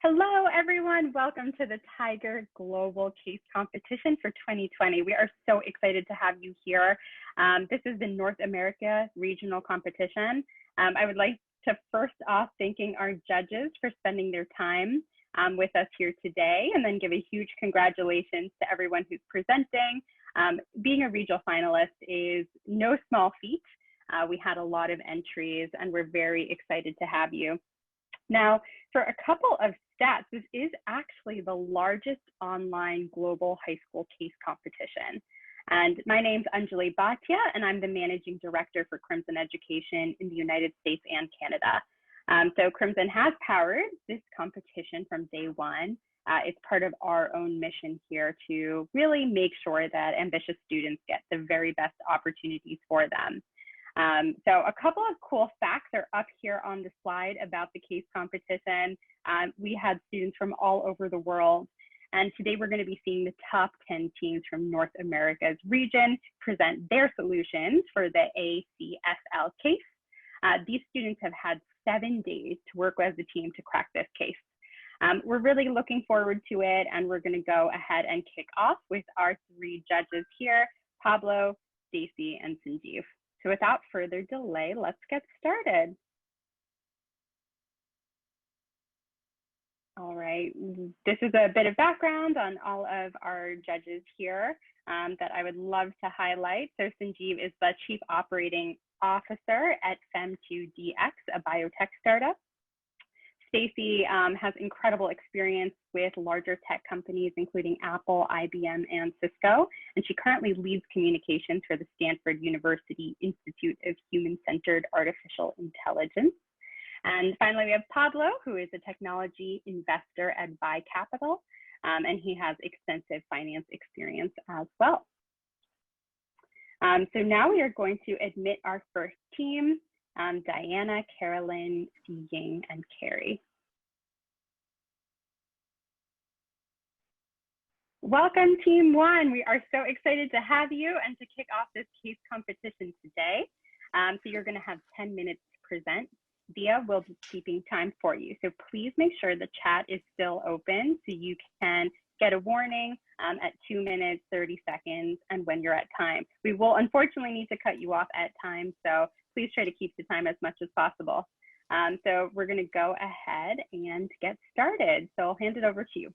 Hello, everyone. Welcome to the Tiger Global Case Competition for 2020. We are so excited to have you here. This is the North America Regional Competition. I would like to first off thanking our judges for spending their time with us here today, and then give a huge congratulations to everyone who's presenting. Being a regional finalist is no small feat. We had a lot of entries, and we're very excited to have you. Now, for a couple of stats, this is actually the largest online global high school case competition. And my name's Anjali Bhatia, and I'm the Managing Director for Crimson Education in the United States and Canada. So Crimson has powered this competition from day one. It's part of our own mission here to really make sure that ambitious students get the very best opportunities for them. So a couple of cool facts are up here on the slide about the case competition. We had students from all over the world, and today we're going to be seeing the top 10 teams from North America's region present their solutions for the ACSL case. These students have had 7 days to work as a team to crack this case. We're really looking forward to it, and we're going to go ahead and kick off with our 3 judges here, Pablo, Stacy, and Sanjeev. So without further delay, let's get started. All right, this is a bit of background on all of our judges here that I would love to highlight. So Sanjeev is the Chief Operating Officer at Fem2DX, a biotech startup. Stacy has incredible experience with larger tech companies, including Apple, IBM, and Cisco, and she currently leads communications for the Stanford University Institute of Human-Centered Artificial Intelligence. And finally, we have Pablo, who is a technology investor at Buy Capital, and he has extensive finance experience as well. So now we are going to admit our first team. Diana, Carolyn, Ying, and Carrie. Welcome, Team 1. We are so excited to have you and to kick off this case competition today. So you're going to have 10 minutes to present. Dia will be keeping time for you. So please make sure the chat is still open so you can get a warning at 2 minutes, 30 seconds, and when you're at time. We will unfortunately need to cut you off at time, so please try to keep the time as much as possible. So we're going to go ahead and get started. So I'll hand it over to you.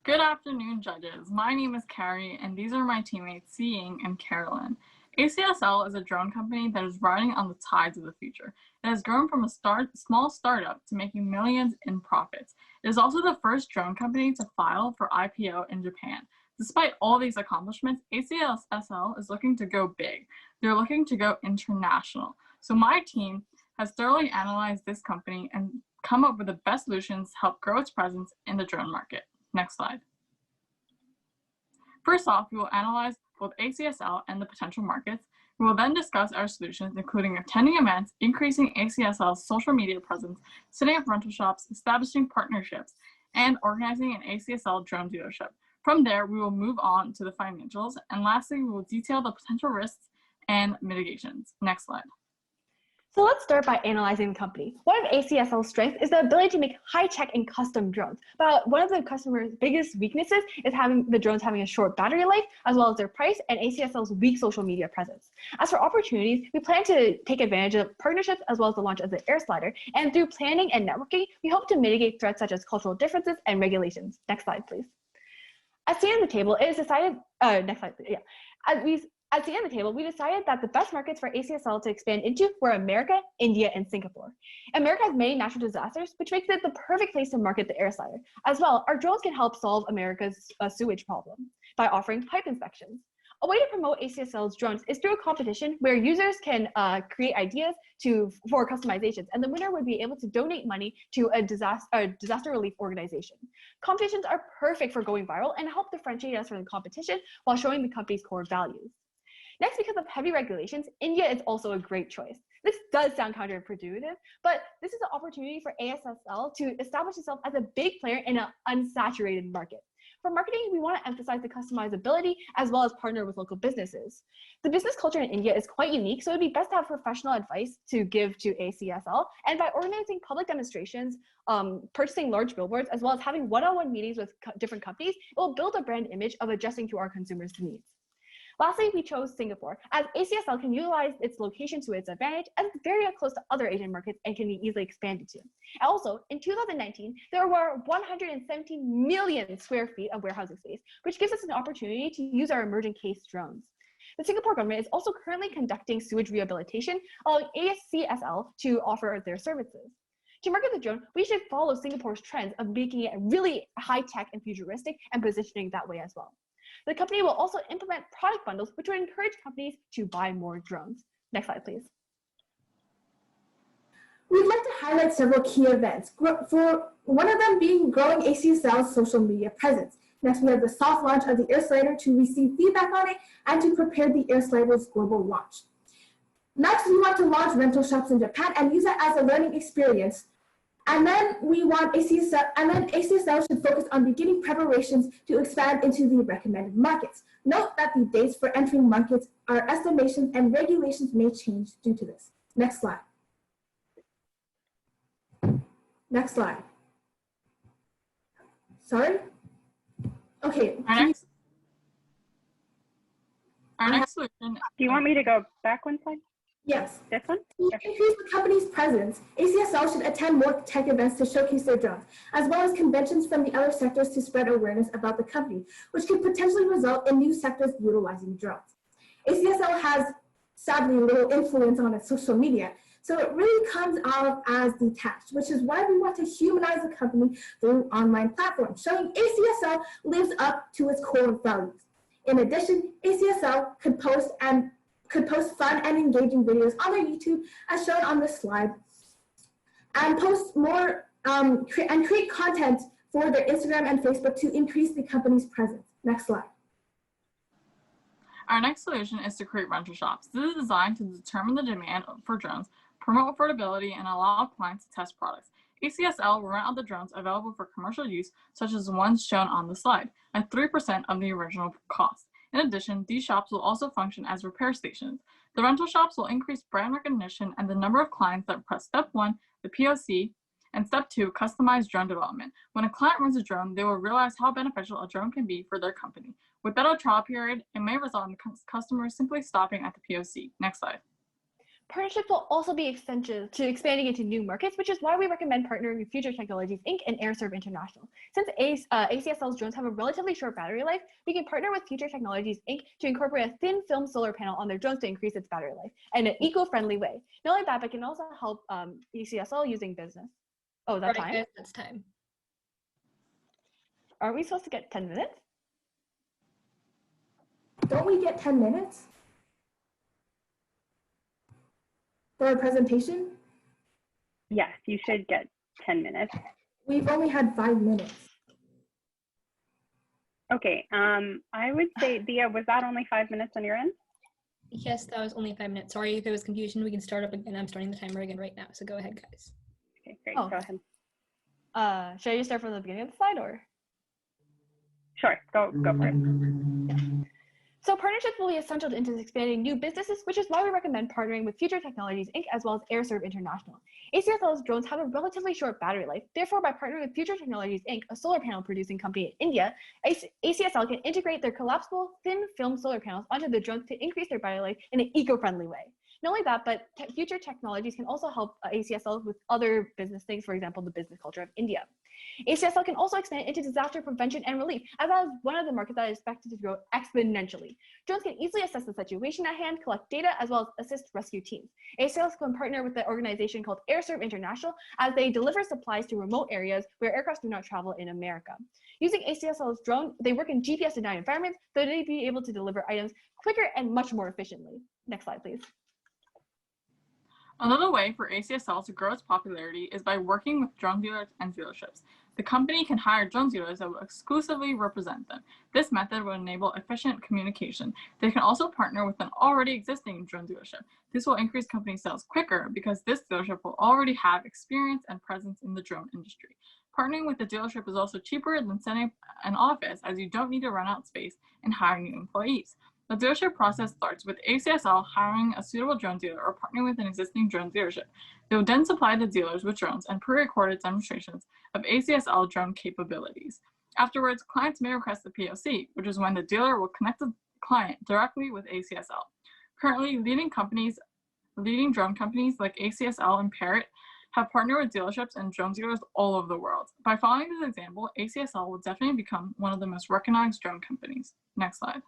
Good afternoon, judges. My name is Carrie, and these are my teammates, Ying and Carolyn. ACSL is a drone company that is riding on the tides of the future. It has grown from a small startup to making millions in profits. It is also the first drone company to file for IPO in Japan. Despite all these accomplishments, ACSL is looking to go big. They're looking to go international. So my team has thoroughly analyzed this company and come up with the best solutions to help grow its presence in the drone market. Next slide. First off, we will analyze both ACSL and the potential markets. We will then discuss our solutions, including attending events, increasing ACSL's social media presence, setting up rental shops, establishing partnerships, and organizing an ACSL drone dealership. From there, we will move on to the financials, and lastly, we will detail the potential risks and mitigations. Next slide. So let's start by analyzing the company. One of ACSL's strengths is the ability to make high-tech and custom drones. But one of the customers' biggest weaknesses is having the drones having a short battery life, as well as their price and ACSL's weak social media presence. As for opportunities, we plan to take advantage of partnerships as well as the launch of the Air Slider. And through planning and networking, we hope to mitigate threats such as cultural differences and regulations. Next slide, please. At the end of the table, it is decided, next slide, please. Yeah. At the end of the table, we decided that the best markets for ACSL to expand into were America, India, and Singapore. America has many natural disasters, which makes it the perfect place to market the Air Slider. As well, our drones can help solve America's sewage problem by offering pipe inspections. A way to promote ACSL's drones is through a competition where users can create ideas for customizations, and the winner would be able to donate money to a disaster relief organization. Competitions are perfect for going viral and help differentiate us from the competition while showing the company's core values. Next, because of heavy regulations, India is also a great choice. This does sound counterintuitive, but this is an opportunity for ACSL to establish itself as a big player in an unsaturated market. For marketing, we want to emphasize the customizability as well as partner with local businesses. The business culture in India is quite unique, so it would be best to have professional advice to give to ACSL. And by organizing public demonstrations, purchasing large billboards, as well as having one-on-one meetings with different companies, it will build a brand image of adjusting to our consumers' needs. Lastly, we chose Singapore, as ACSL can utilize its location to its advantage, as it's very close to other Asian markets and can be easily expanded to. And also, in 2019, there were 117 million square feet of warehousing space, which gives us an opportunity to use our emerging case drones. The Singapore government is also currently conducting sewage rehabilitation, allowing ACSL to offer their services. To market the drone, we should follow Singapore's trends of making it really high-tech and futuristic and positioning that way as well. The company will also implement product bundles, which would encourage companies to buy more drones. Next slide, please. We'd like to highlight several key events, for one of them being growing ACSL's social media presence. Next, we have the soft launch of the AirSlider to receive feedback on it and to prepare the AirSlider's global launch. Next, we want to launch rental shops in Japan and use it as a learning experience. And then ACSL should focus on beginning preparations to expand into the recommended markets. Note that the dates for entering markets are estimations and regulations may change due to this. Next slide. Next slide. Sorry? Okay. Our next solution. Do you want me to go back one slide? Yes. This one? To increase the company's presence, ACSL should attend more tech events to showcase their drones, as well as conventions from the other sectors to spread awareness about the company, which could potentially result in new sectors utilizing drones. ACSL has sadly little influence on its social media, so it really comes off as detached, which is why we want to humanize the company through online platforms, showing ACSL lives up to its core values. In addition, ACSL could post fun and engaging videos on their YouTube, as shown on this slide, and post more and create content for their Instagram and Facebook to increase the company's presence. Next slide. Our next solution is to create rental shops. This is designed to determine the demand for drones, promote affordability, and allow clients to test products. ACSL will rent out the drones available for commercial use, such as the ones shown on the slide, at 3% of the original cost. In addition, these shops will also function as repair stations. The rental shops will increase brand recognition and the number of clients that press Step 1, the POC, and Step 2, customized drone development. When a client rents a drone, they will realize how beneficial a drone can be for their company. Without a trial period, it may result in customers simply stopping at the POC. Next slide. Partnerships will also be essential to expanding into new markets, which is why we recommend partnering with Future Technologies Inc. and AirServe International. Since ACSL's drones have a relatively short battery life, we can partner with Future Technologies Inc. to incorporate a thin film solar panel on their drones to increase its battery life in an eco-friendly way. Not only that, but can also help ACSL using business. Oh, is that time? Guys, that's time. Are we supposed to get 10 minutes? Don't we get 10 minutes for our presentation? Yes, you should get 10 minutes. We've only had 5 minutes. Okay, I would say, Dia, was that only 5 minutes on your end? Yes, that was only 5 minutes. Sorry if there was confusion. We can start up again. I'm starting the timer again right now. So go ahead, guys. Okay, great. Oh. Go ahead. Should I just start from the beginning of the slide, or? Sure, go for it. So partnerships will be essential into expanding new businesses, which is why we recommend partnering with Future Technologies Inc. as well as AirServe International. ACSL's drones have a relatively short battery life. Therefore, by partnering with Future Technologies Inc., a solar panel producing company in India, ACSL can integrate their collapsible thin film solar panels onto the drones to increase their battery life in an eco-friendly way. Not only that, but Future Technologies can also help ACSL with other business things, for example, the business culture of India. ACSL can also expand into disaster prevention and relief, as that is one of the markets that is expected to grow exponentially. Drones can easily assess the situation at hand, collect data, as well as assist rescue teams. ACSL can partner with the organization called AirServe International, as they deliver supplies to remote areas where aircraft do not travel in America. Using ACSL's drone, they work in GPS-denied environments, so they'd be able to deliver items quicker and much more efficiently. Next slide, please. Another way for ACSL to grow its popularity is by working with drone dealers and dealerships. The company can hire drone dealers that will exclusively represent them. This method will enable efficient communication. They can also partner with an already existing drone dealership. This will increase company sales quicker because this dealership will already have experience and presence in the drone industry. Partnering with the dealership is also cheaper than setting up an office, as you don't need to rent out space and hire new employees. The dealership process starts with ACSL hiring a suitable drone dealer or partnering with an existing drone dealership. They will then supply the dealers with drones and pre-recorded demonstrations of ACSL drone capabilities. Afterwards, clients may request a POC, which is when the dealer will connect the client directly with ACSL. Currently, leading drone companies like ACSL and Parrot have partnered with dealerships and drone dealers all over the world. By following this example, ACSL will definitely become one of the most recognized drone companies. Next slide.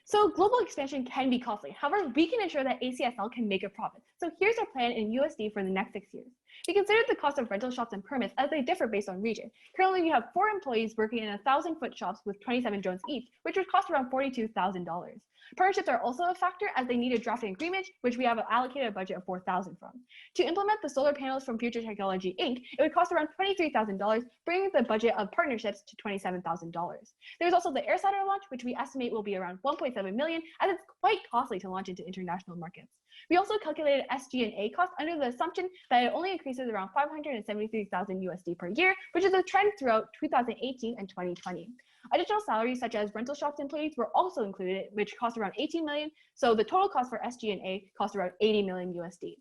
So global expansion can be costly. However, we can ensure that ACSL can make a profit. So here's our plan in USD for the next 6 years. We considered the cost of rental shops and permits as they differ based on region. Currently, we have 4 employees working in 1,000-foot shops with 27 drones each, which would cost around $42,000. Partnerships are also a factor as they need a drafting agreement, which we have allocated a budget of $4,000 from. To implement the solar panels from Future Technology Inc., it would cost around $23,000, bringing the budget of partnerships to $27,000. There's also the AirSatter launch, which we estimate will be around $1.7 million, as it's quite costly to launch into international markets. We also calculated SG&A costs under the assumption that it only increases around $573,000 USD per year, which is a trend throughout 2018 and 2020. Additional salaries such as rental shops employees were also included, which cost around $18 million. So the total cost for SG&A cost around $80 million USD.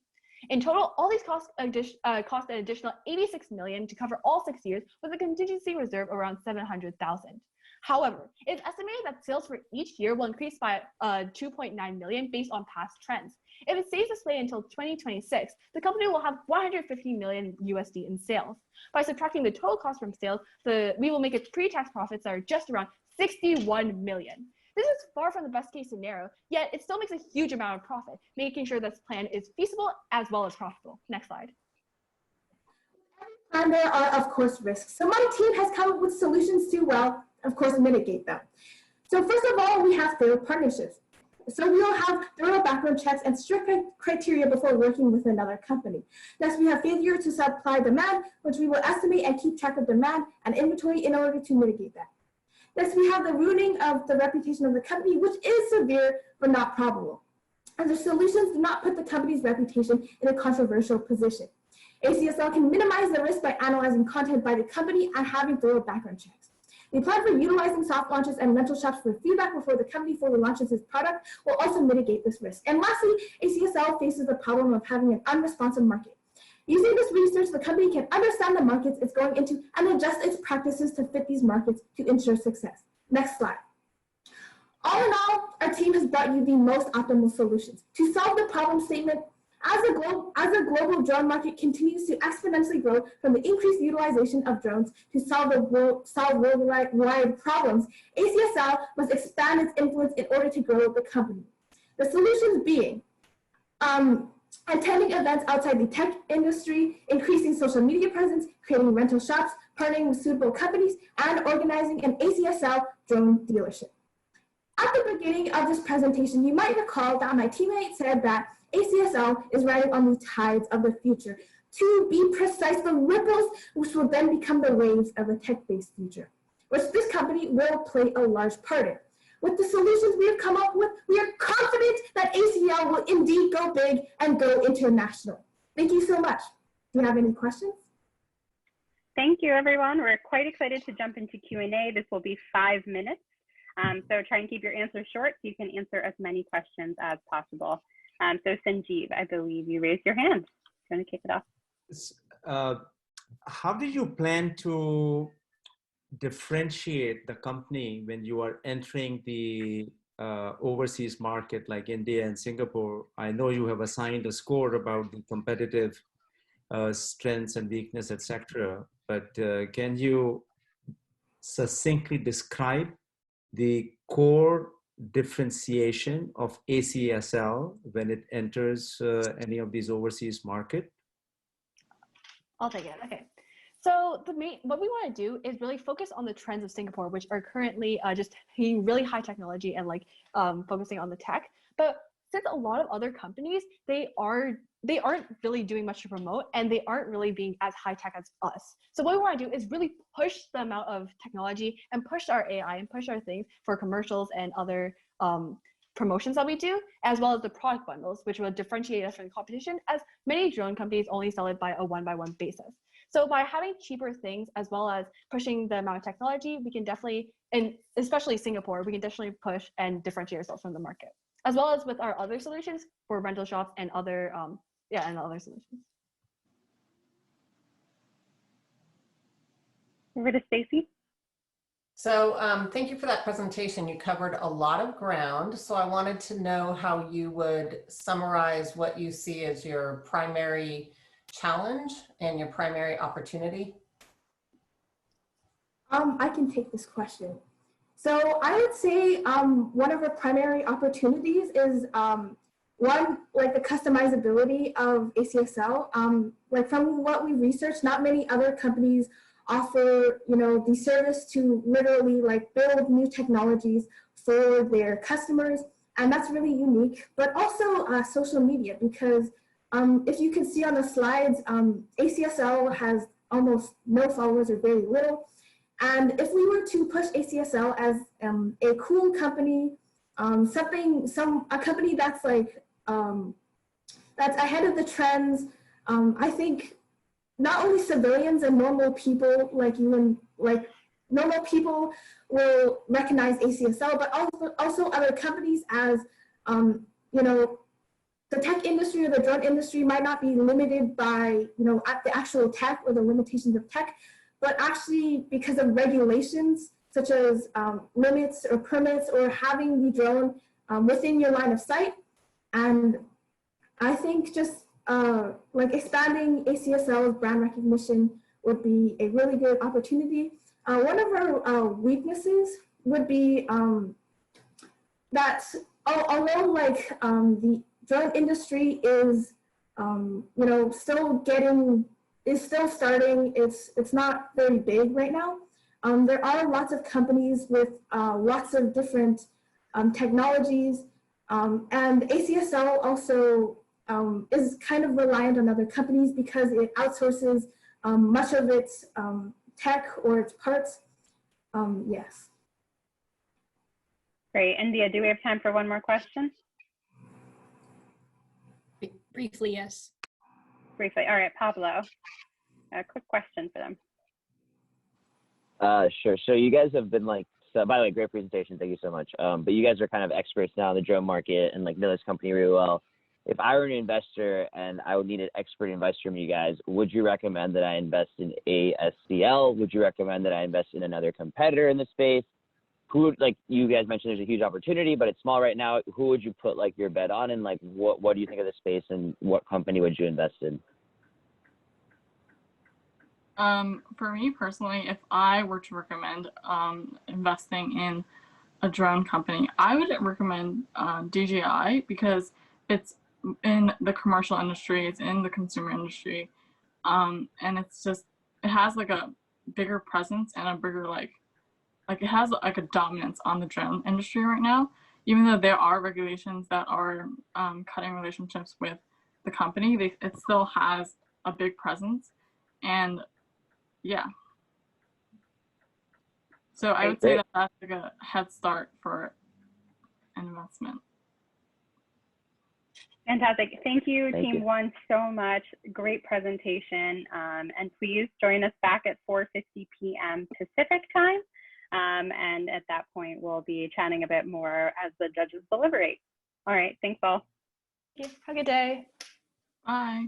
In total, all these cost an additional $86 million to cover all 6 years, with a contingency reserve around $700,000. However, it's estimated that sales for each year will increase by $2.9 million based on past trends. If it stays this way until 2026, the company will have $150 million USD in sales. By subtracting the total cost from sales, we will make its pre-tax profits that are just around $61 million. This is far from the best case scenario, yet it still makes a huge amount of profit, making sure this plan is feasible as well as profitable. Next slide. And there are, of course, risks. So my team has come up with solutions to, well, of course, mitigate them. So first of all, we have failed partnerships. So we will have thorough background checks and strict criteria before working with another company. Next, we have failure to supply demand, which we will estimate and keep track of demand and inventory in order to mitigate that. Next, we have the ruining of the reputation of the company, which is severe but not probable. And the solutions do not put the company's reputation in a controversial position. ACSL can minimize the risk by analyzing content by the company and having thorough background checks. The plan for utilizing soft launches and rental shops for feedback before the company fully launches its product will also mitigate this risk. And lastly, ACSL faces the problem of having an unresponsive market. Using this research, the company can understand the markets it's going into and adjust its practices to fit these markets to ensure success. Next slide. All in all, our team has brought you the most optimal solutions. To solve the problem statement, as the global drone market continues to exponentially grow from the increased utilization of drones to solve worldwide problems, ACSL must expand its influence in order to grow the company. The solutions being attending events outside the tech industry, increasing social media presence, creating rental shops, partnering with suitable companies, and organizing an ACSL drone dealership. At the beginning of this presentation, you might recall that my teammate said that ACSL is riding on the tides of the future. To be precise, the ripples which will then become the waves of a tech-based future, which this company will play a large part in. With the solutions we have come up with, we are confident that ACL will indeed go big and go international. Thank you so much. Do you have any questions? Thank you, everyone. We're quite excited to jump into Q&A. This will be 5 minutes. So try and keep your answers short so you can answer as many questions as possible. So Sanjeev, I believe you raised your hand. Do you want to kick it off? How do you plan to differentiate the company when you are entering the overseas market like India and Singapore? I know you have assigned a score about the competitive strengths and weakness, etc. But can you succinctly describe the core differentiation of ACSL when it enters any of these overseas market? I'll take it. Okay. So what we want to do is really focus on the trends of Singapore, which are currently just being really high technology and like focusing on the tech. But since a lot of other companies, they aren't really doing much to promote, and they aren't really being as high tech as us. So what we want to do is really push the amount of technology and push our AI and push our things for commercials and other promotions that we do, as well as the product bundles, which will differentiate us from the competition, as many drone companies only sell it by a one-by-one basis. So by having cheaper things as well as pushing the amount of technology, we can definitely, and especially Singapore, we can definitely push and differentiate ourselves from the market, as well as with our other solutions for rental shops and other, and other solutions. Over to Stacy. So thank you for that presentation. You covered a lot of ground. So I wanted to know how you would summarize what you see as your primary challenge and your primary opportunity. I can take this question. So I would say one of our primary opportunities is one, like the customizability of ACSL. Like from what we researched, not many other companies offer, the service to literally like build new technologies for their customers. And that's really unique, but also social media, because if you can see on the slides, ACSL has almost no followers or very little. And if we were to push ACSL as a cool company, a company that's like, that's ahead of the trends, I think not only civilians and normal people like you and like normal people will recognize ACSL, but also other companies as, the tech industry or the drone industry might not be limited by, at the actual tech or the limitations of tech, but actually because of regulations such as limits or permits or having the drone within your line of sight. And I think just like expanding ACSL's brand recognition would be a really good opportunity. One of our weaknesses would be that although like the drone industry is, still starting, it's not very big right now. There are lots of companies with lots of different technologies, and ACSL also is kind of reliant on other companies because it outsources much of its tech or its parts. Yes. Great. India, do we have time for one more question? Briefly, yes. Briefly. All right, Pablo, a quick question for them. Sure. So you guys have been by the way, great presentation. Thank you so much. But you guys are kind of experts now in the drone market and know this company really well. If I were an investor and I would need an expert advice from you guys, would you recommend that I invest in ASCL? Would you recommend that I invest in another competitor in the space? Who, you guys mentioned there's a huge opportunity, but it's small right now. Who would you put your bet on, and what do you think of the space, and what company would you invest in? For me personally, if I were to recommend investing in a drone company, I would recommend DJI, because it's in the commercial industry, it's in the consumer industry, and it has a bigger presence and a bigger it has a dominance on the drone industry right now, even though there are regulations that are cutting relationships with the company. It still has a big presence, and yeah. So I would say that that's a head start for an investment. Fantastic. Thank you, Team One, so much. Great presentation. And please join us back at 4:50 p.m. Pacific time. And at that point, we'll be chatting a bit more as the judges deliberate. All right. Thanks all. Have a good day. Bye.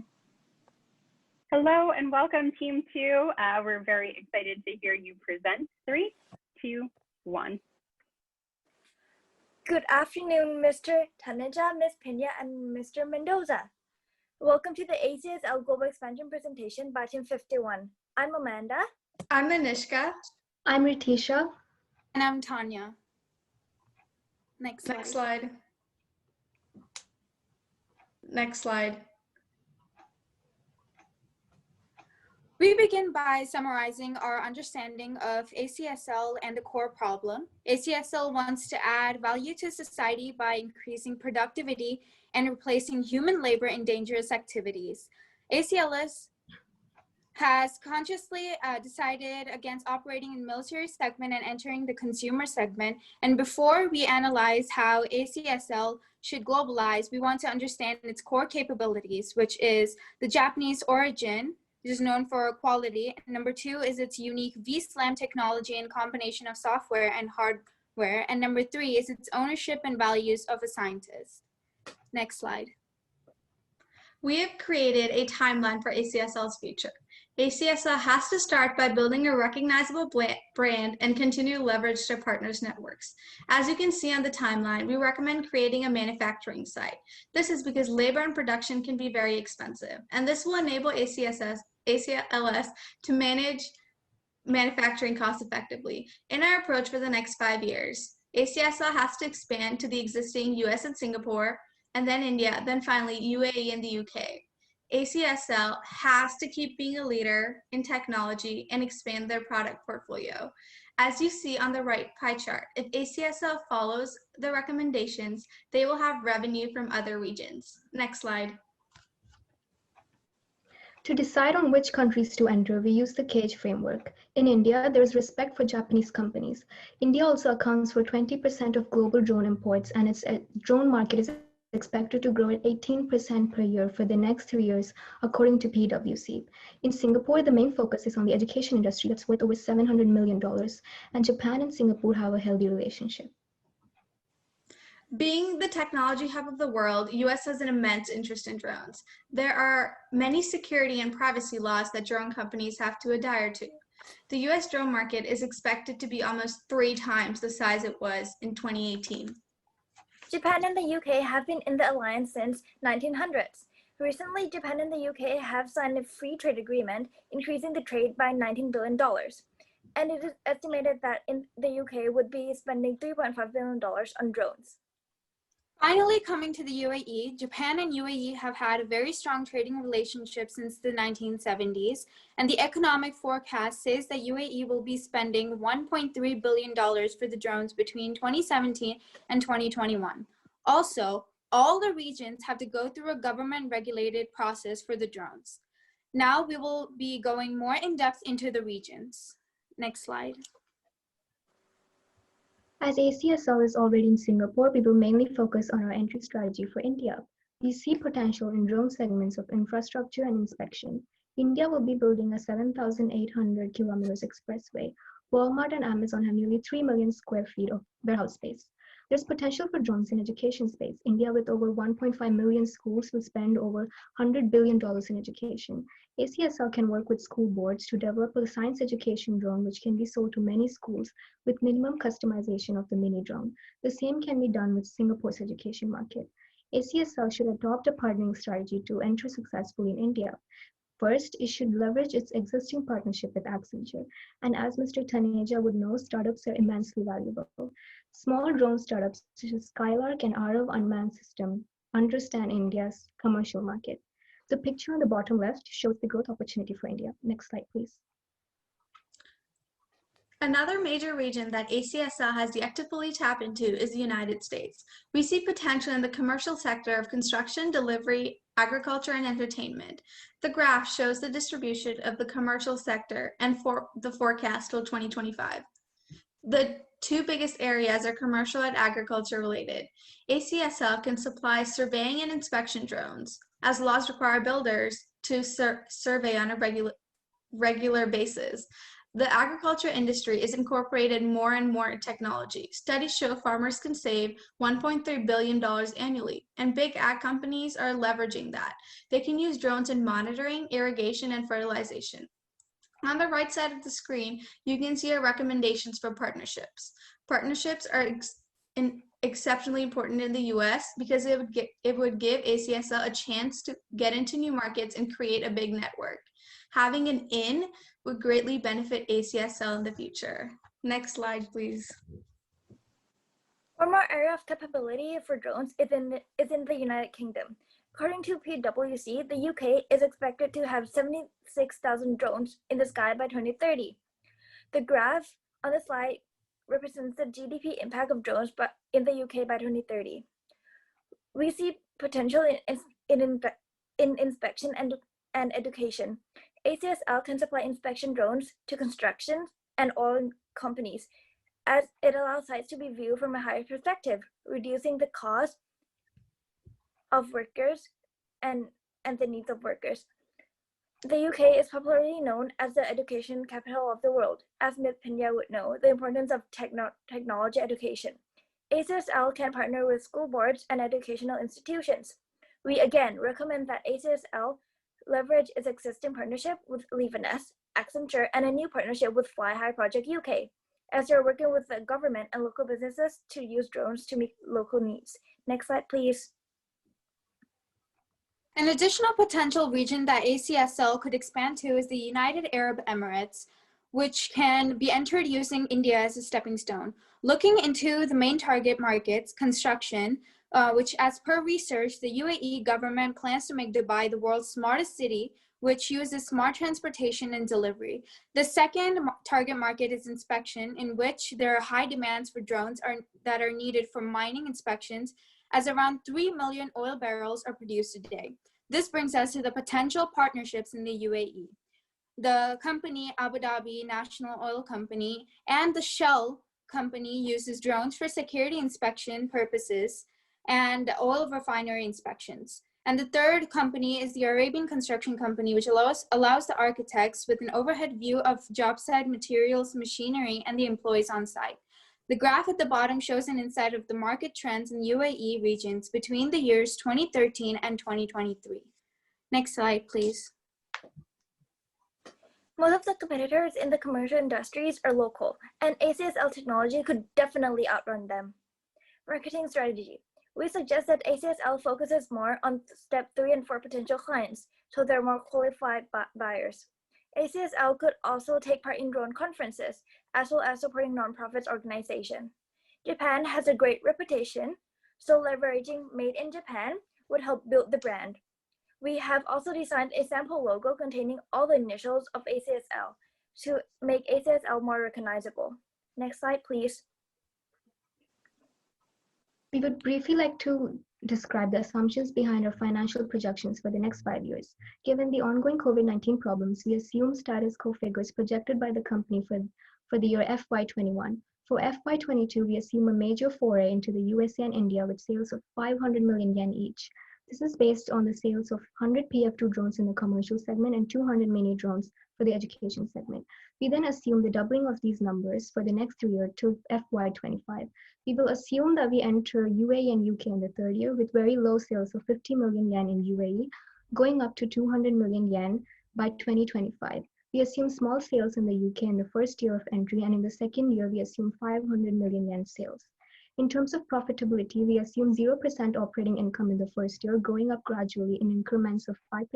Hello and welcome, Team Two. We're very excited to hear you present. 3, 2, 1. Good afternoon, Mr. Taneja, Ms. Pena, and Mr. Mendoza. Welcome to the ACSL Global Expansion presentation by Team 51. I'm Amanda. I'm Anishka. I'm Ritisha. And I'm Tanya. Next slide. Next slide. We begin by summarizing our understanding of ACSL and the core problem. ACSL wants to add value to society by increasing productivity and replacing human labor in dangerous activities. ACLS has consciously decided against operating in military segment and entering the consumer segment. And before we analyze how ACSL should globalize, we want to understand its core capabilities, which is the Japanese origin, which is known for quality. And number 2 is its unique V-SLAM technology and combination of software and hardware. And number 3 is its ownership and values of a scientist. Next slide. We have created a timeline for ACSL's future. ACSL has to start by building a recognizable brand and continue to leverage their partners' networks. As you can see on the timeline, we recommend creating a manufacturing site. This is because labor and production can be very expensive, and this will enable ACLS to manage manufacturing costs effectively. In our approach for the next 5 years, ACSL has to expand to the existing US and Singapore, and then India, then finally UAE and the UK. ACSL has to keep being a leader in technology and expand their product portfolio. As you see on the right pie chart, if ACSL follows the recommendations, they will have revenue from other regions. Next slide. To decide on which countries to enter, we use the CAGE framework. In India, there is respect for Japanese companies. India also accounts for 20% of global drone imports, and its drone market is expected to grow at 18% per year for the next 3 years, according to PwC. In Singapore, the main focus is on the education industry that's worth over $700 million, and Japan and Singapore have a healthy relationship. Being the technology hub of the world, US has an immense interest in drones. There are many security and privacy laws that drone companies have to adhere to. The US drone market is expected to be almost 3 times the size it was in 2018. Japan and the UK have been in the alliance since 1900s. Recently, Japan and the UK have signed a free trade agreement, increasing the trade by $19 billion. And it is estimated that in the UK would be spending $3.5 billion on drones. Finally, coming to the UAE, Japan and UAE have had a very strong trading relationship since the 1970s, and the economic forecast says that UAE will be spending $1.3 billion for the drones between 2017 and 2021. Also, all the regions have to go through a government-regulated process for the drones. Now we will be going more in depth into the regions. Next slide. As ACSL is already in Singapore, we will mainly focus on our entry strategy for India. We see potential in drone segments of infrastructure and inspection. India will be building a 7,800 kilometers expressway. Walmart and Amazon have nearly 3 million square feet of warehouse space. There's potential for drones in education space. India, with over 1.5 million schools, will spend over $100 billion in education. ACSL can work with school boards to develop a science education drone which can be sold to many schools with minimum customization of the mini drone. The same can be done with Singapore's education market. ACSL should adopt a partnering strategy to enter successfully in India. First, it should leverage its existing partnership with Accenture. And as Mr. Taneja would know, startups are immensely valuable. Small drone startups such as Skylark and Arav Unmanned System understand India's commercial market. The picture on the bottom left shows the growth opportunity for India. Next slide, please. Another major region that ACSL has yet to fully tap into is the United States. We see potential in the commercial sector of construction, delivery, agriculture, and entertainment. The graph shows the distribution of the commercial sector and for the forecast till 2025. The 2 biggest areas are commercial and agriculture related. ACSL can supply surveying and inspection drones, as laws require builders to survey on a regular basis. The agriculture industry is incorporated more and more technology. Studies show farmers can save $1.3 billion annually, and big ag companies are leveraging that. They can use drones in monitoring, irrigation, and fertilization. On the right side of the screen, you can see our recommendations for partnerships. Partnerships are exceptionally important in the US because it would give ACSL a chance to get into new markets and create a big network. Having an in would greatly benefit ACSL in the future. Next slide, please. One more area of capability for drones is in the United Kingdom. According to PwC, the UK is expected to have 76,000 drones in the sky by 2030. The graph on the slide represents the GDP impact of drones in the UK by 2030. We see potential in inspection and education. ACSL can supply inspection drones to construction and oil companies, as it allows sites to be viewed from a higher perspective, reducing the cost of workers and the needs of workers. The UK is popularly known as the education capital of the world. As Ms. Pena would know, the importance of technology education. ACSL can partner with school boards and educational institutions. We again recommend that ACSL leverage its existing partnership with Leaveness, Accenture, and a new partnership with Fly High Project UK, as they're working with the government and local businesses to use drones to meet local needs. Next slide, please. An additional potential region that ACSL could expand to is the United Arab Emirates, which can be entered using India as a stepping stone. Looking into the main target markets, construction, which as per research, the UAE government plans to make Dubai the world's smartest city, which uses smart transportation and delivery. The second target market is inspection, in which there are high demands for drones that are needed for mining inspections, as around 3 million oil barrels are produced a day. This brings us to the potential partnerships in the UAE. The company Abu Dhabi National Oil Company and the Shell company uses drones for security inspection purposes and oil refinery inspections. And the third company is the Arabian Construction Company, which allows the architects with an overhead view of job site materials, machinery, and the employees on site. The graph at the bottom shows an insight of the market trends in UAE regions between the years 2013 and 2023. Next slide, please. Most of the competitors in the commercial industries are local, and ACSL technology could definitely outrun them. Marketing strategy. We suggest that ACSL focuses more on step 3 and 4 potential clients, so they're more qualified buyers. ACSL could also take part in drone conferences, as well as supporting nonprofits organizations. Japan has a great reputation, so leveraging Made in Japan would help build the brand. We have also designed a sample logo containing all the initials of ACSL to make ACSL more recognizable. Next slide, please. We would briefly like to describe the assumptions behind our financial projections for the next 5 years. Given the ongoing COVID-19 problems, we assume status quo figures projected by the company for the year FY21. For FY22, we assume a major foray into the USA and India with sales of 500 million yen each. This is based on the sales of 100 PF2 drones in the commercial segment and 200 mini drones for the education segment. We then assume the doubling of these numbers for the next 3 years to FY25. We will assume that we enter UAE and UK in the third year with very low sales of 50 million yen in UAE, going up to 200 million yen by 2025. We assume small sales in the UK in the first year of entry, and in the second year, we assume 500 million yen sales. In terms of profitability, we assume 0% operating income in the first year, going up gradually in increments of 5%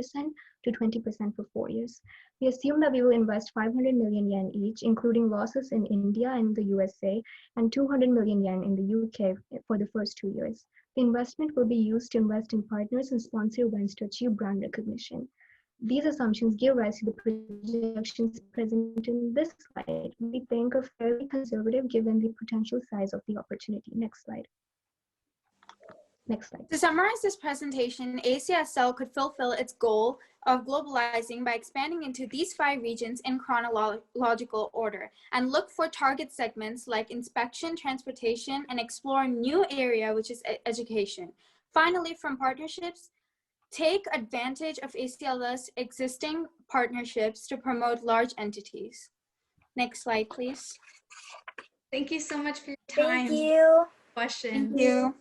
to 20% for 4 years. We assume that we will invest 500 million yen each, including losses in India and the USA, and 200 million yen in the UK for the first 2 years. The investment will be used to invest in partners and sponsor events to achieve brand recognition. These assumptions give rise to the projections present in this slide. We think are fairly conservative given the potential size of the opportunity. Next slide. Next slide. To summarize this presentation, ACSL could fulfill its goal of globalizing by expanding into these 5 regions in chronological order and look for target segments like inspection, transportation, and explore a new area, which is education. Finally, from partnerships, take advantage of ACSL's existing partnerships to promote large entities. Next slide, please. Thank you so much for your time. Thank you. Questions. Thank you.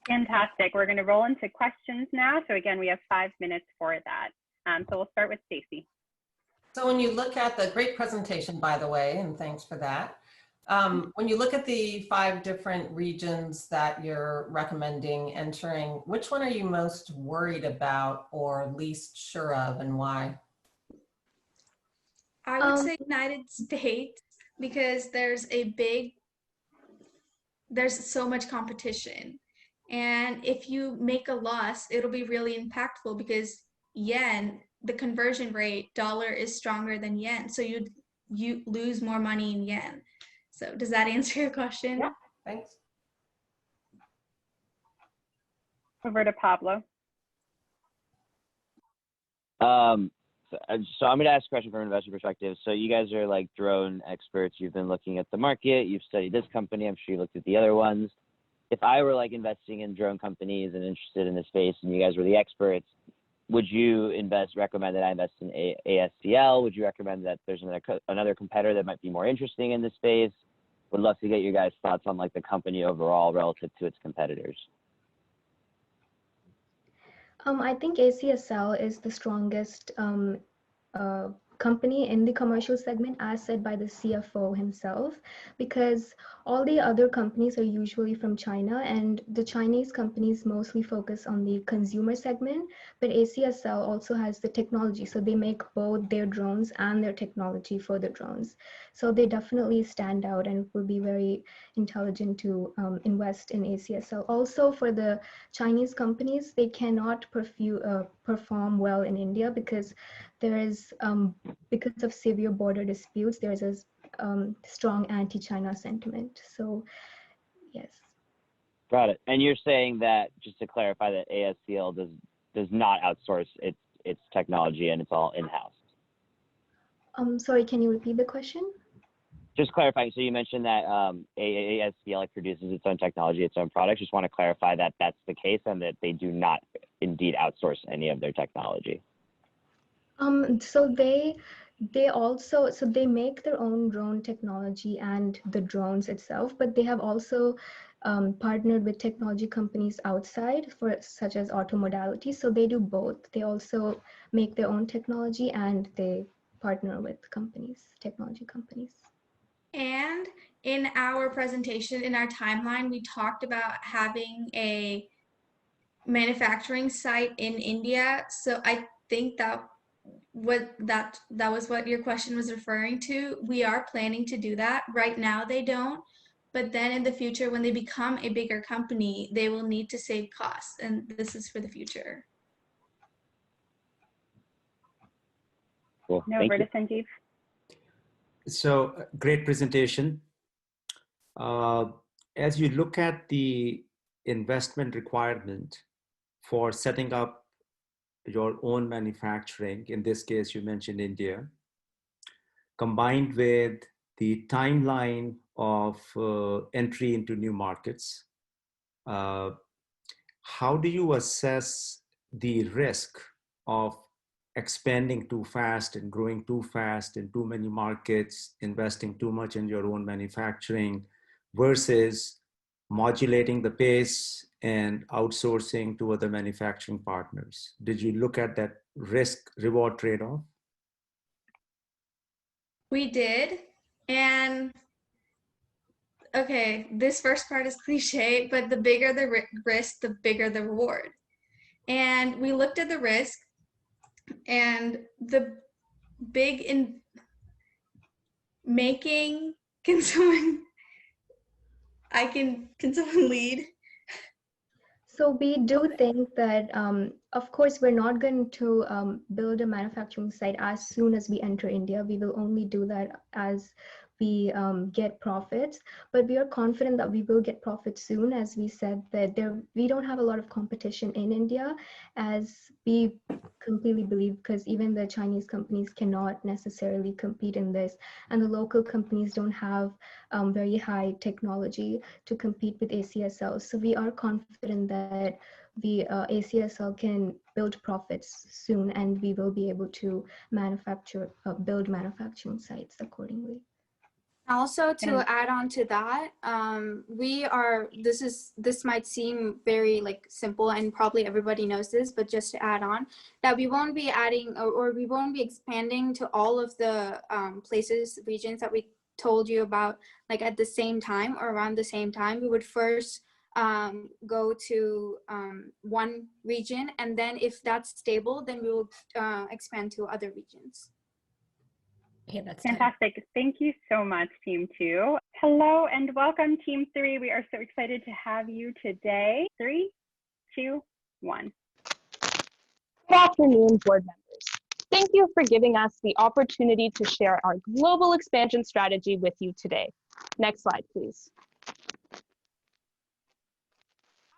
Fantastic. We're going to roll into questions now. So again, we have 5 minutes for that. So we'll start with Stacy. So when you look at the great presentation, by the way, and thanks for that. When you look at the 5 different regions that you're recommending entering, which one are you most worried about or least sure of, and why? I would say United States, because there's so much competition. And if you make a loss, it'll be really impactful because yen, the conversion rate, dollar is stronger than yen. So you lose more money in yen. So does that answer your question? Yeah, thanks. Over to Pablo. So I'm going to ask a question from an investor perspective. So you guys are like drone experts. You've been looking at the market. You've studied this company. I'm sure you looked at the other ones. If I were like investing in drone companies and interested in this space and you guys were the experts, would you recommend that I invest in ASCL? Would you recommend that there's another competitor that might be more interesting in this space? Would love to get your guys' thoughts on like the company overall relative to its competitors. I think ACSL is the strongest company in the commercial segment, as said by the CFO himself, because all the other companies are usually from China, and the Chinese companies mostly focus on the consumer segment, but ACSL also has the technology, so they make both their drones and their technology for the drones. So they definitely stand out, and it will be very intelligent to invest in ACSL. Also, for the Chinese companies, they cannot perform well in India because there is, because of severe border disputes, there is a strong anti-China sentiment. So, yes. Got it. And you're saying that, just to clarify, that ASCL does not outsource its technology and it's all in-house. Sorry, can you repeat the question? Just clarifying. So you mentioned that ASCL produces its own technology, its own products. Just want to clarify that that's the case and that they do not indeed outsource any of their technology. So they make their own drone technology and the drones itself, but they have also partnered with technology companies outside for such as auto modality. So they do both. They also make their own technology and they partner with companies, technology companies. And in our presentation, in our timeline, we talked about having a manufacturing site in India. So I think that was what your question was referring to. We are planning to do that. Right now they don't, but then in the future, when they become a bigger company, they will need to save costs, and this is for the future. Cool. No, over to Sanjeev. So great presentation. As you look at the investment requirement for setting up your own manufacturing, in this case, you mentioned India, combined with the timeline of entry into new markets, how do you assess the risk of expanding too fast and growing too fast in too many markets, investing too much in your own manufacturing versus modulating the pace and outsourcing to other manufacturing partners? Did you look at that risk-reward trade-off? We did, and okay, this first part is cliche, but the bigger the risk, the bigger the reward. And we looked at the risk, and the big in making, can someone lead? So we do think that, of course, we're not going to build a manufacturing site as soon as we enter India. We will only do that as we get profits, but we are confident that we will get profits soon. As we said, that we don't have a lot of competition in India, as we completely believe, because even the Chinese companies cannot necessarily compete in this, and the local companies don't have very high technology to compete with ACSL. So we are confident that the ACSL can build profits soon, and we will be able to build manufacturing sites accordingly. Also, to add on to that, this might seem very like simple, and probably everybody knows this, but just to add on, that we won't be adding or we won't be expanding to all of the regions that we told you about, like at the same time or around the same time. We would first go to one region, and then if that's stable, then we will expand to other regions. Okay, that's fantastic. Thank you so much, Team 2. Hello and welcome, Team 3. We are so excited to have you today. 3, 2, 1. Good afternoon, board members. Thank you for giving us the opportunity to share our global expansion strategy with you today. Next slide, please.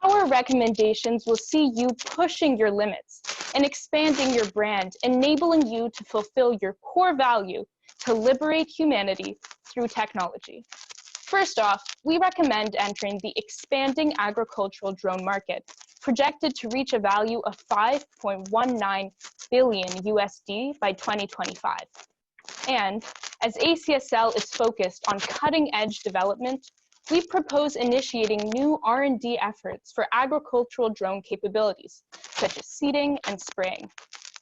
Our recommendations will see you pushing your limits and expanding your brand, enabling you to fulfill your core value to liberate humanity through technology. First off, we recommend entering the expanding agricultural drone market. projected to reach a value of 5.19 billion USD by 2025. And as ACSL is focused on cutting-edge development, we propose initiating new R&D efforts for agricultural drone capabilities, such as seeding and spraying.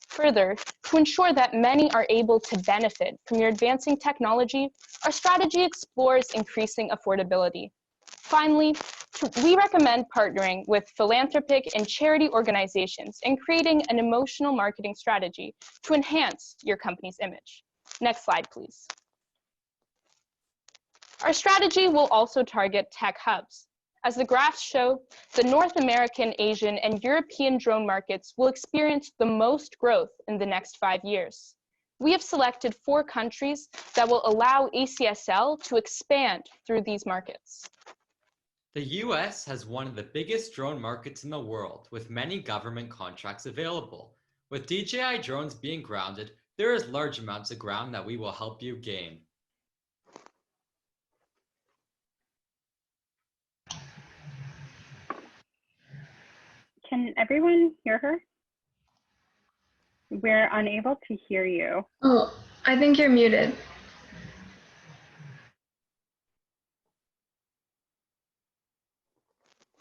Further, to ensure that many are able to benefit from your advancing technology, our strategy explores increasing affordability. Finally, we recommend partnering with philanthropic and charity organizations and creating an emotional marketing strategy to enhance your company's image. Next slide, please. Our strategy will also target tech hubs. As the graphs show, the North American, Asian, and European drone markets will experience the most growth in the next 5 years. We have selected 4 countries that will allow ACSL to expand through these markets. The US has one of the biggest drone markets in the world, with many government contracts available. With DJI drones being grounded, there is large amounts of ground that we will help you gain. Can everyone hear her? We're unable to hear you. Oh, I think you're muted.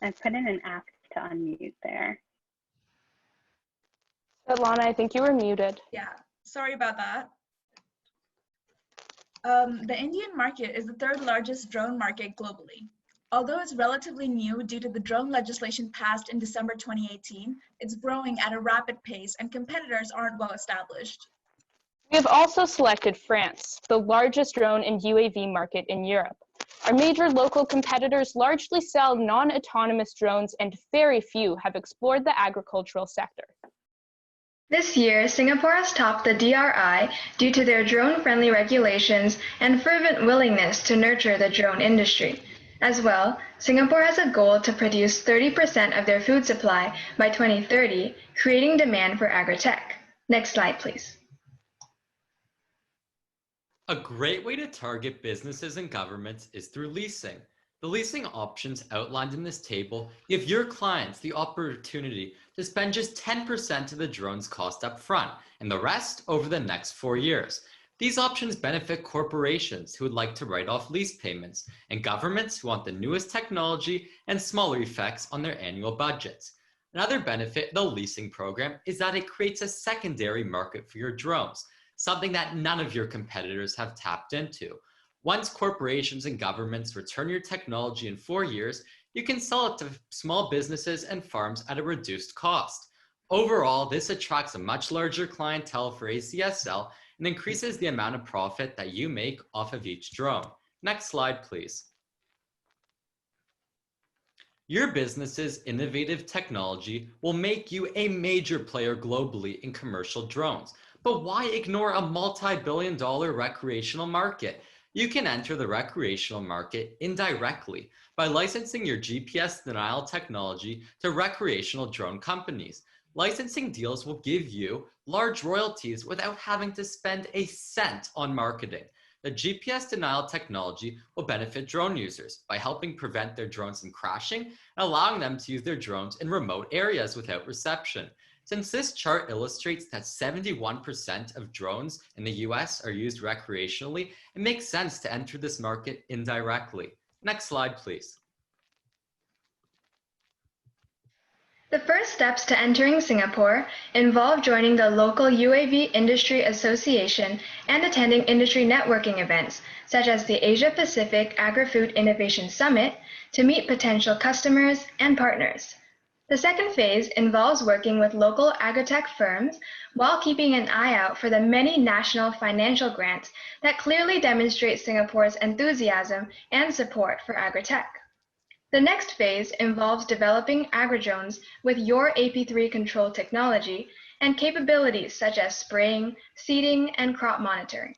I put in an ask to unmute there. Svetlana, I think you were muted. Yeah, sorry about that. The Indian market is the 3rd largest drone market globally. Although it's relatively new due to the drone legislation passed in December 2018, it's growing at a rapid pace and competitors aren't well established. We have also selected France, the largest drone and UAV market in Europe. Our major local competitors largely sell non-autonomous drones, and very few have explored the agricultural sector. This year, Singapore has topped the DRI due to their drone-friendly regulations and fervent willingness to nurture the drone industry. As well, Singapore has a goal to produce 30% of their food supply by 2030, creating demand for agri-tech. Next slide, please. A great way to target businesses and governments is through leasing. The leasing options outlined in this table give your clients the opportunity to spend just 10% of the drone's cost up front and the rest over the next 4 years. These options benefit corporations who would like to write off lease payments and governments who want the newest technology and smaller effects on their annual budgets. Another benefit of the leasing program is that it creates a secondary market for your drones, something that none of your competitors have tapped into. Once corporations and governments return your technology in 4 years, you can sell it to small businesses and farms at a reduced cost. Overall, this attracts a much larger clientele for ACSL and increases the amount of profit that you make off of each drone. Next slide, please. Your business's innovative technology will make you a major player globally in commercial drones. But why ignore a multi-billion-dollar recreational market? You can enter the recreational market indirectly by licensing your GPS denial technology to recreational drone companies. Licensing deals will give you large royalties without having to spend a cent on marketing. The GPS denial technology will benefit drone users by helping prevent their drones from crashing and allowing them to use their drones in remote areas without reception. Since this chart illustrates that 71% of drones in the US are used recreationally, it makes sense to enter this market indirectly. Next slide, please. The first steps to entering Singapore involve joining the local UAV Industry Association and attending industry networking events, such as the Asia Pacific Agri-Food Innovation Summit, to meet potential customers and partners. The second phase involves working with local agri-tech firms while keeping an eye out for the many national financial grants that clearly demonstrate Singapore's enthusiasm and support for agri-tech. The next phase involves developing agri-drones with your AP3 control technology and capabilities such as spraying, seeding, and crop monitoring.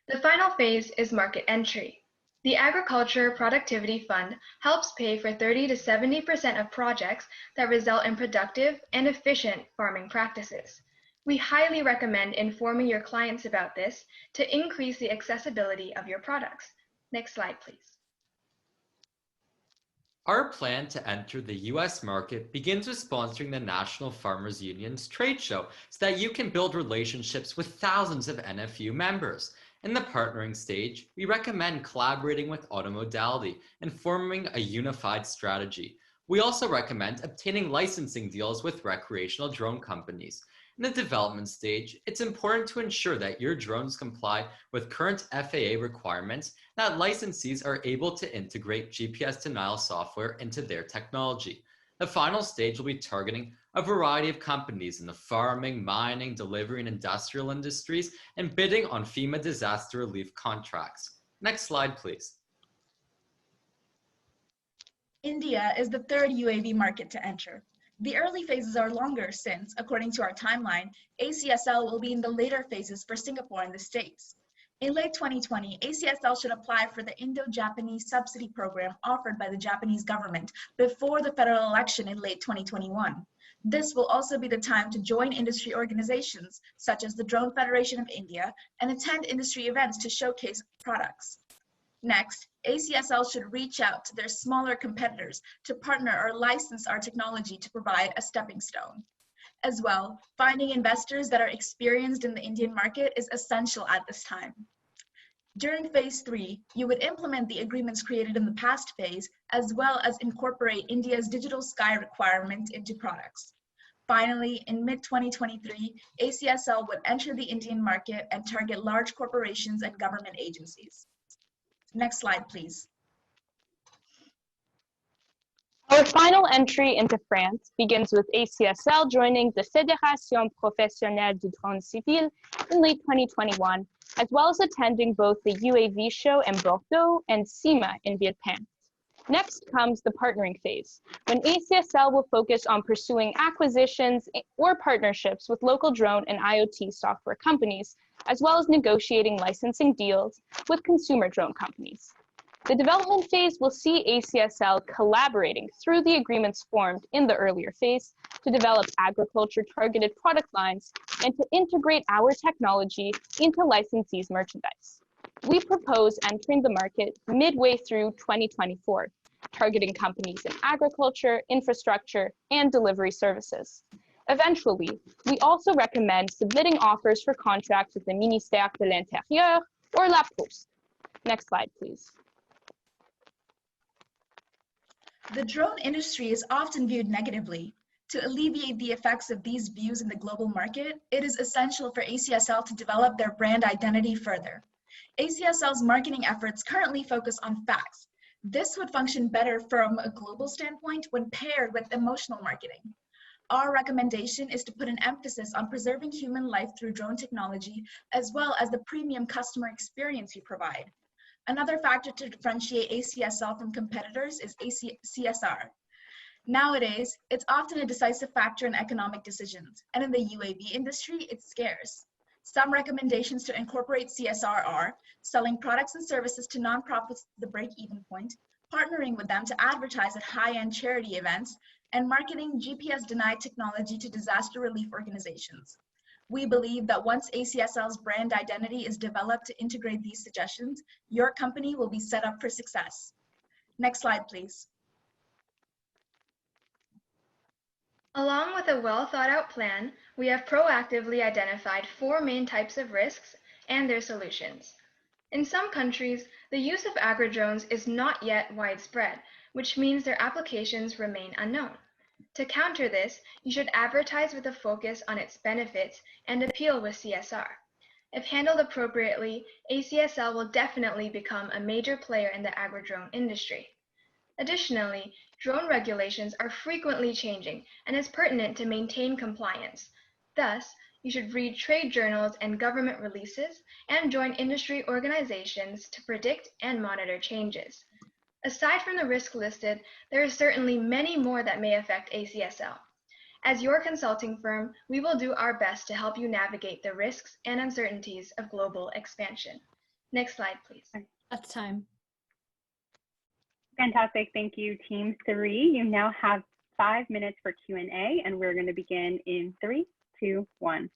The final phase is market entry. The Agriculture Productivity Fund helps pay for 30 to 70% of projects that result in productive and efficient farming practices. We highly recommend informing your clients about this to increase the accessibility of your products. Next slide, please. Our plan to enter the US market begins with sponsoring the National Farmers Union's trade show so that you can build relationships with thousands of NFU members. In the partnering stage, we recommend collaborating with Automodality and forming a unified strategy. We also recommend obtaining licensing deals with recreational drone companies. In the development stage, it's important to ensure that your drones comply with current FAA requirements, that licensees are able to integrate GPS denial software into their technology. The final stage will be targeting a variety of companies in the farming, mining, delivery, and industrial industries, and bidding on FEMA disaster relief contracts. Next slide, please. India is the third UAV market to enter. The early phases are longer since, according to our timeline, ACSL will be in the later phases for Singapore and the States. In late 2020, ACSL should apply for the Indo-Japanese subsidy program offered by the Japanese government before the federal election in late 2021. This will also be the time to join industry organizations such as the Drone Federation of India and attend industry events to showcase products. Next, ACSL should reach out to their smaller competitors to partner or license our technology to provide a stepping stone. As well, finding investors that are experienced in the Indian market is essential at this time. During phase 3, you would implement the agreements created in the past phase, as well as incorporate India's digital sky requirement into products. Finally, in mid-2023, ACSL would enter the Indian market and target large corporations and government agencies. Next slide, please. Our final entry into France begins with ACSL joining the Fédération Professionnelle du Drone Civil in late 2021, as well as attending both the UAV show in Bordeaux and SEMA in Villepinte. Next comes the partnering phase, when ACSL will focus on pursuing acquisitions or partnerships with local drone and IoT software companies, as well as negotiating licensing deals with consumer drone companies. The development phase will see ACSL collaborating through the agreements formed in the earlier phase to develop agriculture-targeted product lines and to integrate our technology into licensees' merchandise. We propose entering the market midway through 2024, targeting companies in agriculture, infrastructure, and delivery services. Eventually, we also recommend submitting offers for contracts with the Ministère de l'Intérieur or La Poste. Next slide, please. The drone industry is often viewed negatively. To alleviate the effects of these views in the global market, it is essential for ACSL to develop their brand identity further. ACSL's marketing efforts currently focus on facts. This would function better from a global standpoint when paired with emotional marketing. Our recommendation is to put an emphasis on preserving human life through drone technology, as well as the premium customer experience we provide. Another factor to differentiate ACSL from competitors is CSR. Nowadays, it's often a decisive factor in economic decisions, and in the UAV industry, it's scarce. Some recommendations to incorporate CSR are selling products and services to nonprofits at the break-even point, partnering with them to advertise at high-end charity events, and marketing GPS-denied technology to disaster relief organizations. We believe that once ACSL's brand identity is developed to integrate these suggestions, your company will be set up for success. Next slide, please. Along with a well-thought-out plan, we have proactively identified 4 main types of risks and their solutions. In some countries, the use of agri-drones is not yet widespread, which means their applications remain unknown. To counter this, you should advertise with a focus on its benefits and appeal with CSR. If handled appropriately, ACSL will definitely become a major player in the agri-drone industry. Additionally, drone regulations are frequently changing, and it's pertinent to maintain compliance. Thus, you should read trade journals and government releases and join industry organizations to predict and monitor changes. Aside from the risk listed, there are certainly many more that may affect ACSL. As your consulting firm, we will do our best to help you navigate the risks and uncertainties of global expansion. Next slide, please. That's time. Fantastic. Thank you, Team 3. You now have 5 minutes for Q&A, and we're going to begin in 3, 2, 1.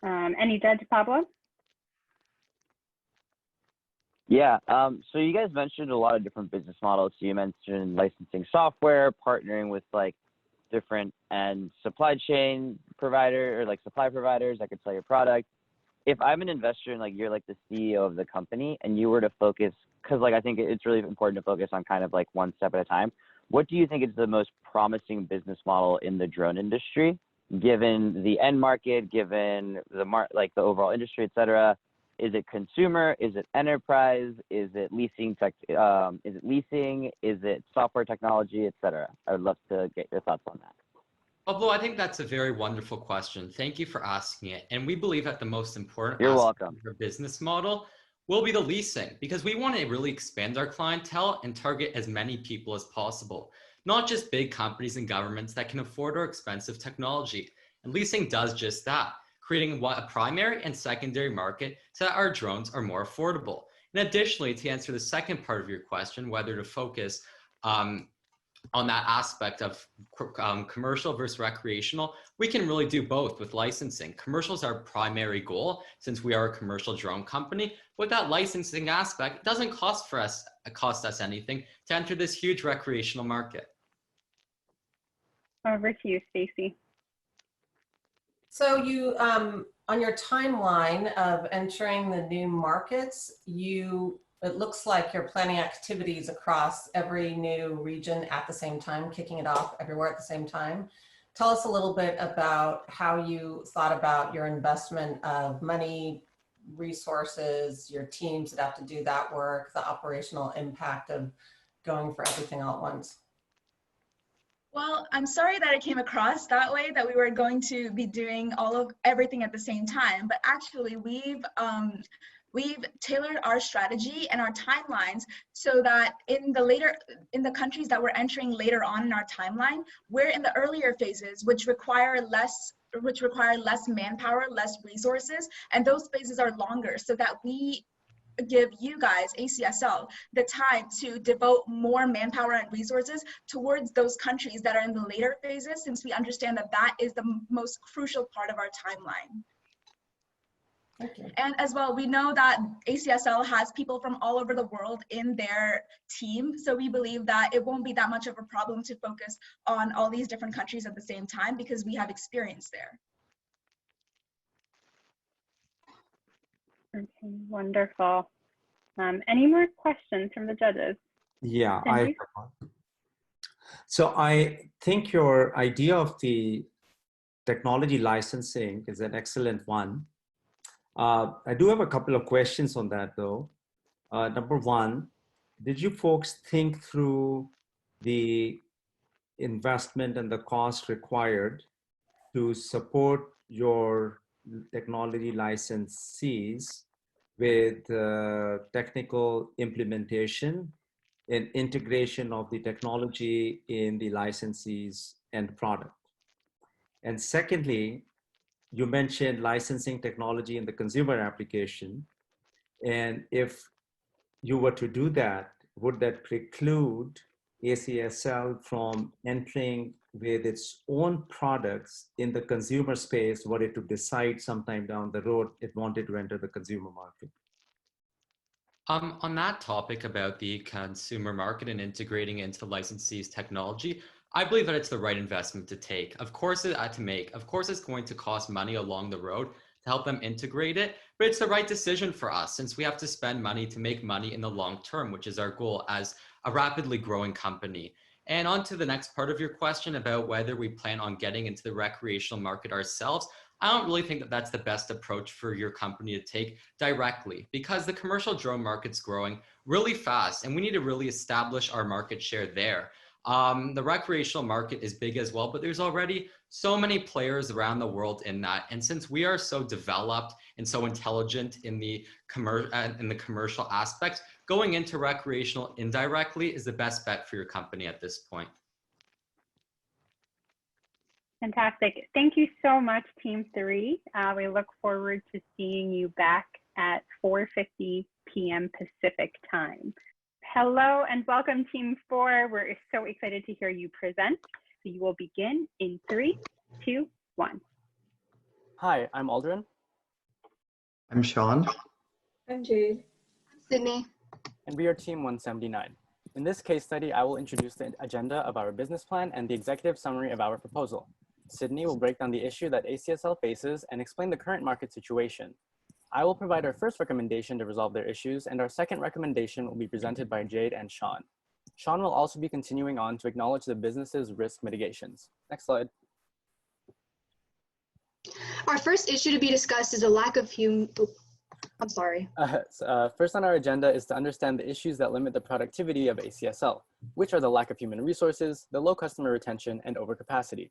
Any judge, Pablo? Yeah, so you guys mentioned a lot of different business models. So you mentioned licensing software, partnering with like different and supply chain provider or like supply providers that could sell your product. If I'm an investor and like you're like the CEO of the company and you were to focus, because like I think it's really important to focus on kind of like one step at a time. What do you think is the most promising business model in the drone industry, given the end market, given the like the overall industry, et cetera? Is it consumer? Is it enterprise? Is it leasing tech? Is it leasing? Is it software technology, et cetera? I would love to get your thoughts on that. Pablo, I think that's a very wonderful question. Thank you for asking it. And we believe that the most important You're aspect welcome. of our business model will be the leasing, because we want to really expand our clientele and target as many people as possible, not just big companies and governments that can afford our expensive technology. And leasing does just that, creating a primary and secondary market so that our drones are more affordable. And additionally, to answer the second part of your question, whether to focus on that aspect of commercial versus recreational, we can really do both with licensing. Commercial is our primary goal since we are a commercial drone company. With that licensing aspect, it doesn't cost us anything to enter this huge recreational market. Over to you, Stacy. So you, on your timeline of entering the new markets, it looks like you're planning activities across every new region at the same time, kicking it off everywhere at the same time. Tell us a little bit about how you thought about your investment of money, resources, your teams that have to do that work, the operational impact of going for everything all at once. Well, I'm sorry that it came across that way, that we were going to be doing everything at the same time, but actually we've tailored our strategy and our timelines so that in the countries that we're entering later on in our timeline, we're in the earlier phases, which require less manpower, less resources, and those phases are longer so that we give you guys, ACSL, the time to devote more manpower and resources towards those countries that are in the later phases, since we understand that that is the most crucial part of our timeline. Okay. And as well, we know that ACSL has people from all over the world in their team, so we believe that it won't be that much of a problem to focus on all these different countries at the same time because we have experience there. Okay, wonderful. Any more questions from the judges? Yeah, Cindy? So I think your idea of the technology licensing is an excellent one. I do have a couple of questions on that though. Number one, did you folks think through the investment and the cost required to support your technology licensees with technical implementation and integration of the technology in the licensee's end product? And secondly, you mentioned licensing technology in the consumer application. And if you were to do that, would that preclude ACSL from entering with its own products in the consumer space, were it to decide sometime down the road it wanted to enter the consumer market? On that topic about the consumer market and integrating into licensees' technology, I believe that it's the right investment to take. Of course, it's going to cost money along the road to help them integrate it, but it's the right decision for us since we have to spend money to make money in the long term, which is our goal as a rapidly growing company. And on to the next part of your question about whether we plan on getting into the recreational market ourselves. I don't really think that that's the best approach for your company to take directly because the commercial drone market's growing really fast and we need to really establish our market share there. The recreational market is big as well, but there's already so many players around the world in that. And since we are so developed and so intelligent in the commercial aspects, going into recreational indirectly is the best bet for your company at this point. Fantastic. Thank you so much, Team 3. We look forward to seeing you back at 4:50 p.m. Pacific time. Hello and welcome, Team 4. We're so excited to hear you present. So you will begin in 3, 2, 1. Hi, I'm Aldrin. I'm Sean. I'm Jade. Sydney. and we are Team 179. In this case study, I will introduce the agenda of our business plan and the executive summary of our proposal. Sydney will break down the issue that ACSL faces and explain the current market situation. I will provide our first recommendation to resolve their issues, and our second recommendation will be presented by Jade and Sean. Sean will also be continuing on to acknowledge the business's risk mitigations. Next slide. Our first issue to be discussed is a lack of First on our agenda is to understand the issues that limit the productivity of ACSL, which are the lack of human resources, the low customer retention, and overcapacity.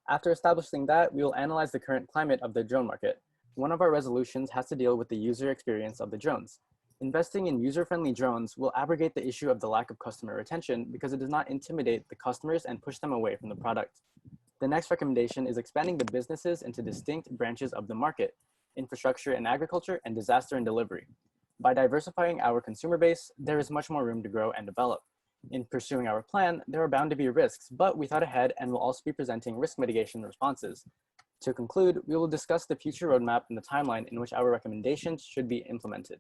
After establishing that, we will analyze the current climate of the drone market. One of our resolutions has to deal with the user experience of the drones. Investing in user-friendly drones will abrogate the issue of the lack of customer retention because it does not intimidate the customers and push them away from the product. The next recommendation is expanding the businesses into distinct branches of the market: infrastructure and agriculture, and disaster and delivery. By diversifying our consumer base, there is much more room to grow and develop. In pursuing our plan, there are bound to be risks, but we thought ahead and will also be presenting risk mitigation responses. To conclude, we will discuss the future roadmap and the timeline in which our recommendations should be implemented.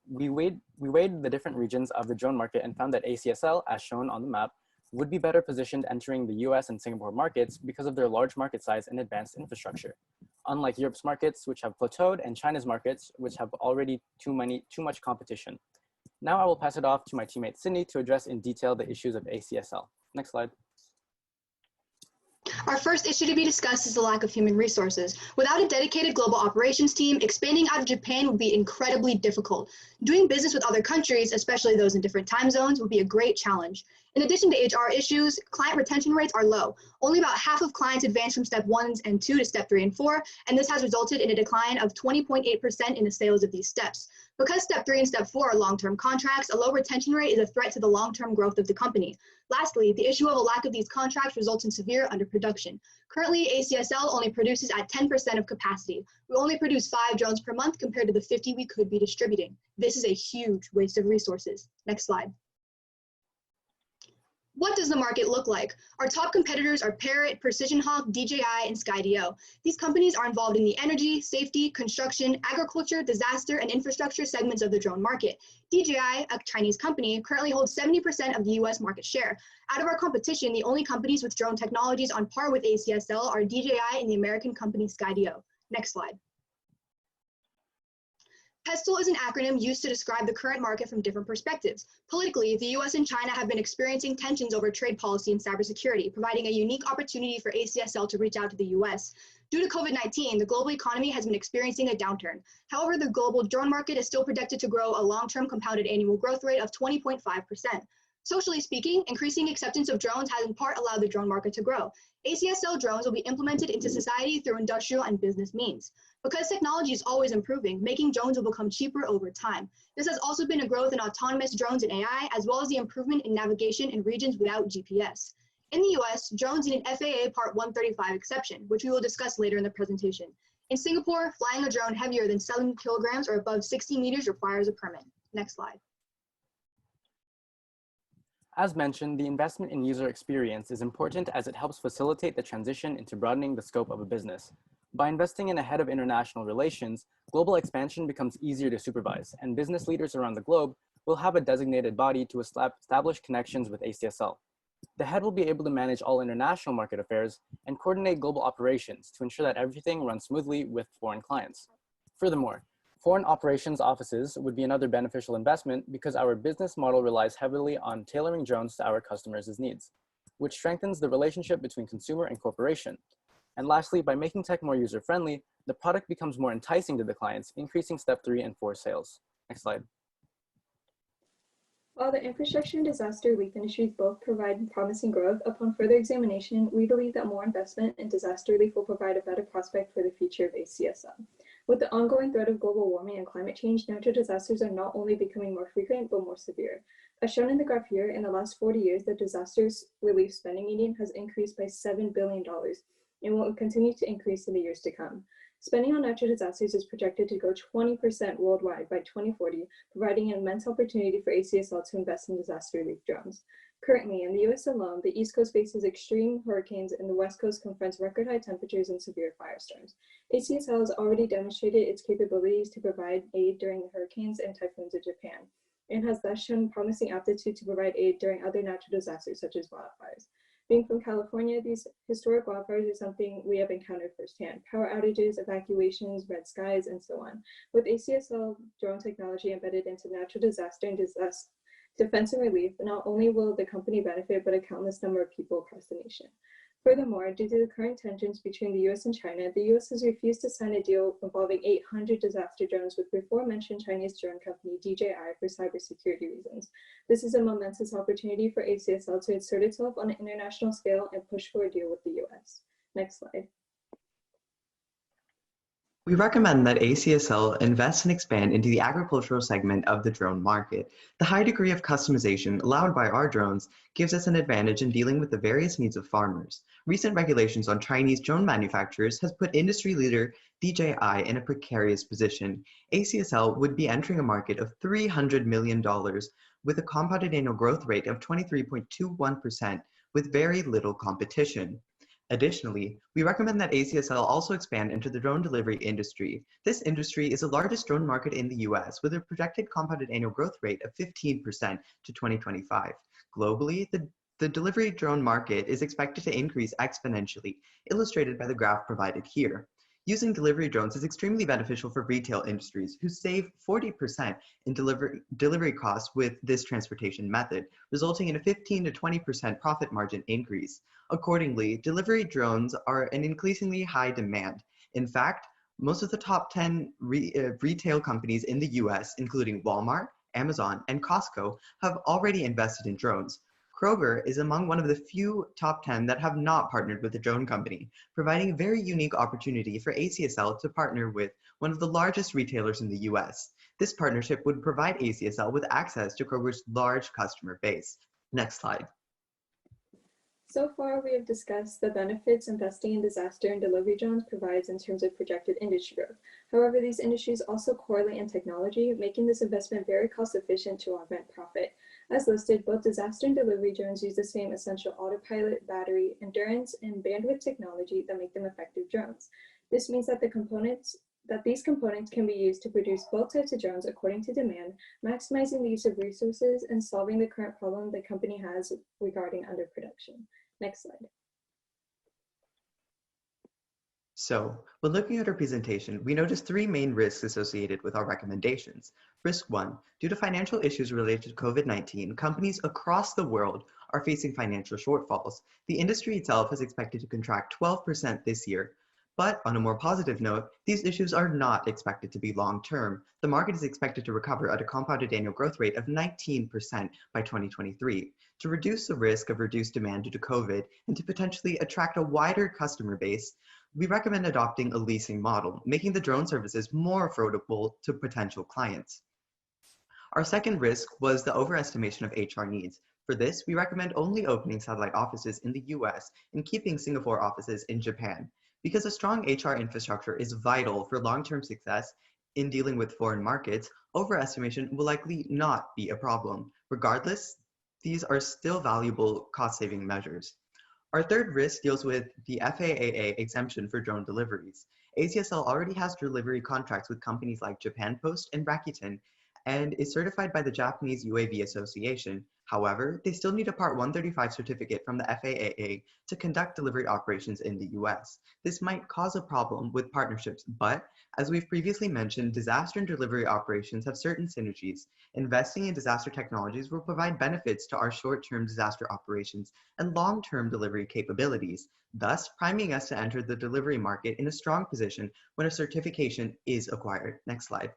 We weighed the different regions of the drone market and found that ACSL, as shown on the map, would be better positioned entering the US and Singapore markets because of their large market size and advanced infrastructure. Unlike Europe's markets, which have plateaued, and China's markets, which have already too much competition. Now I will pass it off to my teammate Sydney to address in detail the issues of ACSL. Next slide. Our first issue to be discussed is the lack of human resources. Without a dedicated global operations team, expanding out of Japan would be incredibly difficult. Doing business with other countries, especially those in different time zones, would be a great challenge. In addition to HR issues, client retention rates are low. Only about half of clients advance from step 1 and 2 to step 3 and 4, and this has resulted in a decline of 20.8% in the sales of these steps. Because step 3 and step 4 are long-term contracts, a low retention rate is a threat to the long-term growth of the company. Lastly, the issue of a lack of these contracts results in severe underproduction. Currently, ACSL only produces at 10% of capacity. We only produce 5 drones per month compared to the 50 we could be distributing. This is a huge waste of resources. Next slide. What does the market look like? Our top competitors are Parrot, Precision Hawk, DJI, and Skydio. These companies are involved in the energy, safety, construction, agriculture, disaster, and infrastructure segments of the drone market. DJI, a Chinese company, currently holds 70% of the US market share. Out of our competition, the only companies with drone technologies on par with ACSL are DJI and the American company Skydio. Next slide. PESTLE is an acronym used to describe the current market from different perspectives. Politically, the US and China have been experiencing tensions over trade policy and cybersecurity, providing a unique opportunity for ACSL to reach out to the US. Due to COVID-19, the global economy has been experiencing a downturn. However, the global drone market is still projected to grow a long-term compounded annual growth rate of 20.5%. Socially speaking, increasing acceptance of drones has in part allowed the drone market to grow. ACSL drones will be implemented into society through industrial and business means. Because technology is always improving, making drones will become cheaper over time. This has also been a growth in autonomous drones and AI, as well as the improvement in navigation in regions without GPS. In the US, drones need an FAA Part 135 exception, which we will discuss later in the presentation. In Singapore, flying a drone heavier than 7 kilograms or above 60 meters requires a permit. Next slide. As mentioned, the investment in user experience is important as it helps facilitate the transition into broadening the scope of a business. By investing in a head of international relations, global expansion becomes easier to supervise, and business leaders around the globe will have a designated body to establish connections with ACSL. The head will be able to manage all international market affairs and coordinate global operations to ensure that everything runs smoothly with foreign clients. Furthermore, foreign operations offices would be another beneficial investment because our business model relies heavily on tailoring drones to our customers' needs, which strengthens the relationship between consumer and corporation. And lastly, by making tech more user-friendly, the product becomes more enticing to the clients, increasing step 3 and 4 sales. Next slide. While the infrastructure and disaster relief industries both provide promising growth, upon further examination, we believe that more investment in disaster relief will provide a better prospect for the future of ACSL. With the ongoing threat of global warming and climate change, natural disasters are not only becoming more frequent, but more severe. As shown in the graph here, in the last 40 years, the disasters relief spending median has increased by $7 billion and will continue to increase in the years to come. Spending on natural disasters is projected to go 20% worldwide by 2040, providing an immense opportunity for ACSL to invest in disaster relief drones. Currently, in the US alone, the East Coast faces extreme hurricanes and the West Coast confronts record high temperatures and severe firestorms. ACSL has already demonstrated its capabilities to provide aid during the hurricanes and typhoons of Japan. and has thus shown promising aptitude to provide aid during other natural disasters such as wildfires. Being from California, these historic wildfires are something we have encountered firsthand. Power outages, evacuations, red skies, and so on. With ACSL drone technology embedded into natural disaster and defense and relief, not only will the company benefit, but a countless number of people across the nation. Furthermore, due to the current tensions between the US and China, the US has refused to sign a deal involving 800 disaster drones with before-mentioned Chinese drone company DJI for cybersecurity reasons. This is a momentous opportunity for ACSL to assert itself on an international scale and push for a deal with the US. Next slide. We recommend that ACSL invest and expand into the agricultural segment of the drone market. The high degree of customization allowed by our drones gives us an advantage in dealing with the various needs of farmers. Recent regulations on Chinese drone manufacturers has put industry leader DJI in a precarious position. ACSL would be entering a market of $300 million with a compounded annual growth rate of 23.21% with very little competition. Additionally, we recommend that ACSL also expand into the drone delivery industry. This industry is the largest drone market in the US with a projected compounded annual growth rate of 15% to 2025. Globally, the delivery drone market is expected to increase exponentially, illustrated by the graph provided here. Using delivery drones is extremely beneficial for retail industries who save 40% in delivery costs with this transportation method, resulting in a 15 to 20% profit margin increase. Accordingly, delivery drones are in increasingly high demand. In fact, most of the top 10 retail companies in the US, including Walmart, Amazon, and Costco, have already invested in drones. Kroger is among one of the few top 10 that have not partnered with a drone company, providing a very unique opportunity for ACSL to partner with one of the largest retailers in the US. This partnership would provide ACSL with access to Kroger's large customer base. Next slide. So far, we have discussed the benefits investing in disaster and delivery drones provides in terms of projected industry growth. However, these industries also correlate in technology, making this investment very cost efficient to augment profit. As listed, both disaster and delivery drones use the same essential autopilot, battery, endurance, and bandwidth technology that make them effective drones. This means that these components can be used to produce both types of drones according to demand, maximizing the use of resources and solving the current problem the company has regarding underproduction. Next slide. So, when looking at our presentation, we noticed three main risks associated with our recommendations. Risk 1, due to financial issues related to COVID-19, companies across the world are facing financial shortfalls. The industry itself is expected to contract 12% this year. But on a more positive note, these issues are not expected to be long-term. The market is expected to recover at a compounded annual growth rate of 19% by 2023. To reduce the risk of reduced demand due to COVID and to potentially attract a wider customer base, we recommend adopting a leasing model, making the drone services more affordable to potential clients. Our second risk was the overestimation of HR needs. For this, we recommend only opening satellite offices in the US and keeping Singapore offices in Japan. Because a strong HR infrastructure is vital for long-term success in dealing with foreign markets, overestimation will likely not be a problem. Regardless, these are still valuable cost-saving measures. Our third risk deals with the FAA exemption for drone deliveries. ACSL already has delivery contracts with companies like Japan Post and Rakuten and is certified by the Japanese UAV Association. However, they still need a Part 135 certificate from the FAA to conduct delivery operations in the US. This might cause a problem with partnerships, but as we've previously mentioned, disaster and delivery operations have certain synergies. Investing in disaster technologies will provide benefits to our short-term disaster operations and long-term delivery capabilities, thus priming us to enter the delivery market in a strong position when a certification is acquired. Next slide.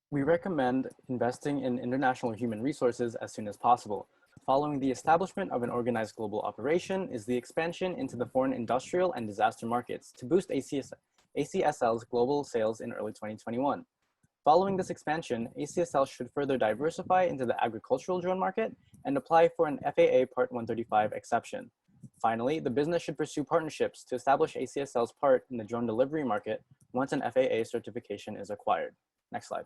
We recommend investing in international human resources as soon as possible. Following the establishment of an organized global operation is the expansion into the foreign industrial and disaster markets to boost ACSL's global sales in early 2021. Following this expansion, ACSL should further diversify into the agricultural drone market and apply for an FAA Part 135 exception. Finally, the business should pursue partnerships to establish ACSL's part in the drone delivery market once an FAA certification is acquired. Next slide.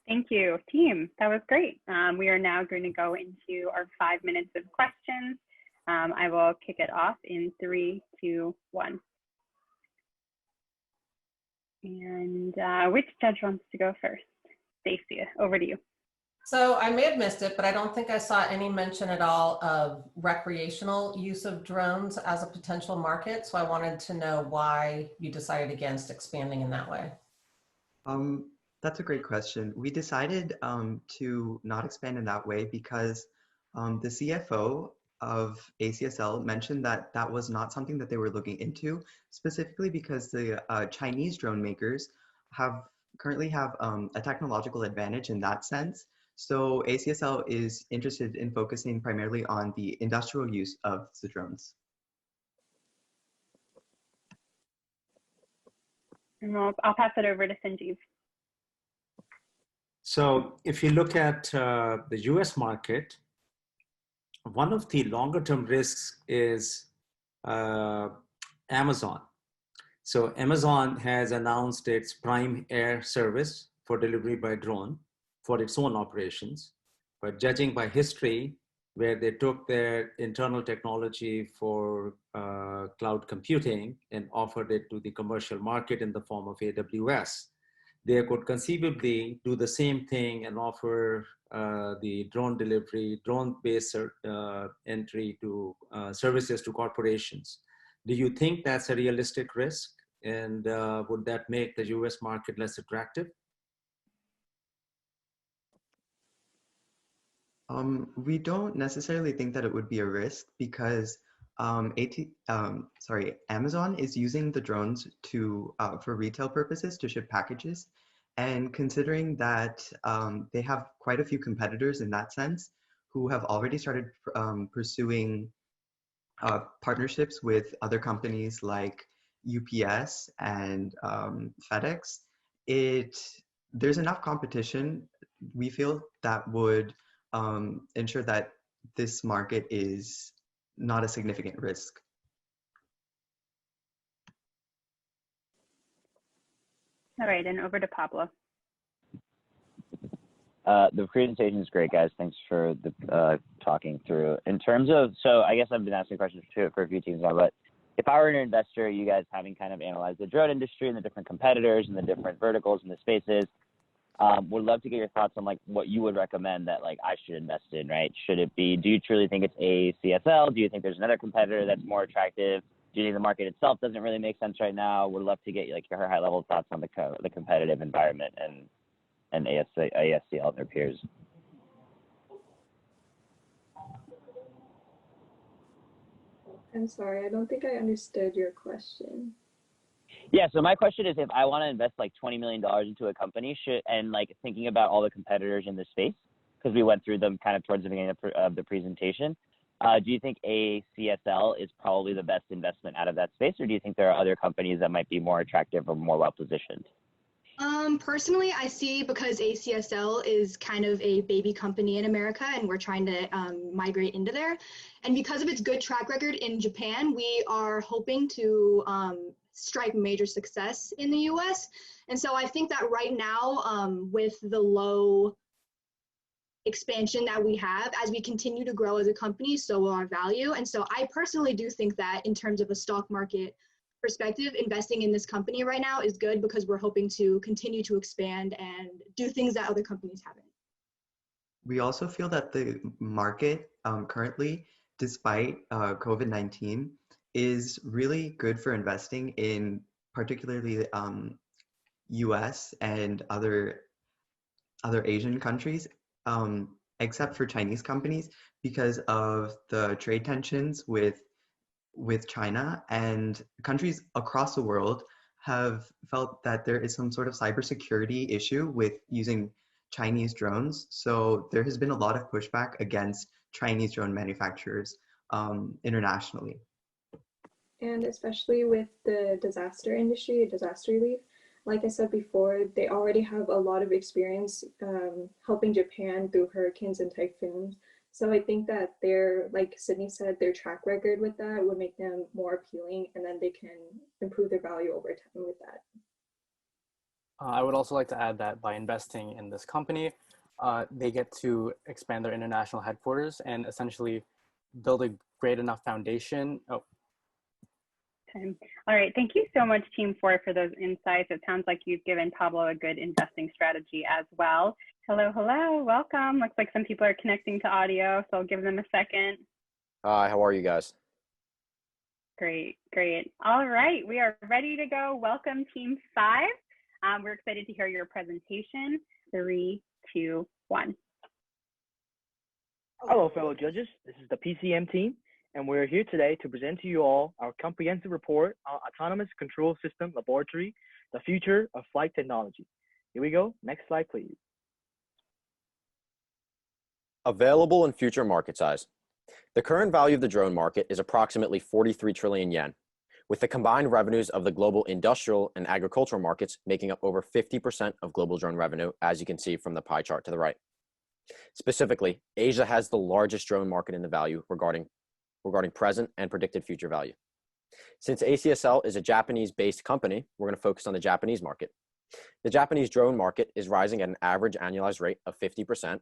Thank you, team. That was great. We are now going to go into our 5 minutes of questions. I will kick it off in 3, 2, 1. And which judge wants to go first? Stacia, over to you. So I may have missed it, but I don't think I saw any mention at all of recreational use of drones as a potential market. So I wanted to know why you decided against expanding in that way. That's a great question. We decided to not expand in that way because the CFO of ACSL mentioned that that was not something that they were looking into, specifically because the Chinese drone makers currently have a technological advantage in that sense. So ACSL is interested in focusing primarily on the industrial use of the drones. And I'll pass it over to Sanjeev. So if you look at the US market, one of the longer term risks is Amazon. So Amazon has announced its Prime Air service for delivery by drone for its own operations. But judging by history, where they took their internal technology for cloud computing and offered it to the commercial market in the form of AWS, they could conceivably do the same thing and offer the drone delivery, drone-based entry to services to corporations. Do you think that's a realistic risk? And would that make the US market less attractive? We don't necessarily think that it would be a risk because Amazon is using the drones for retail purposes to ship packages. And considering that they have quite a few competitors in that sense who have already started pursuing partnerships with other companies like UPS and FedEx, there's enough competition, we feel, that would ensure that this market is not a significant risk. All right, and over to Pablo. The presentation is great, guys. Thanks for the talking through. In terms of, so I guess I've been asking questions for a few teams now, but if I were an investor, you guys having kind of analyzed the drone industry and the different competitors and the different verticals and the spaces, would love to get your thoughts on like what you would recommend that like I should invest in, right? Should it be, do you truly think it's ACSL? Do you think there's another competitor that's more attractive? Do you think the market itself doesn't really make sense right now? Would love to get like your high level thoughts on the competitive environment and ASCL and their peers. I'm sorry, I don't think I understood your question. Yeah, so my question is, if I want to invest like $20 million into a company, and like thinking about all the competitors in this space, because we went through them kind of towards the beginning of the presentation, do you think ACSL is probably the best investment out of that space, or do you think there are other companies that might be more attractive or more well positioned? Personally, I see, because ACSL is kind of a baby company in America and we're trying to migrate into there. And because of its good track record in Japan, we are hoping to strike major success in the US. And so I think that right now, with the low expansion that we have, as we continue to grow as a company, so will our value. And so I personally do think that in terms of a stock market perspective, investing in this company right now is good because we're hoping to continue to expand and do things that other companies haven't. We also feel that the market currently, despite COVID-19, is really good for investing in particularly US and other Asian countries, except for Chinese companies, because of the trade tensions with China, and countries across the world have felt that there is some sort of cybersecurity issue with using Chinese drones. So there has been a lot of pushback against Chinese drone manufacturers internationally. And especially with the disaster industry, disaster relief, like I said before, they already have a lot of experience helping Japan through hurricanes and typhoons. So I think that like Sydney said, their track record with that would make them more appealing, and then they can improve their value over time with that. I would also like to add that by investing in this company, they get to expand their international headquarters and essentially build a great enough foundation. Okay. All right. Thank you so much, Team 4, for those insights. It sounds like you've given Pablo a good investing strategy as well. Hello, hello. Welcome. Looks like some people are connecting to audio, so I'll give them a second. Hi, how are you guys? Great, great. All right. We are ready to go. Welcome, Team 5. We're excited to hear your presentation. 3, 2, 1. Hello, fellow judges. This is the PCM team, and we're here today to present to you all our comprehensive report on Autonomous Control System Laboratory, the future of flight technology. Here we go. Next slide, please. Available and future market size. The current value of the drone market is approximately 43 trillion yen, with the combined revenues of the global industrial and agricultural markets making up over 50% of global drone revenue, as you can see from the pie chart to the right. Specifically, Asia has the largest drone market in the value regarding present and predicted future value. Since ACSL is a Japanese-based company, we're going to focus on the Japanese market. The Japanese drone market is rising at an average annualized rate of 50%,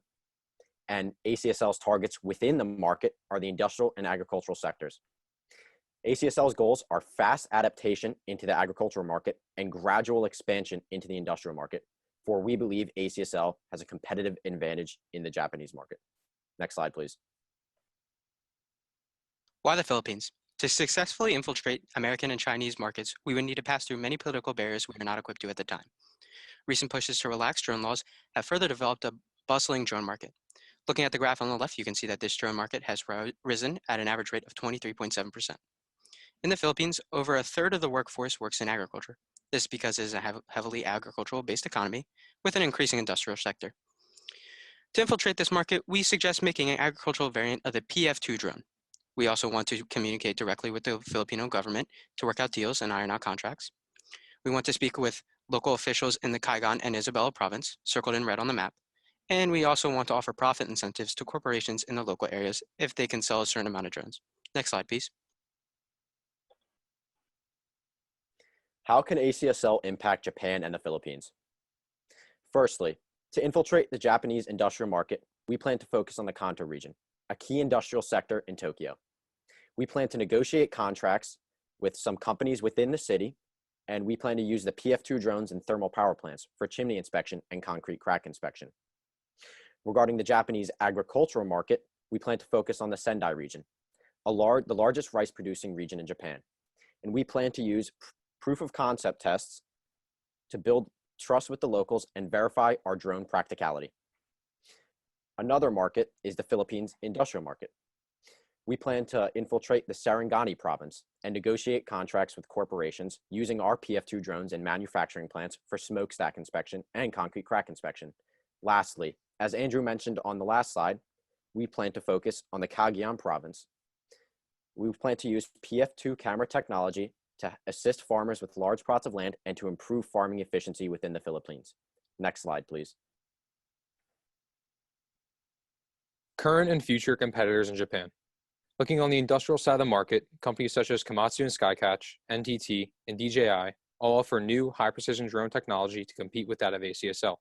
and ACSL's targets within the market are the industrial and agricultural sectors. ACSL's goals are fast adaptation into the agricultural market and gradual expansion into the industrial market, for we believe ACSL has a competitive advantage in the Japanese market. Next slide, please. Why the Philippines? To successfully infiltrate American and Chinese markets, we would need to pass through many political barriers we are not equipped to at the time. Recent pushes to relax drone laws have further developed a bustling drone market. Looking at the graph on the left, you can see that this drone market has risen at an average rate of 23.7%. In the Philippines, over a third of the workforce works in agriculture. This is because it is a heavily agricultural-based economy with an increasing industrial sector. To infiltrate this market, we suggest making an agricultural variant of the PF2 drone. We also want to communicate directly with the Filipino government to work out deals and iron out contracts. We want to speak with local officials in the Quezon and Isabela province, circled in red on the map. And we also want to offer profit incentives to corporations in the local areas if they can sell a certain amount of drones. Next slide, please. How can ACSL impact Japan and the Philippines? Firstly, to infiltrate the Japanese industrial market, we plan to focus on the Kanto region, a key industrial sector in Tokyo. We plan to negotiate contracts with some companies within the city, and we plan to use the PF2 drones in thermal power plants for chimney inspection and concrete crack inspection. Regarding the Japanese agricultural market, we plan to focus on the Sendai region, the largest rice-producing region in Japan. And we plan to use proof of concept tests to build trust with the locals and verify our drone practicality. Another market is the Philippines industrial market. We plan to infiltrate the Sarangani province and negotiate contracts with corporations using our PF2 drones in manufacturing plants for smokestack inspection and concrete crack inspection. Lastly, as Andrew mentioned on the last slide, we plan to focus on the Cagayan province. We plan to use PF2 camera technology to assist farmers with large plots of land and to improve farming efficiency within the Philippines. Next slide, please. Current and future competitors in Japan. Looking on the industrial side of the market, companies such as Komatsu and Skycatch, NTT, and DJI all offer new high-precision drone technology to compete with that of ACSL.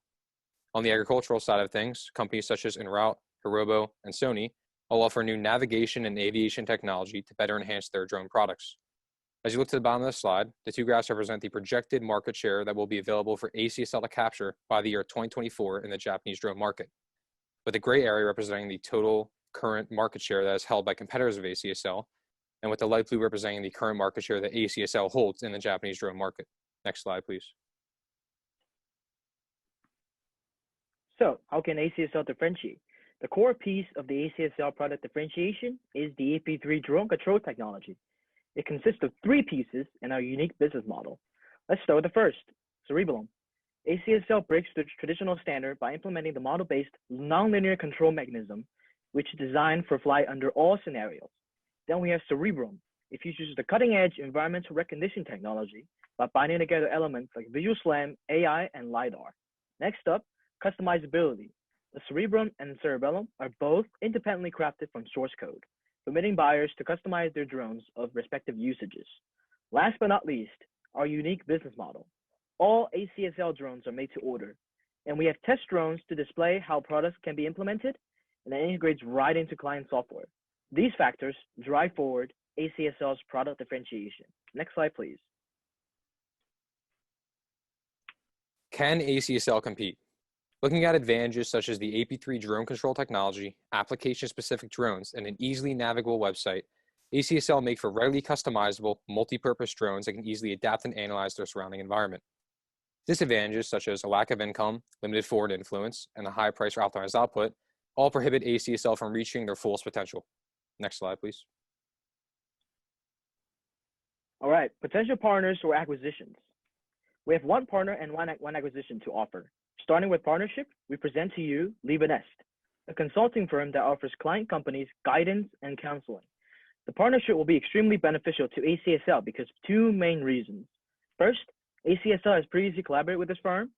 On the agricultural side of things, companies such as Enroute, Hirobo, and Sony all offer new navigation and aviation technology to better enhance their drone products. As you look to the bottom of the slide, the two graphs represent the projected market share that will be available for ACSL to capture by the year 2024 in the Japanese drone market, with the gray area representing the total current market share that is held by competitors of ACSL, and with the light blue representing the current market share that ACSL holds in the Japanese drone market. Next slide, please. So, how can ACSL differentiate? The core piece of the ACSL product differentiation is the AP3 drone control technology. It consists of 3 pieces in our unique business model. Let's start with the first, Cerebellum. ACSL breaks the traditional standard by implementing the model-based nonlinear control mechanism, which is designed for flight under all scenarios. Then we have Cerebrum. It features the cutting-edge environmental recognition technology by binding together elements like Visual SLAM, AI, and LiDAR. Next up, customizability. The Cerebrum and Cerebellum are both independently crafted from source code, permitting buyers to customize their drones of respective usages. Last but not least, our unique business model. All ACSL drones are made to order, and we have test drones to display how products can be implemented, and it integrates right into client software. These factors drive forward ACSL's product differentiation. Next slide, please. Can ACSL compete? Looking at advantages such as the AP3 drone control technology, application-specific drones, and an easily navigable website, ACSL make for readily customizable, multi-purpose drones that can easily adapt and analyze their surrounding environment. Disadvantages such as a lack of income, limited forward influence, and a high price for optimized output all prohibit ACSL from reaching their fullest potential. Next slide, please. All right, potential partners or acquisitions. We have one partner and one acquisition to offer. Starting with partnership, we present to you Leave a Nest, a consulting firm that offers client companies guidance and counseling. The partnership will be extremely beneficial to ACSL because of two main reasons. First, ACSL has previously collaborated with this firm.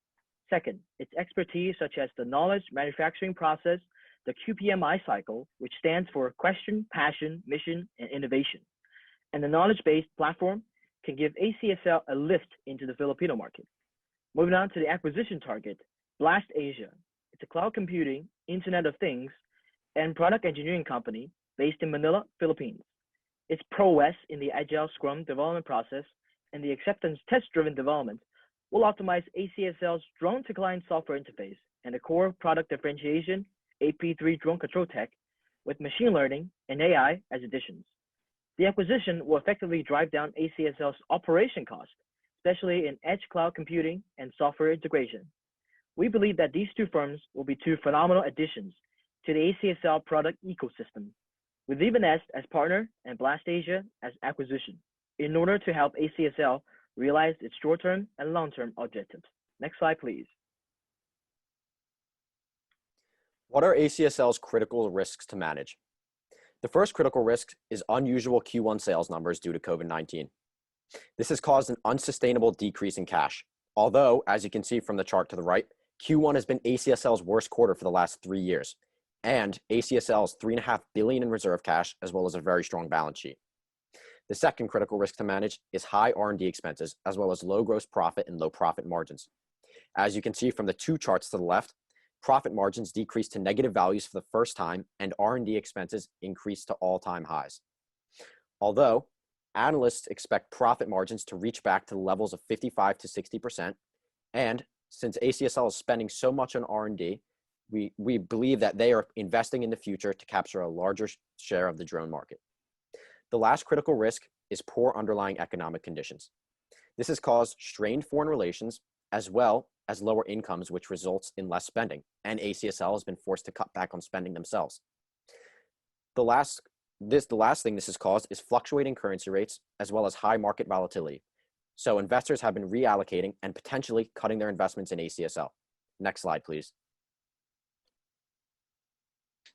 Second, its expertise such as the knowledge manufacturing process, the QPMI cycle, which stands for Question, Passion, Mission, and Innovation, and the knowledge-based platform can give ACSL a lift into the Filipino market. Moving on to the acquisition target, Blast Asia. It's a cloud computing, Internet of Things, and product engineering company based in Manila, Philippines. Its prowess in the Agile Scrum development process and the acceptance test-driven development will optimize ACSL's drone-to-client software interface and the core product differentiation, AP3 drone control tech, with machine learning and AI as additions. The acquisition will effectively drive down ACSL's operation cost, especially in edge cloud computing and software integration. We believe that these two firms will be two phenomenal additions to the ACSL product ecosystem, with Leave a Nest as partner and Blast Asia as acquisition, in order to help ACSL realize its short-term and long-term objectives. Next slide, please. What are ACSL's critical risks to manage? The first critical risk is unusual Q1 sales numbers due to COVID-19. This has caused an unsustainable decrease in cash. Although, as you can see from the chart to the right, Q1 has been ACSL's worst quarter for the last 3 years, and ACSL's $3.5 billion in reserve cash, as well as a very strong balance sheet. The second critical risk to manage is high R&D expenses, as well as low gross profit and low profit margins. As you can see from the two charts to the left, profit margins decreased to negative values for the first time, and R&D expenses increased to all-time highs. Although analysts expect profit margins to reach back to the levels of 55 to 60%, and since ACSL is spending so much on R&D, we believe that they are investing in the future to capture a larger share of the drone market. The last critical risk is poor underlying economic conditions. This has caused strained foreign relations as well as lower incomes, which results in less spending, and ACSL has been forced to cut back on spending themselves. The last thing this has caused is fluctuating currency rates as well as high market volatility. So investors have been reallocating and potentially cutting their investments in ACSL. Next slide, please.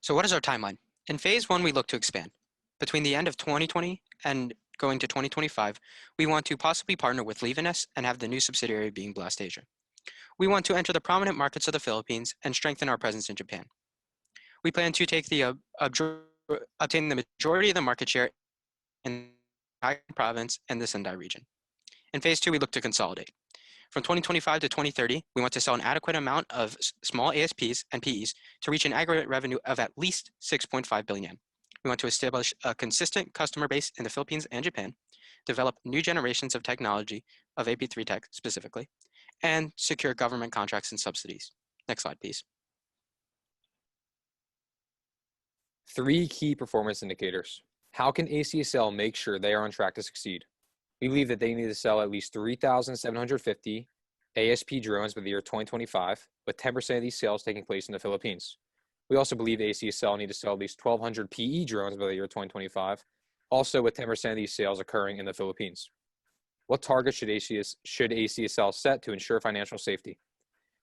So what is our timeline? In phase one, we look to expand. Between the end of 2020 and going to 2025, we want to possibly partner with Leave a Nest and have the new subsidiary being Blast Asia. We want to enter the prominent markets of the Philippines and strengthen our presence in Japan. We plan to take obtain the majority of the market share in the province and the Sendai region. In phase two, we look to consolidate. From 2025 to 2030, we want to sell an adequate amount of small ASPs and PEs to reach an aggregate revenue of at least 6.5 billion yen. We want to establish a consistent customer base in the Philippines and Japan, develop new generations of technology, of AP3 tech specifically, and secure government contracts and subsidies. Next slide, please. 3 key performance indicators. How can ACSL make sure they are on track to succeed? We believe that they need to sell at least 3,750 ASP drones by the year 2025, with 10% of these sales taking place in the Philippines. We also believe ACSL need to sell at least 1,200 PE drones by the year 2025, also with 10% of these sales occurring in the Philippines. What targets should ACSL set to ensure financial safety?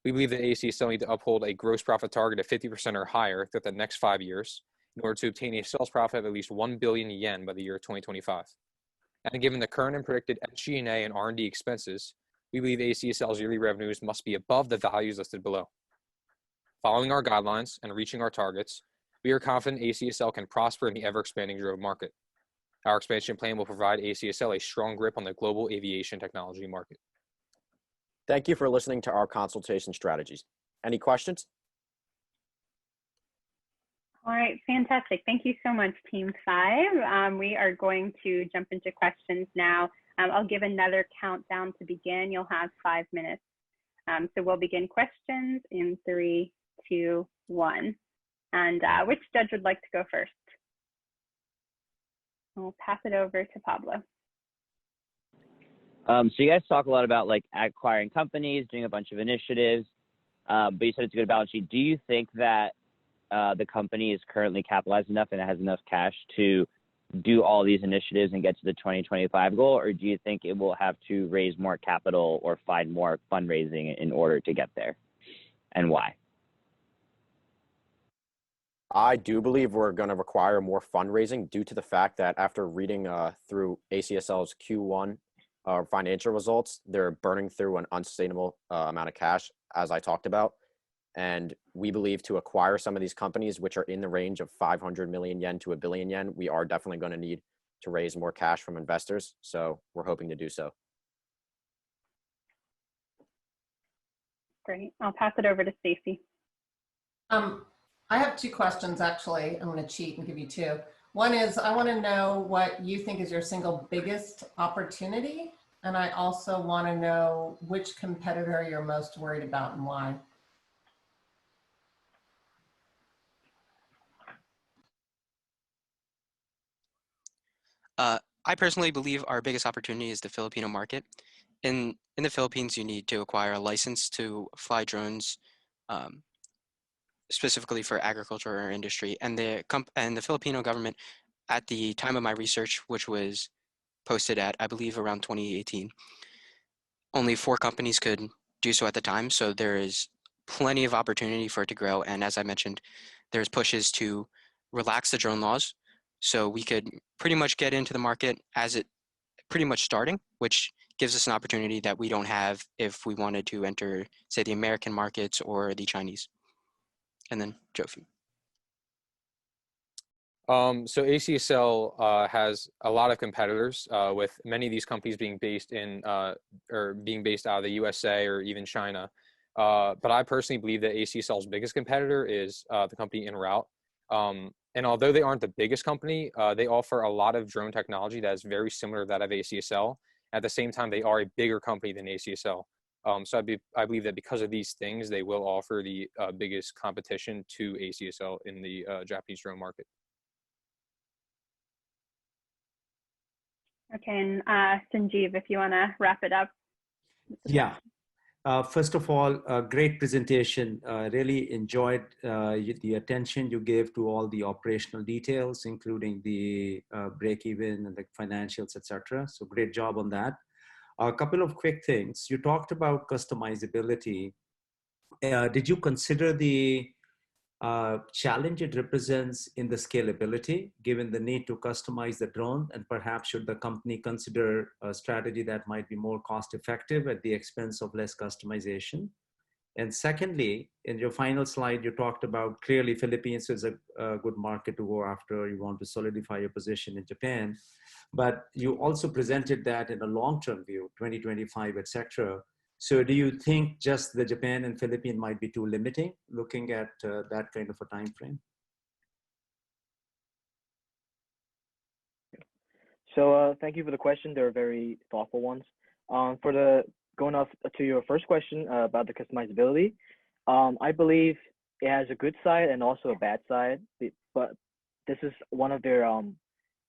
We believe that ACSL need to uphold a gross profit target of 50% or higher throughout the next 5 years in order to obtain a sales profit of at least 1 billion yen by the year 2025. And given the current and predicted SG&A and R&D expenses, we believe ACSL's yearly revenues must be above the values listed below. Following our guidelines and reaching our targets, we are confident ACSL can prosper in the ever-expanding drone market. Our expansion plan will provide ACSL a strong grip on the global aviation technology market. Thank you for listening to our consultation strategies. Any questions? All right, fantastic. Thank you so much, Team 5. We are going to jump into questions now. I'll give another countdown to begin. You'll have 5 minutes. So we'll begin questions in 3, 2, 1. And which judge would like to go first? We'll pass it over to Pablo. So you guys talk a lot about like acquiring companies, doing a bunch of initiatives, but you said it's a good balance sheet. Do you think that the company is currently capitalized enough and it has enough cash to do all these initiatives and get to the 2025 goal, or do you think it will have to raise more capital or find more fundraising in order to get there, and why? I do believe we're going to require more fundraising due to the fact that after reading through ACSL's Q1 financial results, they're burning through an unsustainable amount of cash, as I talked about. And we believe to acquire some of these companies, which are in the range of 500 million yen to 1 billion yen, we are definitely going to need to raise more cash from investors. So we're hoping to do so. Great. I'll pass it over to Stacy. I have 2 questions, actually. I'm going to cheat and give you 2. One is, I want to know what you think is your single biggest opportunity. And I also want to know which competitor you're most worried about and why. I personally believe our biggest opportunity is the Filipino market. In the Philippines, you need to acquire a license to fly drones, specifically for agriculture or industry. And the Filipino government, at the time of my research, which was posted at, I believe, around 2018, only 4 companies could do so at the time. So there is plenty of opportunity for it to grow. And as I mentioned, there's pushes to relax the drone laws. So we could pretty much get into the market as it pretty much starting, which gives us an opportunity that we don't have if we wanted to enter, say, the American markets or the Chinese. And then Jofi. So ACSL has a lot of competitors, with many of these companies being based in or being based out of the USA or even China. But I personally believe that ACSL's biggest competitor is the company En Route. And although they aren't the biggest company, they offer a lot of drone technology that is very similar to that of ACSL. At the same time, they are a bigger company than ACSL. So I believe that because of these things, they will offer the biggest competition to ACSL in the Japanese drone market. Okay, and Sanjeev, if you want to wrap it up. Yeah. First of all, a great presentation. Really enjoyed the attention you gave to all the operational details, including the break-even and the financials, etc. So great job on that. A couple of quick things. You talked about customizability. Did you consider the challenge it represents in the scalability, given the need to customize the drone, and perhaps should the company consider a strategy that might be more cost effective at the expense of less customization? And secondly, in your final slide, you talked about clearly Philippines is a good market to go after. You want to solidify your position in Japan, but you also presented that in a long-term view, 2025, etc. So do you think just the Japan and Philippines might be too limiting, looking at that kind of a time frame? So thank you for the question. They're very thoughtful ones. Going off to your first question about the customizability, I believe it has a good side and also a bad side, but this is one of their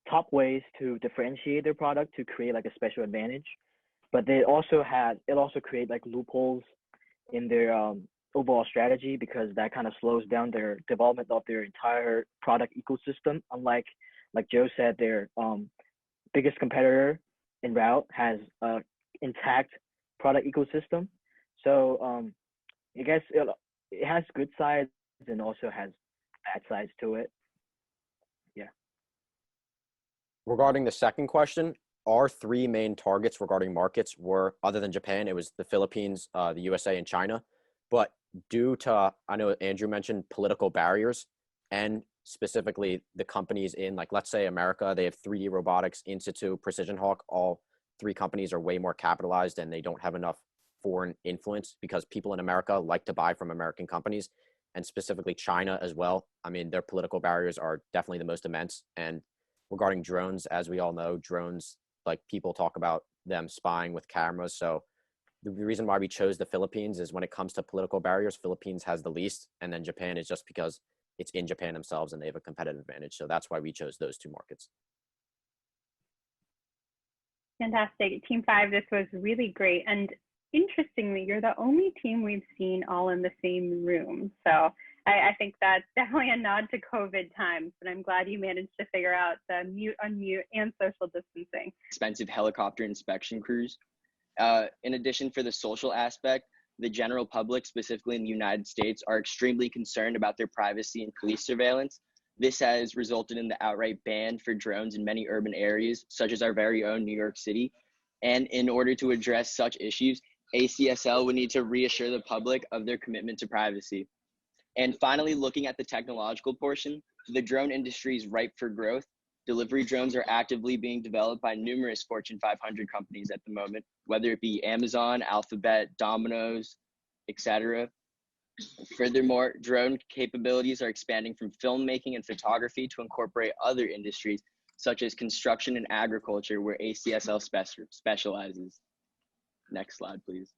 top ways to differentiate their product to create like a special advantage. But it also create like loopholes in their overall strategy, because that kind of slows down their development of their entire product ecosystem. Unlike, like Joe said, their biggest competitor En Route has an intact product ecosystem. So I guess it has good sides and also has bad sides to it. Yeah. Regarding the second question, our 3 main targets regarding markets were, other than Japan, it was the Philippines, the USA, and China. But due to, I know Andrew mentioned political barriers, and specifically the companies in, like, let's say America, they have 3D Robotics, Institute, Precision Hawk. All 3 companies are way more capitalized and they don't have enough foreign influence, because people in America like to buy from American companies. and specifically China as well. I mean, their political barriers are definitely the most immense. And regarding drones, as we all know, drones, like people talk about them spying with cameras. So the reason why we chose the Philippines is when it comes to political barriers, Philippines has the least, and then Japan is just because it's in Japan themselves and they have a competitive advantage. So that's why we chose those two markets. Fantastic. Team 5, this was really great. And interestingly, you're the only team we've seen all in the same room. So I think that's definitely a nod to COVID times, but I'm glad you managed to figure out the mute, unmute, and social distancing. Expensive helicopter inspection crews. In addition, for the social aspect, the general public, specifically in the United States, are extremely concerned about their privacy and police surveillance. This has resulted in the outright ban for drones in many urban areas, such as our very own New York City. And in order to address such issues, ACSL would need to reassure the public of their commitment to privacy. And finally, looking at the technological portion, the drone industry is ripe for growth. Delivery drones are actively being developed by numerous Fortune 500 companies at the moment, whether it be Amazon, Alphabet, Domino's, etc. Furthermore, drone capabilities are expanding from filmmaking and photography to incorporate other industries, such as construction and agriculture, where ACSL specializes. Next slide, please.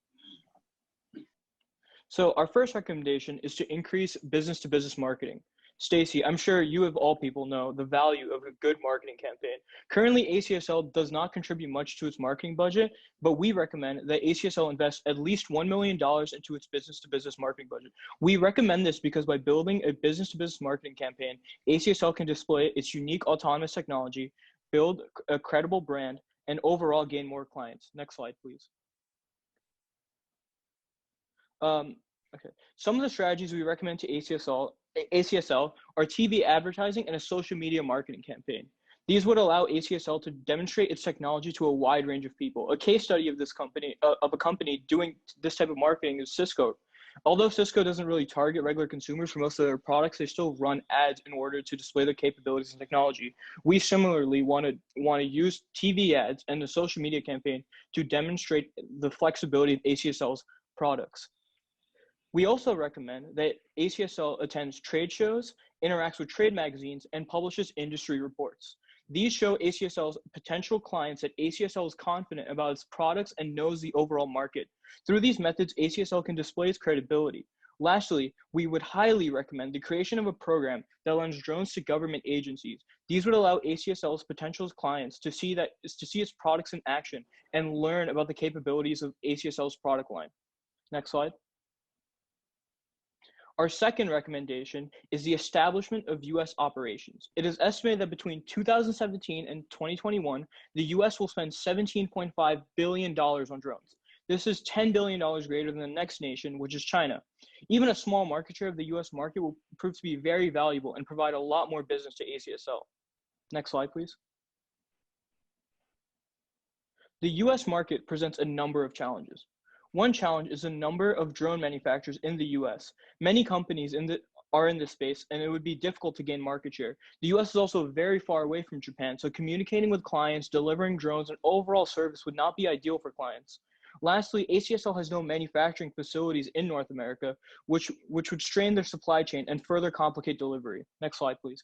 So our first recommendation is to increase business-to-business marketing. Stacy, I'm sure you of all people know the value of a good marketing campaign. Currently, ACSL does not contribute much to its marketing budget, but we recommend that ACSL invest at least $1 million into its business-to-business marketing budget. We recommend this because by building a business-to-business marketing campaign, ACSL can display its unique autonomous technology, build a credible brand, and overall gain more clients. Next slide, please. Okay. Some of the strategies we recommend to ACSL are TV advertising and a social media marketing campaign. These would allow ACSL to demonstrate its technology to a wide range of people. A case study of this company, of a company doing this type of marketing is Cisco. Although Cisco doesn't really target regular consumers for most of their products, they still run ads in order to display their capabilities and technology. We similarly want to use TV ads and the social media campaign to demonstrate the flexibility of ACSL's products. We also recommend that ACSL attends trade shows, interacts with trade magazines, and publishes industry reports. These show ACSL's potential clients that ACSL is confident about its products and knows the overall market. Through these methods, ACSL can display its credibility. Lastly, we would highly recommend the creation of a program that lends drones to government agencies. These would allow ACSL's potential clients to see its products in action and learn about the capabilities of ACSL's product line. Next slide. Our second recommendation is the establishment of U.S. operations. It is estimated that between 2017 and 2021, the U.S. will spend $17.5 billion on drones. This is $10 billion greater than the next nation, which is China. Even a small market share of the U.S. market will prove to be very valuable and provide a lot more business to ACSL. Next slide, please. The U.S. market presents a number of challenges. One challenge is the number of drone manufacturers in the US. Many companies are in this space, and it would be difficult to gain market share. The US is also very far away from Japan, so communicating with clients, delivering drones, and overall service would not be ideal for clients. Lastly, ACSL has no manufacturing facilities in North America, which would strain their supply chain and further complicate delivery. Next slide, please.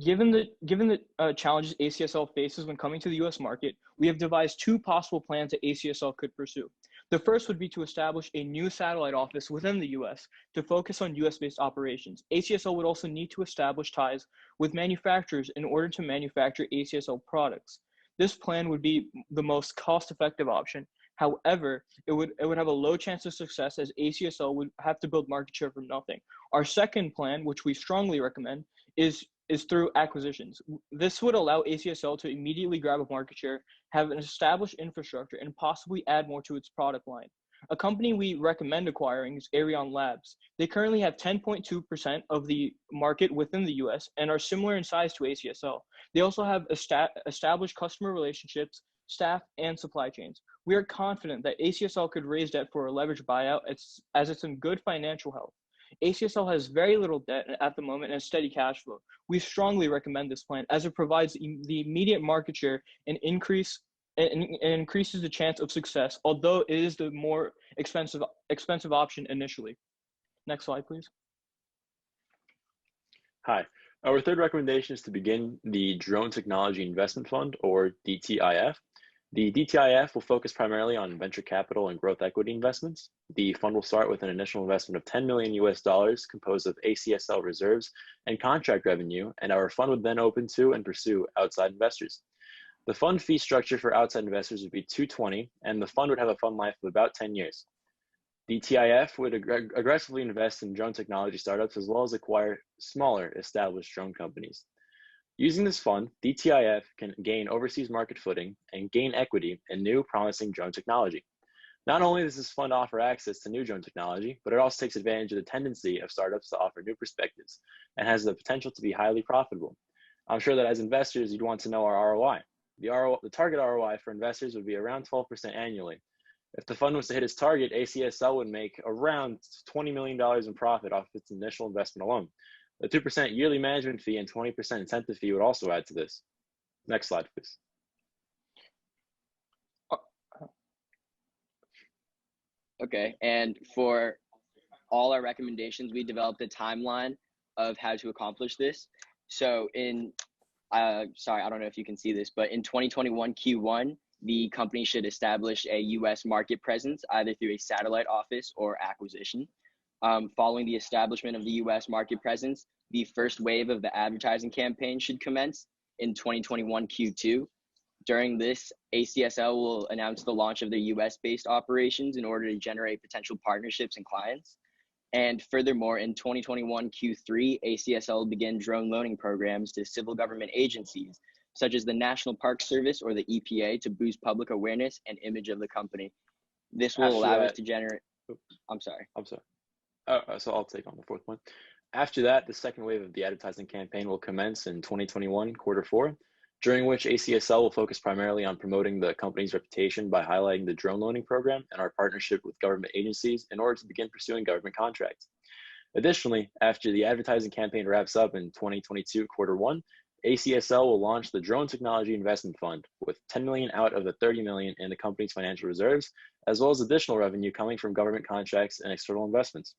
Given the challenges ACSL faces when coming to the US market, we have devised two possible plans that ACSL could pursue. The first would be to establish a new satellite office within the US to focus on US-based operations. ACSL would also need to establish ties with manufacturers in order to manufacture ACSL products. This plan would be the most cost-effective option. However, it would have a low chance of success as ACSL would have to build market share from nothing. Our second plan, which we strongly recommend, is through acquisitions. This would allow ACSL to immediately grab a market share, have an established infrastructure, and possibly add more to its product line. A company we recommend acquiring is Arion Labs. They currently have 10.2% of the market within the US and are similar in size to ACSL. They also have established customer relationships, staff, and supply chains. We are confident that ACSL could raise debt for a leveraged buyout as it's in good financial health. ACSL has very little debt at the moment and steady cash flow. We strongly recommend this plan as it provides the immediate market share and increase and increases the chance of success, although it is the more expensive option initially. Next slide, please. Hi. Our third recommendation is to begin the Drone Technology Investment Fund, or DTIF. The DTIF will focus primarily on venture capital and growth equity investments. The fund will start with an initial investment of $10 million composed of ACSL reserves and contract revenue, and our fund would then open to and pursue outside investors. The fund fee structure for outside investors would be $220, and the fund would have a fund life of about 10 years. The TIF would aggressively invest in drone technology startups as well as acquire smaller established drone companies. Using this fund, DTIF can gain overseas market footing and gain equity in new promising drone technology. Not only does this fund offer access to new drone technology, but it also takes advantage of the tendency of startups to offer new perspectives and has the potential to be highly profitable. I'm sure that as investors, you'd want to know our ROI. The target ROI for investors would be around 12% annually. If the fund was to hit its target, ACSL would make around $20 million in profit off its initial investment alone. The 2% yearly management fee and 20% incentive fee would also add to this. Next slide, please. Okay, and for all our recommendations, we developed a timeline of how to accomplish this. So sorry, I don't know if you can see this, but in 2021 Q1, the company should establish a U.S. market presence, either through a satellite office or acquisition. Following the establishment of the U.S. market presence, the first wave of the advertising campaign should commence in 2021 Q2. During this, ACSL will announce the launch of their US-based operations in order to generate potential partnerships and clients. And furthermore, in 2021 Q3, ACSL will begin drone loaning programs to civil government agencies, such as the National Park Service or the EPA, to boost public awareness and image of the company. This will allow us to generate... I'm sorry. So I'll take on the fourth one. After that, the second wave of the advertising campaign will commence in 2021 Q4, during which ACSL will focus primarily on promoting the company's reputation by highlighting the drone loaning program and our partnership with government agencies in order to begin pursuing government contracts. Additionally, after the advertising campaign wraps up in 2022 Q1, ACSL will launch the Drone Technology Investment Fund with $10 million out of the $30 million in the company's financial reserves, as well as additional revenue coming from government contracts and external investments.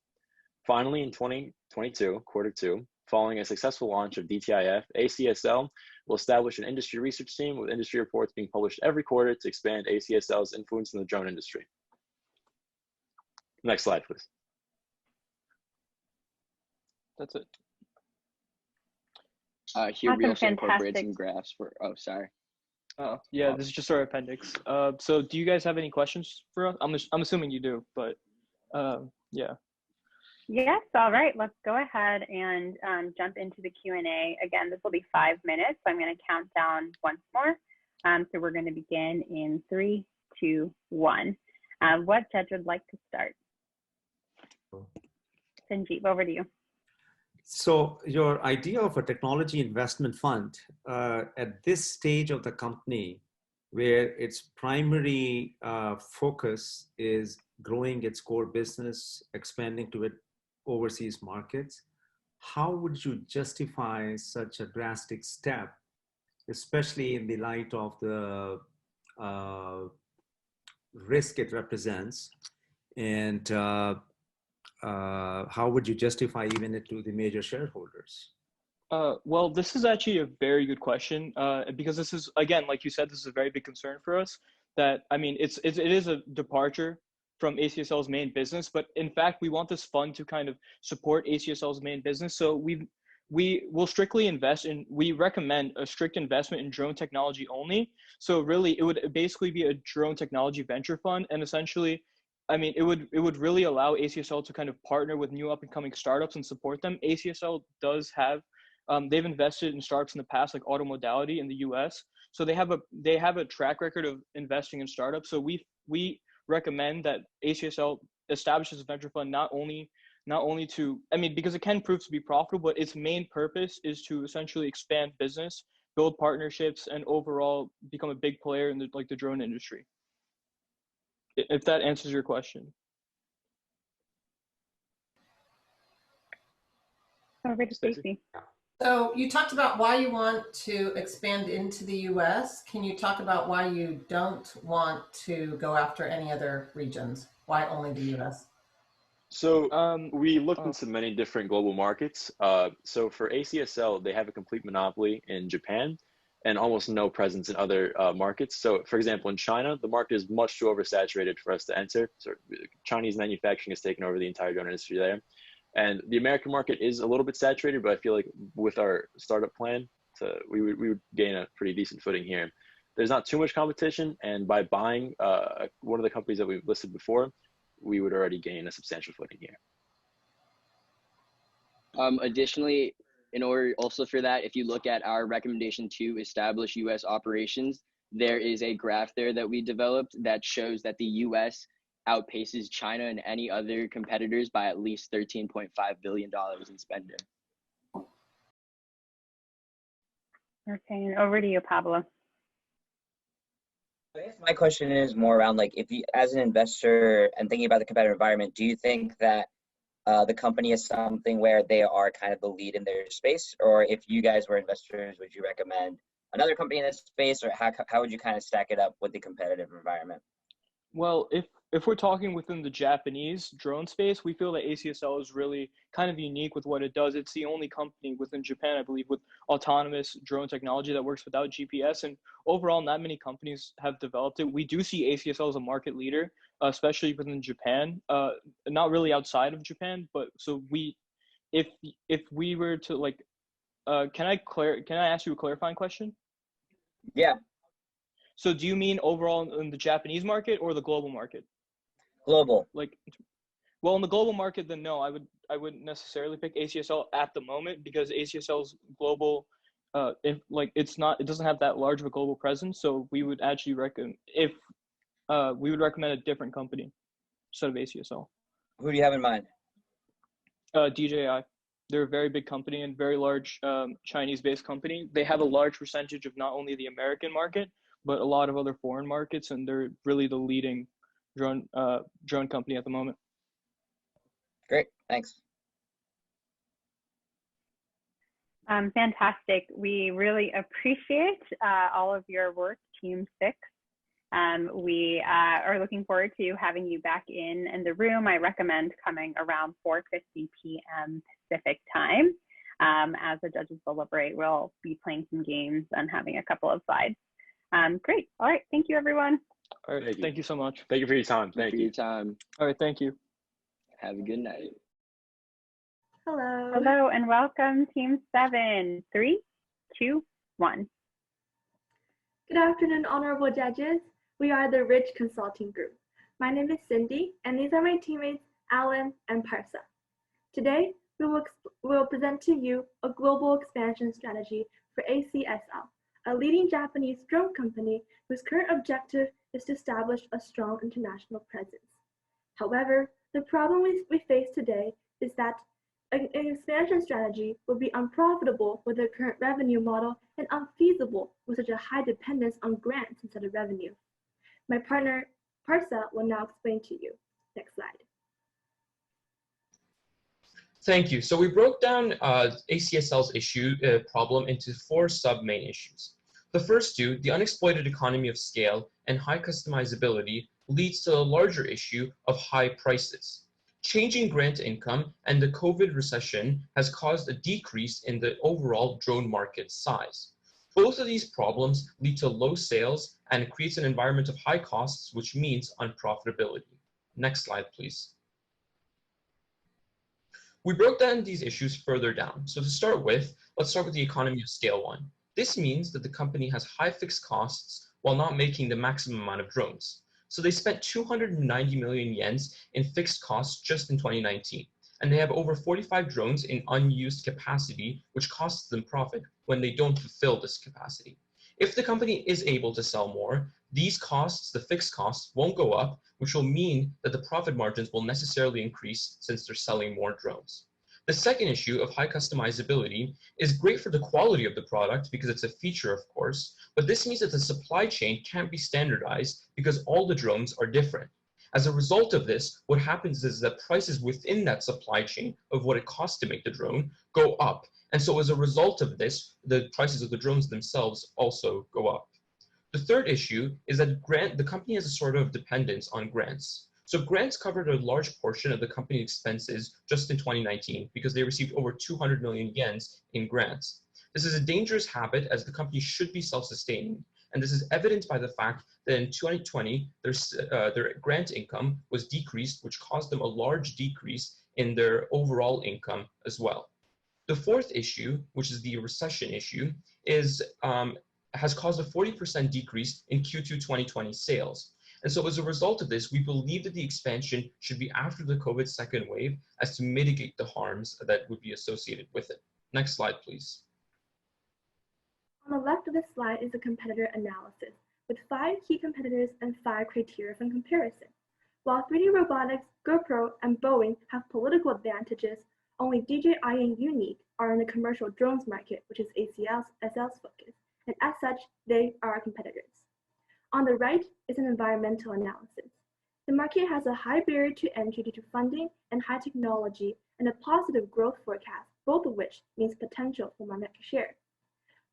Finally, in 2022 Q2, following a successful launch of DTIF, ACSL will establish an industry research team with industry reports being published every quarter to expand ACSL's influence in the drone industry. Next slide, please. That's it. Here we also incorporate some graphs for, oh, sorry. Oh, yeah, this is just our appendix. So do you guys have any questions for us? I'm assuming you do, but yeah. Yes, all right, let's go ahead and jump into the Q&A. Again, this will be 5 minutes, so I'm going to count down once more. So we're going to begin in 3, 2, 1. What judge would like to start? Sanjeev, over to you. So your idea of a technology investment fund at this stage of the company, where its primary focus is growing its core business, expanding to overseas markets, how would you justify such a drastic step, especially in the light of the risk it represents? And how would you justify even it to the major shareholders? Well, this is actually a very good question because this is, again, like you said, this is a very big concern for us. That, I mean, it is a departure from ACSL's main business, but in fact, we want this fund to kind of support ACSL's main business. So we will strictly invest in, we recommend a strict investment in drone technology only. So really, it would basically be a drone technology venture fund, and essentially, I mean, it would really allow ACSL to kind of partner with new up and coming startups and support them. ACSL does have, they've invested in startups in the past, like Automodality in the US. So they have a track record of investing in startups. So we recommend that ACSL establishes a venture fund not only to, I mean, because it can prove to be profitable, but its main purpose is to essentially expand business, build partnerships, and overall become a big player in the drone industry. If that answers your question. Over to Stacey. So you talked about why you want to expand into the US. Can you talk about why you don't want to go after any other regions? Why only the US? So we looked into many different global markets. So for ACSL, they have a complete monopoly in Japan and almost no presence in other markets. So for example, in China, the market is much too oversaturated for us to enter. So Chinese manufacturing has taken over the entire drone industry there. And the American market is a little bit saturated, but I feel like with our startup plan, we would gain a pretty decent footing here. There's not too much competition, and by buying one of the companies that we've listed before, we would already gain a substantial footing here. Additionally, in order also for that, if you look at our recommendation to establish U.S. operations, there is a graph there that we developed that shows that the U.S. outpaces China and any other competitors by at least $13.5 billion in spending. Okay, and over to you, Pablo. I guess my question is more around like, if you, as an investor and thinking about the competitive environment, do you think that the company is something where they are kind of the lead in their space? Or if you guys were investors, would you recommend another company in this space, or how would you kind of stack it up with the competitive environment? Well, if we're talking within the Japanese drone space, we feel that ACSL is really kind of unique with what it does. It's the only company within Japan, I believe, with autonomous drone technology that works without GPS. And overall, not many companies have developed it. We do see ACSL as a market leader, especially within Japan. Not really outside of Japan, but so if we were to like, can I ask you a clarifying question? Yeah. So do you mean overall in the Japanese market or the global market? Global. Like, well, in the global market, then no, I wouldn't necessarily pick ACSL at the moment because ACSL's global, it doesn't have that large of a global presence. So we would actually recommend a different company instead of ACSL. Who do you have in mind? DJI. They're a very big company and very large Chinese-based company. They have a large percentage of not only the American market, but a lot of other foreign markets, and they're really the leading drone company at the moment. Great, thanks. Fantastic. We really appreciate all of your work, Team 6. We are looking forward to having you back in the room. I recommend coming around 4:50 p.m. Pacific time. As the judges deliberate, we'll be playing some games and having a couple of slides. Great. All right. Thank you, everyone. All right. Thank you so much. Thank you for your time. Thank you for your time. All right. Thank you. Have a good night. Hello. Hello and welcome, Team 7. 3, 2, 1. Good afternoon, honorable judges. We are the Rich Consulting Group. My name is Cindy, and these are my teammates, Alan and Parsa. Today, we will present to you a global expansion strategy for ACSL, a leading Japanese drone company whose current objective is to establish a strong international presence. However, the problem we face today is that an expansion strategy would be unprofitable with the current revenue model and unfeasible with such a high dependence on grants instead of revenue. My partner, Parsa, will now explain to you. Next slide. Thank you. So we broke down ACSL's problem into 4 sub-main issues. The first 2, the unexploited economy of scale and high customizability, leads to a larger issue of high prices. Changing grant income and the COVID recession has caused a decrease in the overall drone market size. Both of these problems lead to low sales and creates an environment of high costs, which means unprofitability. Next slide, please. We broke down these issues further down. So to start with, let's start with the economy of scale one. This means that the company has high fixed costs while not making the maximum amount of drones. So they spent 290 million yens in fixed costs just in 2019. And they have over 45 drones in unused capacity, which costs them profit when they don't fulfill this capacity. If the company is able to sell more, these costs, the fixed costs, won't go up, which will mean that the profit margins will necessarily increase since they're selling more drones. The second issue of high customizability is great for the quality of the product because it's a feature, of course, but this means that the supply chain can't be standardized because all the drones are different. As a result of this, what happens is that prices within that supply chain of what it costs to make the drone go up, And so as a result of this, the prices of the drones themselves also go up. The third issue is that the company has a sort of dependence on grants. So grants covered a large portion of the company's expenses just in 2019 because they received over 200 million yen in grants. This is a dangerous habit as the company should be self-sustaining. And this is evident by the fact that in 2020, their grant income was decreased, which caused them a large decrease in their overall income as well. The fourth issue, which is the recession issue, has caused a 40% decrease in Q2 2020 sales. And so as a result of this, we believe that the expansion should be after the COVID second wave as to mitigate the harms that would be associated with it. Next slide, please. On the left of this slide is a competitor analysis with 5 key competitors and 5 criteria for comparison. While 3D Robotics, GoPro, and Boeing have political advantages, only DJI and Unique are in the commercial drones market, which is ACSL's focus, and as such, they are our competitors. On the right is an environmental analysis. The market has a high barrier to entry due to funding and high technology and a positive growth forecast, both of which means potential for market share.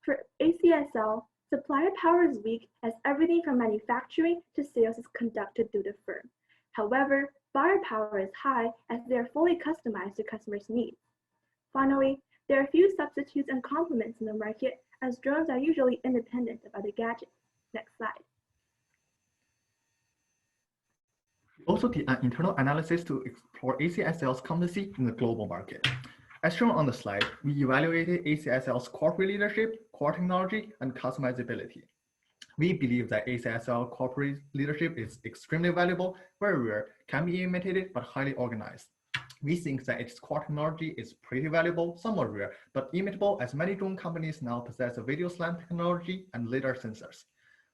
For ACSL, supplier power is weak as everything from manufacturing to sales is conducted through the firm. However, buyer power is high as they are fully customized to customers' needs. Finally, there are few substitutes and complements in the market as drones are usually independent of other gadgets. Next slide. We also did an internal analysis to explore ACSL's competency in the global market. As shown on the slide, we evaluated ACSL's corporate leadership, core technology, and customizability. We believe that ACSL corporate leadership is extremely valuable, very rare, can be imitated, but highly organized. We think that its core technology is pretty valuable, somewhat rare, but imitable as many drone companies now possess a video slam technology and lidar sensors.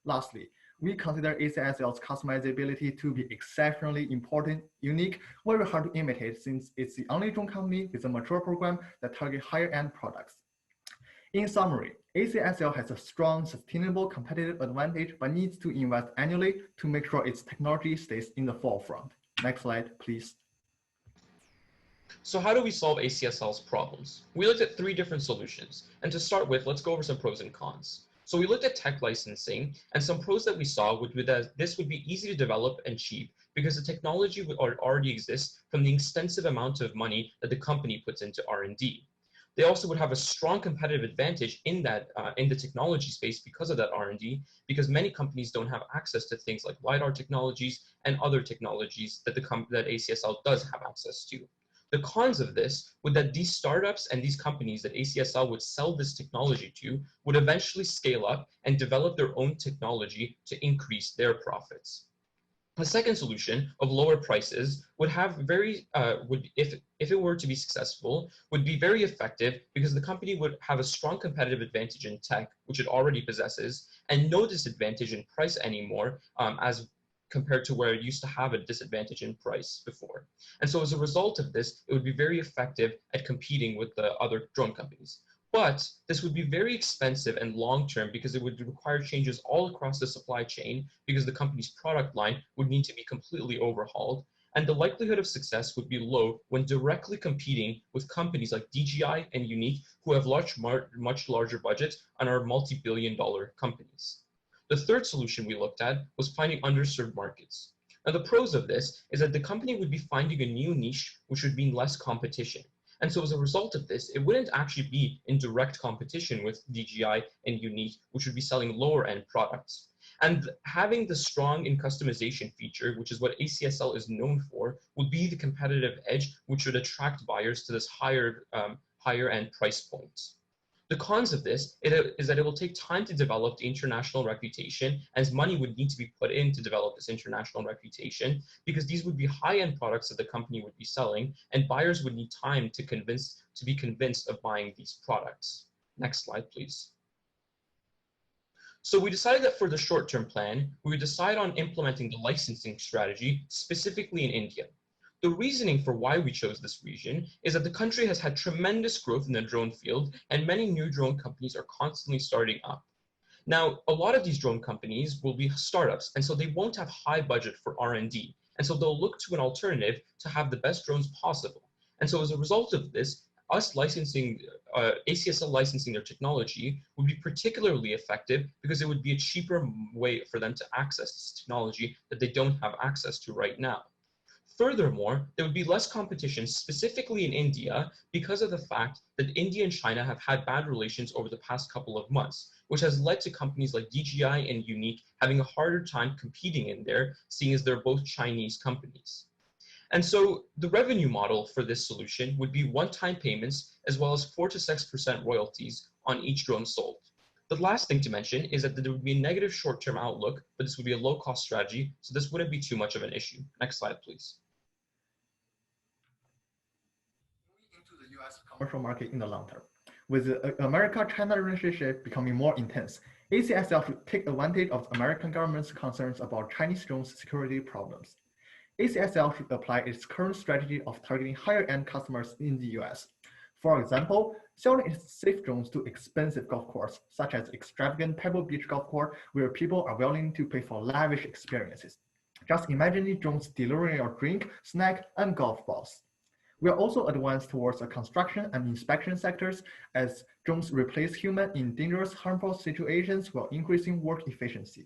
Lastly, we consider ACSL's customizability to be exceptionally important, unique, very hard to imitate since it's the only drone company with a mature program that targets higher-end products. In summary, ACSL has a strong, sustainable competitive advantage, but needs to invest annually to make sure its technology stays in the forefront. Next slide, please. So how do we solve ACSL's problems? We looked at 3 different solutions. And to start with, let's go over some pros and cons. So we looked at tech licensing, and some pros that we saw would be that this would be easy to develop and cheap because the technology would already exist from the extensive amount of money that the company puts into R&D. They also would have a strong competitive advantage in that in the technology space because of that R&D, because many companies don't have access to things like LiDAR technologies and other technologies that that ACSL does have access to. The cons of this would that these startups and these companies that ACSL would sell this technology to would eventually scale up and develop their own technology to increase their profits. A second solution of lower prices would have if it were to be successful, would be very effective because the company would have a strong competitive advantage in tech, which it already possesses, and no disadvantage in price anymore as compared to where it used to have a disadvantage in price before. And so as a result of this, it would be very effective at competing with the other drone companies. But this would be very expensive and long-term because it would require changes all across the supply chain because the company's product line would need to be completely overhauled. And the likelihood of success would be low when directly competing with companies like DJI and Unique, who have much larger budgets and are multi-billion-dollar companies. The third solution we looked at was finding underserved markets. Now, the pros of this is that the company would be finding a new niche, which would mean less competition. And so as a result of this, it wouldn't actually be in direct competition with DJI and Unique, which would be selling lower end products. And having the strong in customization feature, which is what ACSL is known for, would be the competitive edge, which would attract buyers to this higher end price points. The cons of this is that it will take time to develop the international reputation, as money would need to be put in to develop this international reputation, because these would be high-end products that the company would be selling, and buyers would need time to be convinced of buying these products. Next slide, please. So we decided that for the short-term plan, we would decide on implementing the licensing strategy specifically in India. The reasoning for why we chose this region is that the country has had tremendous growth in the drone field, and many new drone companies are constantly starting up. Now, a lot of these drone companies will be startups, and so they won't have high budget for R&D, and so they'll look to an alternative to have the best drones possible. And so as a result of this, us licensing, ACSL licensing their technology would be particularly effective because it would be a cheaper way for them to access this technology that they don't have access to right now. Furthermore, there would be less competition, specifically in India, because of the fact that India and China have had bad relations over the past couple of months, which has led to companies like DJI and Unique having a harder time competing in there, seeing as they're both Chinese companies. And so the revenue model for this solution would be one-time payments, as well as 4 to 6% royalties on each drone sold. The last thing to mention is that there would be a negative short-term outlook, but this would be a low-cost strategy, so this wouldn't be too much of an issue. Next slide, please. Commercial market in the long term. With the America-China relationship becoming more intense, ACSL should take advantage of the American government's concerns about Chinese drones security problems. ACSL should apply its current strategy of targeting higher-end customers in the US. For example, selling its safe drones to expensive golf courses, such as extravagant Pebble Beach golf course, where people are willing to pay for lavish experiences. Just imagine the drones delivering your drink, snack, and golf balls. We are also advanced towards the construction and inspection sectors as drones replace humans in dangerous, harmful situations while increasing work efficiency.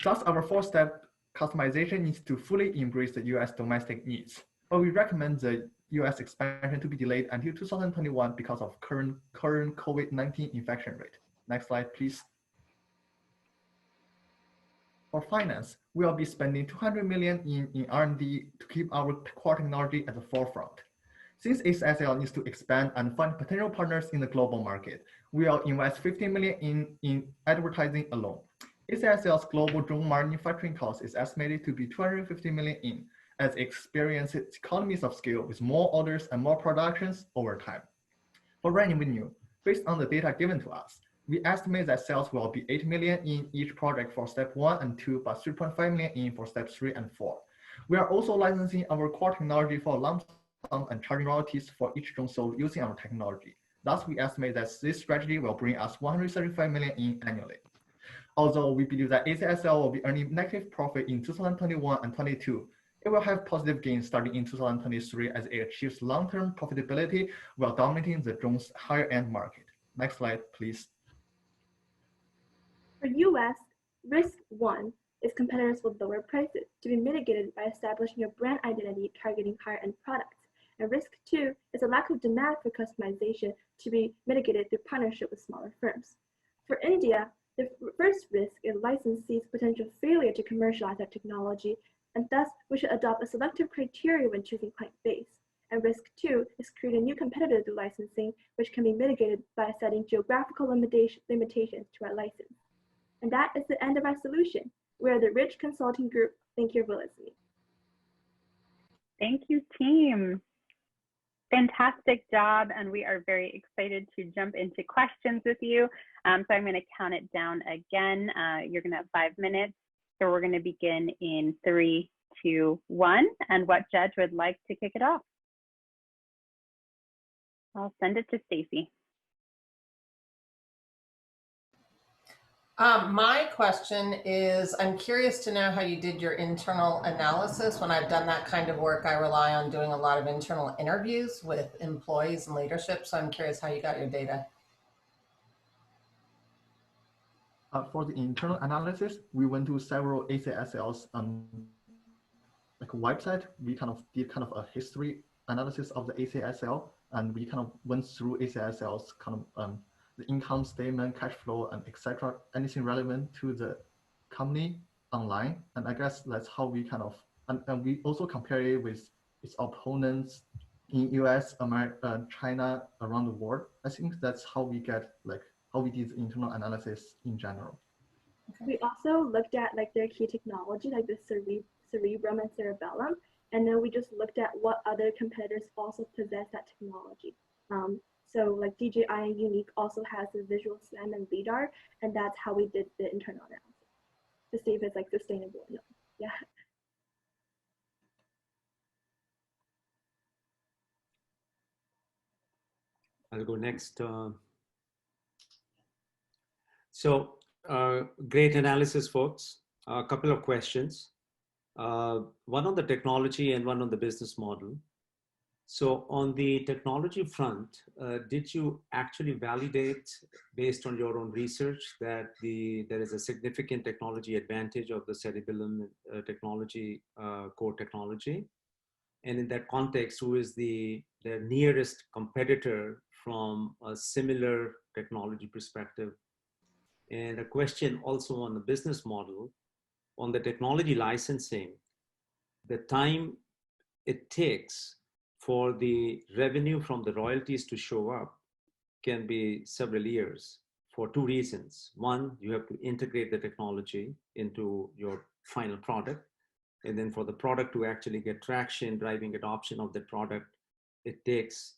Thus, our four-step customization needs to fully embrace the US domestic needs, but we recommend the US expansion to be delayed until 2021 because of current COVID-19 infection rate. Next slide, please. For finance, we will be spending $200 million in R&D to keep our core technology at the forefront. Since ACSL needs to expand and find potential partners in the global market, we will invest $15 million in advertising alone. ACSL's global drone manufacturing cost is estimated to be $250 million as it experiences economies of scale with more orders and more productions over time. For revenue, based on the data given to us, we estimate that sales will be $8 million in each project for step 1 and 2, but $3.5 million in for steps 3 and 4. We are also licensing our core technology for lump sum and charging royalties for each drone sold using our technology. Thus, we estimate that this strategy will bring us $135 million annually. Although we believe that ACSL will be earning negative profit in 2021 and 2022, it will have positive gains starting in 2023 as it achieves long-term profitability while dominating the drone's higher-end market. Next slide, please. For US, risk 1 is competitors with lower prices to be mitigated by establishing a brand identity targeting higher-end products. And risk 2 is a lack of demand for customization to be mitigated through partnership with smaller firms. For India, the first risk is licensee's potential failure to commercialize our technology, and thus we should adopt a selective criteria when choosing client base. And risk 2 is creating new competitors through licensing, which can be mitigated by setting geographical limitations to our license. And that is the end of our solution. We are the Rich Consulting Group. Thank you for listening. Thank you, team. Fantastic job, and we are very excited to jump into questions with you. So I'm going to count it down again. You're going to have 5 minutes. So we're going to begin in 3, 2, 1. And what judge would like to kick it off? I'll send it to Stacy. My question is, I'm curious to know how you did your internal analysis. When I've done that kind of work, I rely on doing a lot of internal interviews with employees and leadership. So I'm curious how you got your data. For the internal analysis, we went to several ACSL's like website. We kind of did kind of a history analysis of the ACSL, and we kind of went through ACSL's kind of the income statement, cash flow, and etc. Anything relevant to the company online. And I guess that's how we kind of, and we also compare it with its opponents in US, America, China, around the world. I think that's how we get like how we did the internal analysis in general. We also looked at like their key technology, like the cerebrum and cerebellum, and then we just looked at what other competitors also possess that technology. So like DJI and Unique also has the visual SLAM and LiDAR, and that's how we did the internal analysis to see if it's like sustainable or not. Yeah. I'll go next. Great analysis, folks. A couple of questions. One on the technology and one on the business model. So on the technology front, did you actually validate based on your own research that there is a significant technology advantage of the cerebellum technology, core technology? And in that context, who is the nearest competitor from a similar technology perspective? And a question also on the business model, on the technology licensing, the time it takes for the revenue from the royalties to show up can be several years for two reasons. One, you have to integrate the technology into your final product. And then for the product to actually get traction, driving adoption of the product, it takes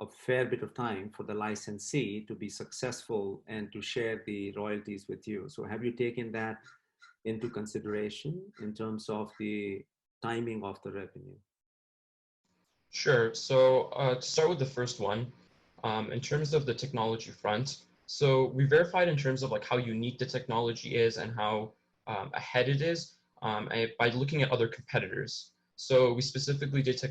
a fair bit of time for the licensee to be successful and to share the royalties with you. So have you taken that into consideration in terms of the timing of the revenue? Sure. So to start with the first one, in terms of the technology front, so we verified in terms of like how unique the technology is and how ahead it is by looking at other competitors. So we specifically did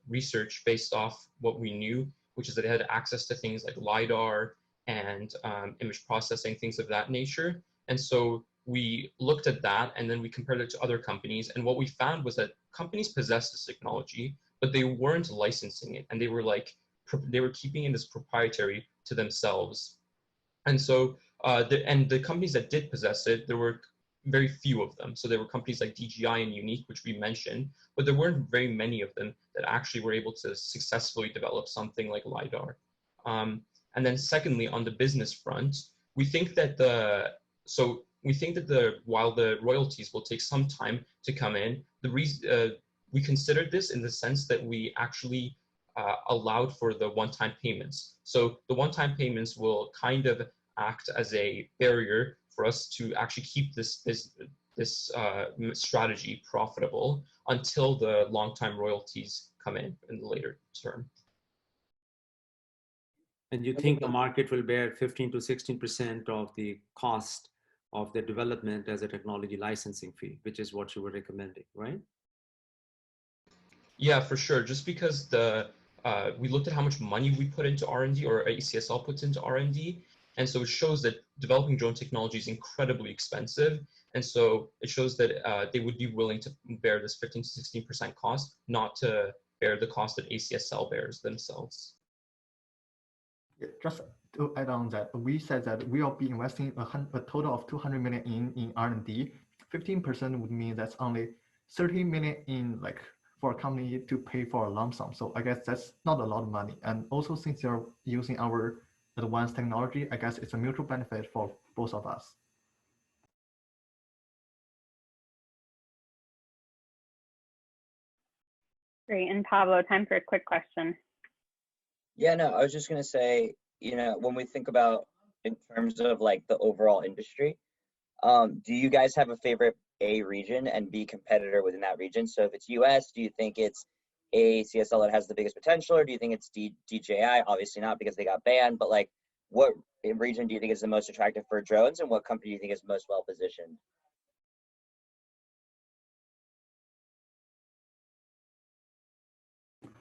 research based off what we knew, which is that it had access to things like LiDAR and image processing, things of that nature. And so we looked at that and then we compared it to other companies. And what we found was that companies possessed this technology, but they weren't licensing it. And they were keeping it as proprietary to themselves. And so the companies that did possess it, there were very few of them. So there were companies like DJI and Unique, which we mentioned, but there weren't very many of them that actually were able to successfully develop something like LiDAR. And then secondly, on the business front, we think that while the royalties will take some time to come in, we considered this in the sense that we actually allowed for the one-time payments. So the one-time payments will kind of act as a barrier for us to actually keep this strategy profitable until the long-time royalties come in the later term. And you think the market will bear 15 to 16% of the cost of the development as a technology licensing fee, which is what you were recommending, right? Yeah, for sure. Just because we looked at how much money we put into R&D, or ACSL puts into R&D, and so it shows that developing drone technology is incredibly expensive. And so it shows that they would be willing to bear this 15 to 16% cost, not to bear the cost that ACSL bears themselves. Yeah, just to add on that, we said that we will be investing a total of 200 million in R&D. 15% would mean that's only 30 million in for a company to pay for a lump sum. So I guess that's not a lot of money. And also since you're using our advanced technology, I guess it's a mutual benefit for both of us. Great. And Pablo, time for a quick question. Yeah, no, I was just going to say, when we think about in terms of the overall industry, do you guys have a favorite A region and B competitor within that region? So if it's US, do you think it's ACSL that has the biggest potential, or do you think it's DJI? Obviously not, because they got banned, but what region do you think is the most attractive for drones, and what company do you think is most well positioned?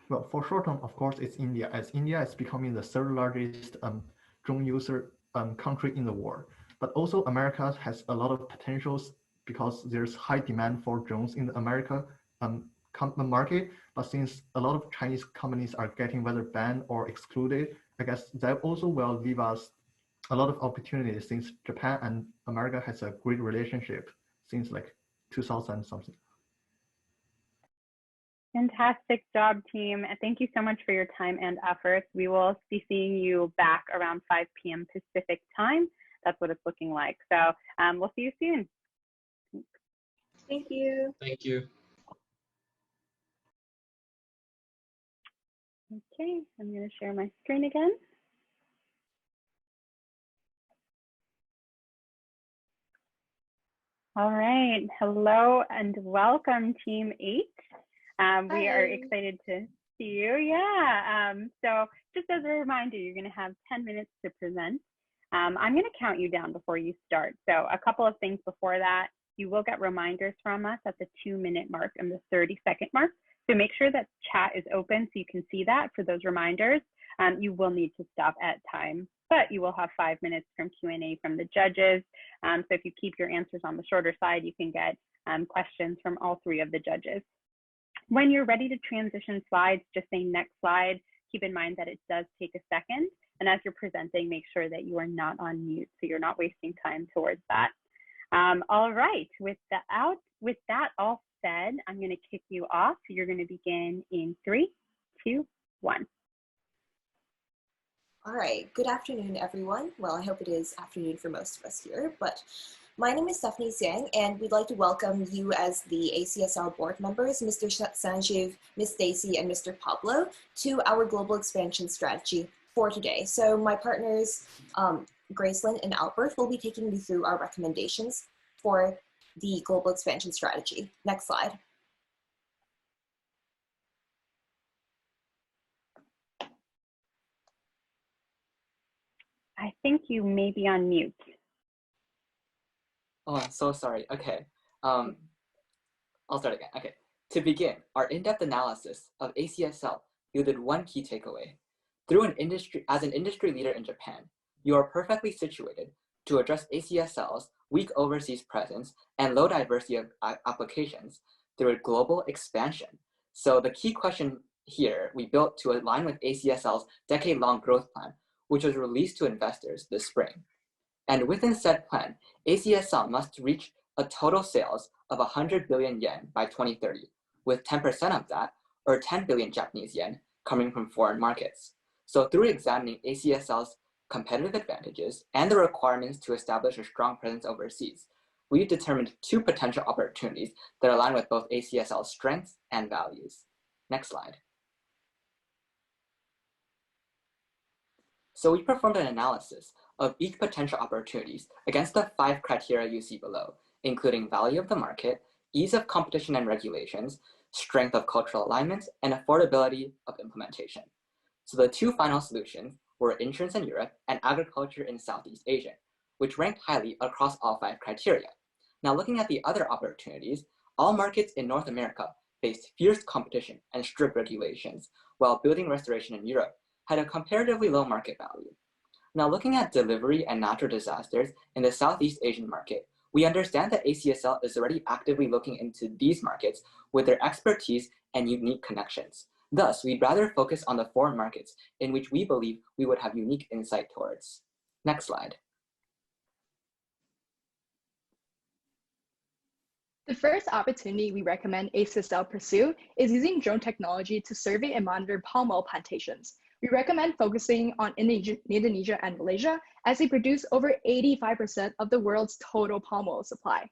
Well, for short term, of course, it's India, as India is becoming the third largest drone user country in the world. But also America has a lot of potentials because there's high demand for drones in the America market. But since a lot of Chinese companies are getting whether banned or excluded, I guess that also will leave us a lot of opportunities, since Japan and America has a great relationship since 2000 something. Fantastic job, team. Thank you so much for your time and efforts. We will be seeing you back around 5 p.m. Pacific time. That's what it's looking like. So we'll see you soon. Thank you. Thank you. Okay, I'm going to share my screen again. All right, hello and welcome, Team 8. We are excited to see you. Yeah, so just as a reminder, you're going to have 10 minutes to present. I'm going to count you down before you start. So a couple of things before that. You will get reminders from us at the 2-minute mark and the 30-second mark So make sure that chat is open so you can see that for those reminders. You will need to stop at time, but you will have 5 minutes from Q&A from the judges. So if you keep your answers on the shorter side, you can get questions from all 3 of the judges. When you're ready to transition slides, just say next slide. Keep in mind that it does take a second. And as you're presenting, make sure that you are not on mute, so you're not wasting time towards that. All right, with that all said, I'm going to kick you off. You're going to begin in 3, 2, 1. All right, good afternoon, everyone. Well, I hope it is afternoon for most of us here, but my name is Stephanie Xiang, and we'd like to welcome you as the ACSL board members, Mr. Sanjeev, Ms. Stacy, and Mr. Pablo, to our global expansion strategy for today. So my partners, Gracelyn and Albert, will be taking you through our recommendations for the global expansion strategy. Next slide. I think you may be on mute. Oh, I'm so sorry. Okay. I'll start again. Okay. To begin, our in-depth analysis of ACSL yielded one key takeaway. As an industry leader in Japan, you are perfectly situated to address ACSL's weak overseas presence and low diversity of applications through a global expansion. So the key question here we built to align with ACSL's decade-long growth plan, which was released to investors this spring. And within said plan, ACSL must reach a total sales of 100 billion yen by 2030, with 10% of that, or 10 billion Japanese yen, coming from foreign markets. So through examining ACSL's competitive advantages and the requirements to establish a strong presence overseas, we determined 2 potential opportunities that align with both ACSL's strengths and values. Next slide. So we performed an analysis of each potential opportunities against the 5 criteria you see below, including value of the market, ease of competition and regulations, strength of cultural alignments, and affordability of implementation. So the 2 final solutions were insurance in Europe and agriculture in Southeast Asia, which ranked highly across all 5 criteria. Now looking at the other opportunities, all markets in North America faced fierce competition and strict regulations, while building restoration in Europe had a comparatively low market value. Now looking at delivery and natural disasters in the Southeast Asian market, we understand that ACSL is already actively looking into these markets with their expertise and unique connections. Thus, we'd rather focus on the foreign markets in which we believe we would have unique insight towards. Next slide. The first opportunity we recommend ACSL pursue is using drone technology to survey and monitor palm oil plantations. We recommend focusing on Indonesia and Malaysia, as they produce over 85% of the world's total palm oil supply.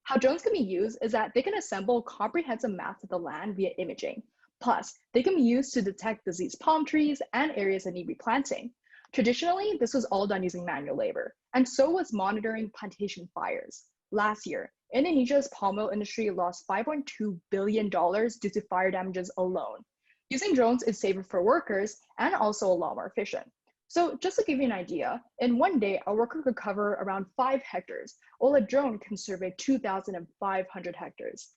How drones can be used is that they can assemble comprehensive maps of the land via imaging. Plus, they can be used to detect diseased palm trees and areas that need replanting. Traditionally, this was all done using manual labor, and so was monitoring plantation fires. Last year, Indonesia's palm oil industry lost $5.2 billion due to fire damages alone. Using drones is safer for workers and also a lot more efficient. So just to give you an idea, in one day, a worker could cover around 5 hectares, while a drone can survey 2,500 hectares.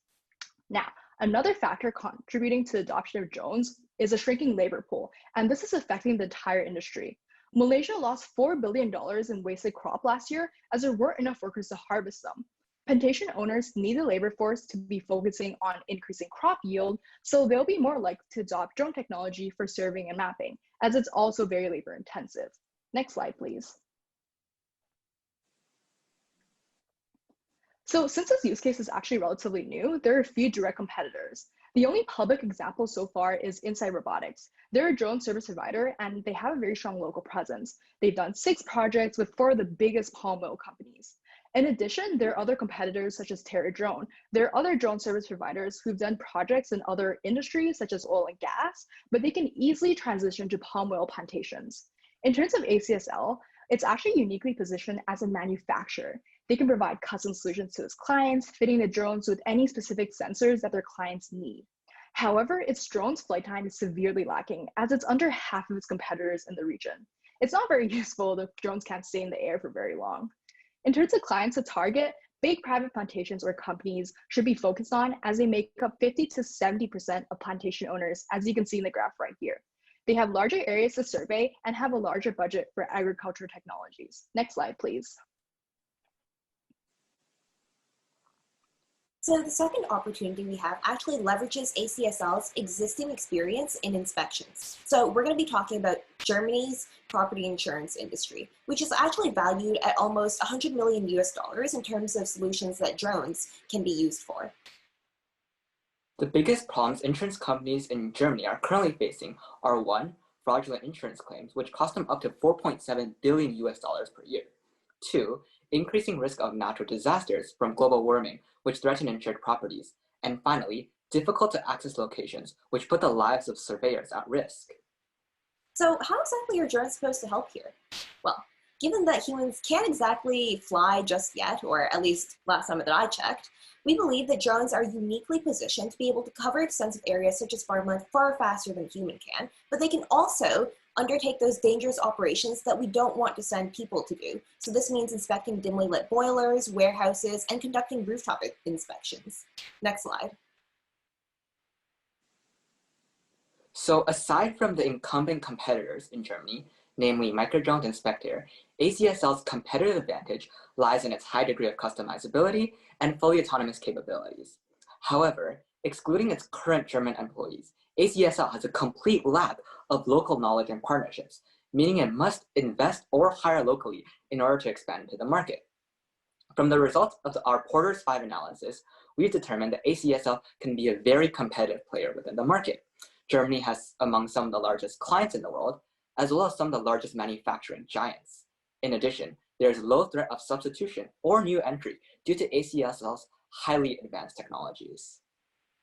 Now, another factor contributing to the adoption of drones is a shrinking labor pool, and this is affecting the entire industry. Malaysia lost $4 billion in wasted crop last year as there weren't enough workers to harvest them. Plantation owners need the labor force to be focusing on increasing crop yield, so they'll be more likely to adopt drone technology for surveying and mapping, as it's also very labor intensive. Next slide, please. So since this use case is actually relatively new, there are a few direct competitors. The only public example so far is Inside Robotics. They're a drone service provider and they have a very strong local presence. They've done 6 projects with 4 of the biggest palm oil companies. In addition, there are other competitors such as Terra Drone. There are other drone service providers who've done projects in other industries such as oil and gas, but they can easily transition to palm oil plantations. In terms of ACSL, it's actually uniquely positioned as a manufacturer. They can provide custom solutions to its clients, fitting the drones with any specific sensors that their clients need. However, its drone's flight time is severely lacking, as it's under half of its competitors in the region. It's not very useful. The drones can't stay in the air for very long. In terms of clients to target, big private plantations or companies should be focused on, as they make up 50 to 70% of plantation owners, as you can see in the graph right here. They have larger areas to survey and have a larger budget for agricultural technologies. Next slide, please. So the second opportunity we have actually leverages ACSL's existing experience in inspections. So we're going to be talking about Germany's property insurance industry, which is actually valued at almost 100 million US dollars in terms of solutions that drones can be used for. The biggest problems insurance companies in Germany are currently facing are: one, fraudulent insurance claims, which cost them up to 4.7 billion US dollars per year. Two, increasing risk of natural disasters from global warming, which threaten insured properties. And finally, difficult to access locations, which put the lives of surveyors at risk. So how exactly are drones supposed to help here? Well, given that humans can't exactly fly just yet, or at least last time that I checked, we believe that drones are uniquely positioned to be able to cover extensive areas such as farmland far faster than a human can, but they can also undertake those dangerous operations that we don't want to send people to do. So this means inspecting dimly lit boilers, warehouses, and conducting rooftop inspections. Next slide. So aside from the incumbent competitors in Germany, namely Microdrones and Spectre, ACSL's competitive advantage lies in its high degree of customizability and fully autonomous capabilities. However, excluding its current German employees, ACSL has a complete lack of local knowledge and partnerships, meaning it must invest or hire locally in order to expand into the market. From the results of our Porter's 5 analysis, we've determined that ACSL can be a very competitive player within the market. Germany has among some of the largest clients in the world, as well as some of the largest manufacturing giants. In addition, there is low threat of substitution or new entry due to ACSL's highly advanced technologies.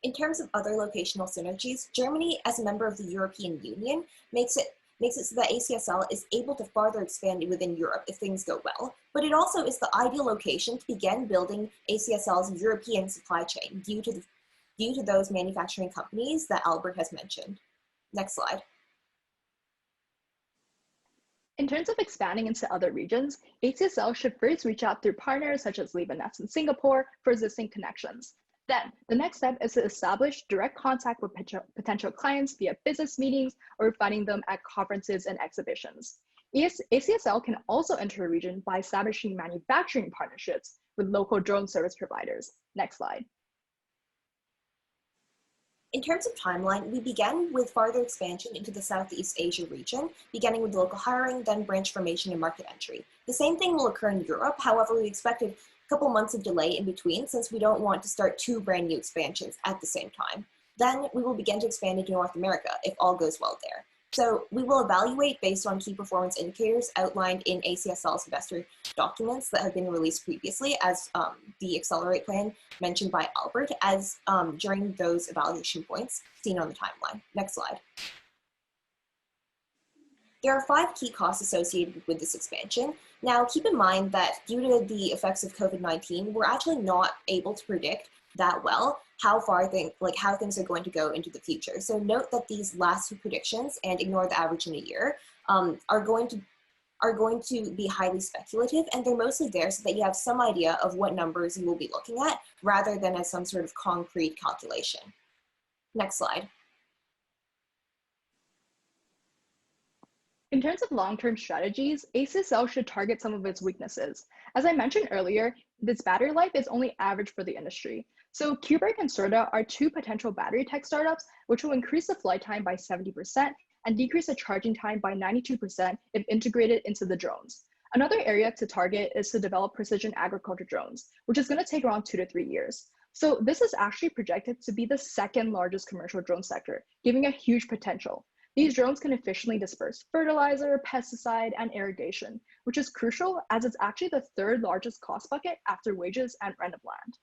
In terms of other locational synergies, Germany, as a member of the European Union, makes it so that ACSL is able to farther expand within Europe if things go well, but it also is the ideal location to begin building ACSL's European supply chain due to those manufacturing companies that Albert has mentioned. Next slide. In terms of expanding into other regions, ACSL should first reach out through partners such as Lebanese and Singapore for existing connections. Then, the next step is to establish direct contact with potential clients via business meetings or finding them at conferences and exhibitions. ACSL can also enter a region by establishing manufacturing partnerships with local drone service providers. Next slide. In terms of timeline, we began with farther expansion into the Southeast Asia region, beginning with local hiring, then branch formation and market entry. The same thing will occur in Europe. However, we expected a couple months of delay in between, since we don't want to start 2 brand new expansions at the same time. Then we will begin to expand into North America if all goes well there. So we will evaluate based on key performance indicators outlined in ACSL's investor documents that have been released previously, as the Accelerate plan mentioned by Albert, as during those evaluation points seen on the timeline. Next slide. There are 5 key costs associated with this expansion. Now, keep in mind that due to the effects of COVID-19, we're actually not able to predict that well how things are going to go into the future. So note that these last 2 predictions, and ignore the average in a year, are going to be highly speculative, and they're mostly there so that you have some idea of what numbers you will be looking at, rather than as some sort of concrete calculation. Next slide. In terms of long-term strategies, ACSL should target some of its weaknesses. As I mentioned earlier, this battery life is only average for the industry. So Cubric and Sorda are 2 potential battery tech startups, which will increase the flight time by 70% and decrease the charging time by 92% if integrated into the drones. Another area to target is to develop precision agriculture drones, which is going to take around 2 to 3 years. So this is actually projected to be the 2nd largest commercial drone sector, giving a huge potential. These drones can efficiently disperse fertilizer, pesticide, and irrigation, which is crucial as it's actually the 3rd largest cost bucket after wages and rent of land.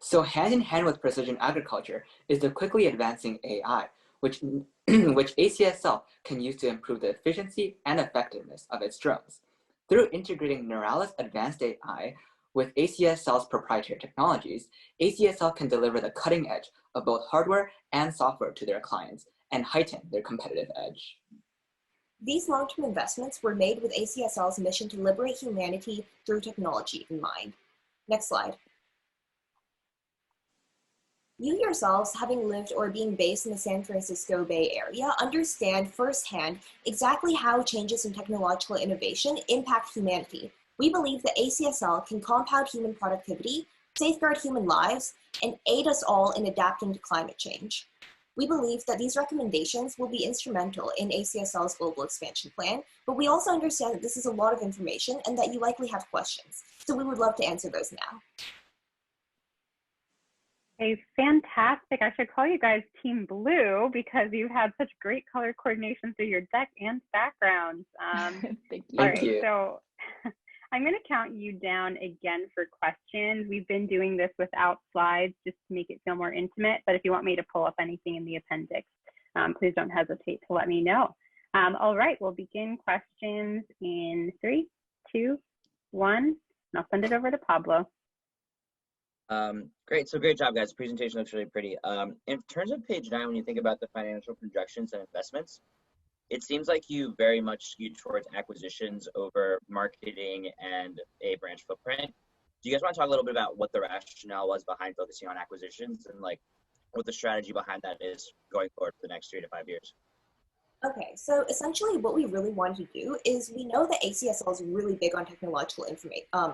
So hand in hand with precision agriculture is the quickly advancing AI, which ACSL can use to improve the efficiency and effectiveness of its drones. Through integrating Neuralys advanced AI with ACSL's proprietary technologies, ACSL can deliver the cutting edge of both hardware and software to their clients and heighten their competitive edge. These long-term investments were made with ACSL's mission to liberate humanity through technology in mind. Next slide. You yourselves, having lived or being based in the San Francisco Bay Area, understand firsthand exactly how changes in technological innovation impact humanity. We believe that ACSL can compound human productivity, safeguard human lives, and aid us all in adapting to climate change. We believe that these recommendations will be instrumental in ACSL's global expansion plan, but we also understand that this is a lot of information and that you likely have questions. So we would love to answer those now. Okay, fantastic. I should call you guys Team Blue because you've had such great color coordination through your deck and backgrounds. Thank you. All right, so I'm going to count you down again for questions. We've been doing this without slides just to make it feel more intimate, but if you want me to pull up anything in the appendix, please don't hesitate to let me know. All right, we'll begin questions in 3, 2, 1, and I'll send it over to Pablo. Great. So great job, guys. The presentation looks really pretty. In terms of page 9, when you think about the financial projections and investments, it seems like you very much skewed towards acquisitions over marketing and a branch footprint. Do you guys want to talk a little bit about what the rationale was behind focusing on acquisitions and like what the strategy behind that is going forward for the next 3 to 5 years? Okay, so essentially what we really wanted to do is we know that ACSL is really big on technological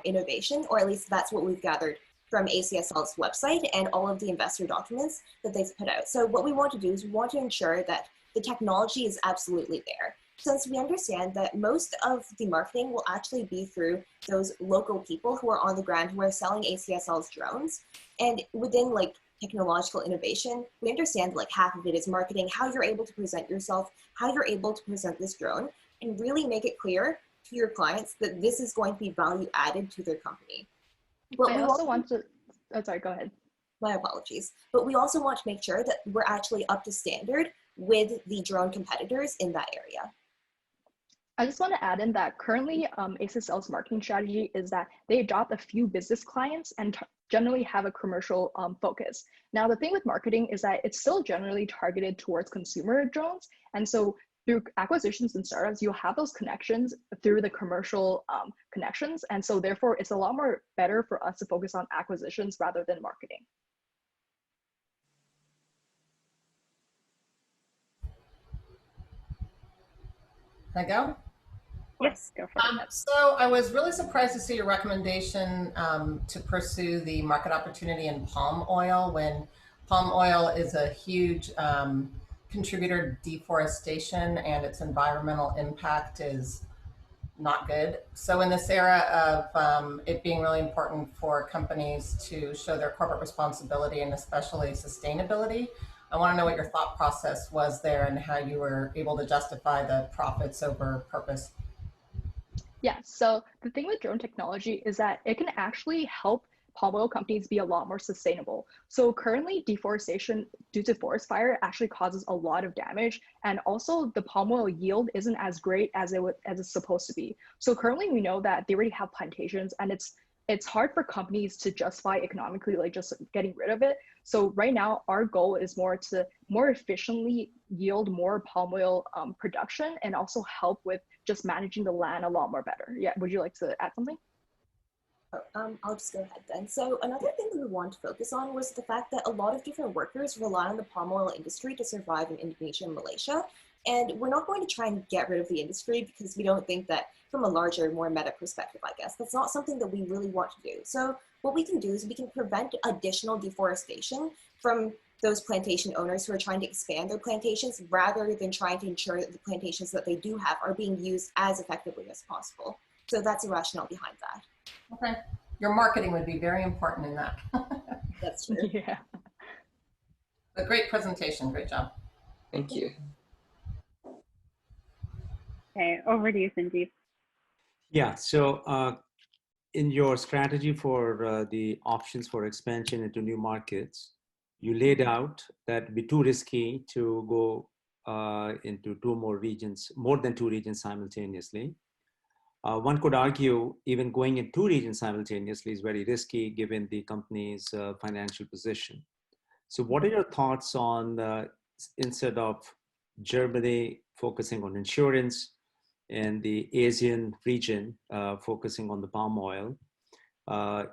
innovation, or at least that's what we've gathered from ACSL's website and all of the investor documents that they've put out. So what we want to do is we want to ensure that the technology is absolutely there. Since we understand that most of the marketing will actually be through those local people who are on the ground who are selling ACSL's drones. And within like technological innovation, we understand like half of it is marketing, how you're able to present yourself, how you're able to present this drone, and really make it clear to your clients that this is going to be value added to their company. But I also want to, oh, sorry, go ahead. My apologies. But we also want to make sure that we're actually up to standard with the drone competitors in that area. I just want to add in that currently ACSL's marketing strategy is that they adopt a few business clients and generally have a commercial focus. Now, the thing with marketing is that it's still generally targeted towards consumer drones. And so through acquisitions and startups, you'll have those connections through the commercial connections. And so therefore, it's a lot more better for us to focus on acquisitions rather than marketing. Can I go? Yes, go for it. So I was really surprised to see your recommendation to pursue the market opportunity in palm oil when palm oil is a huge contributor to deforestation and its environmental impact is not good. So in this era of it being really important for companies to show their corporate responsibility and especially sustainability, I want to know what your thought process was there and how you were able to justify the profits over purpose. Yeah, so the thing with drone technology is that it can actually help palm oil companies be a lot more sustainable. So currently deforestation due to forest fire actually causes a lot of damage, and also the palm oil yield isn't as great as it's supposed to be. So currently we know that they already have plantations, and it's hard for companies to justify economically like just getting rid of it. So right now our goal is more to more efficiently yield more palm oil production and also help with just managing the land a lot more better. Yeah, would you like to add something? I'll just go ahead then. So another thing that we want to focus on was the fact that a lot of different workers rely on the palm oil industry to survive in Indonesia and Malaysia. And we're not going to try and get rid of the industry because we don't think that from a larger, more meta perspective, I guess, that's not something that we really want to do. So what we can do is we can prevent additional deforestation from those plantation owners who are trying to expand their plantations rather than trying to ensure that the plantations that they do have are being used as effectively as possible. So that's the rationale behind that. Okay. Your marketing would be very important in that. That's true. Yeah. A great presentation. Great job. Thank you. Okay, over to you, Sanjeev. Yeah, so in your strategy for the options for expansion into new markets, you laid out that it'd be too risky to go into more than two regions simultaneously. One could argue even going in two regions simultaneously is very risky given the company's financial position. So what are your thoughts on instead of Germany focusing on insurance and the Asian region focusing on the palm oil,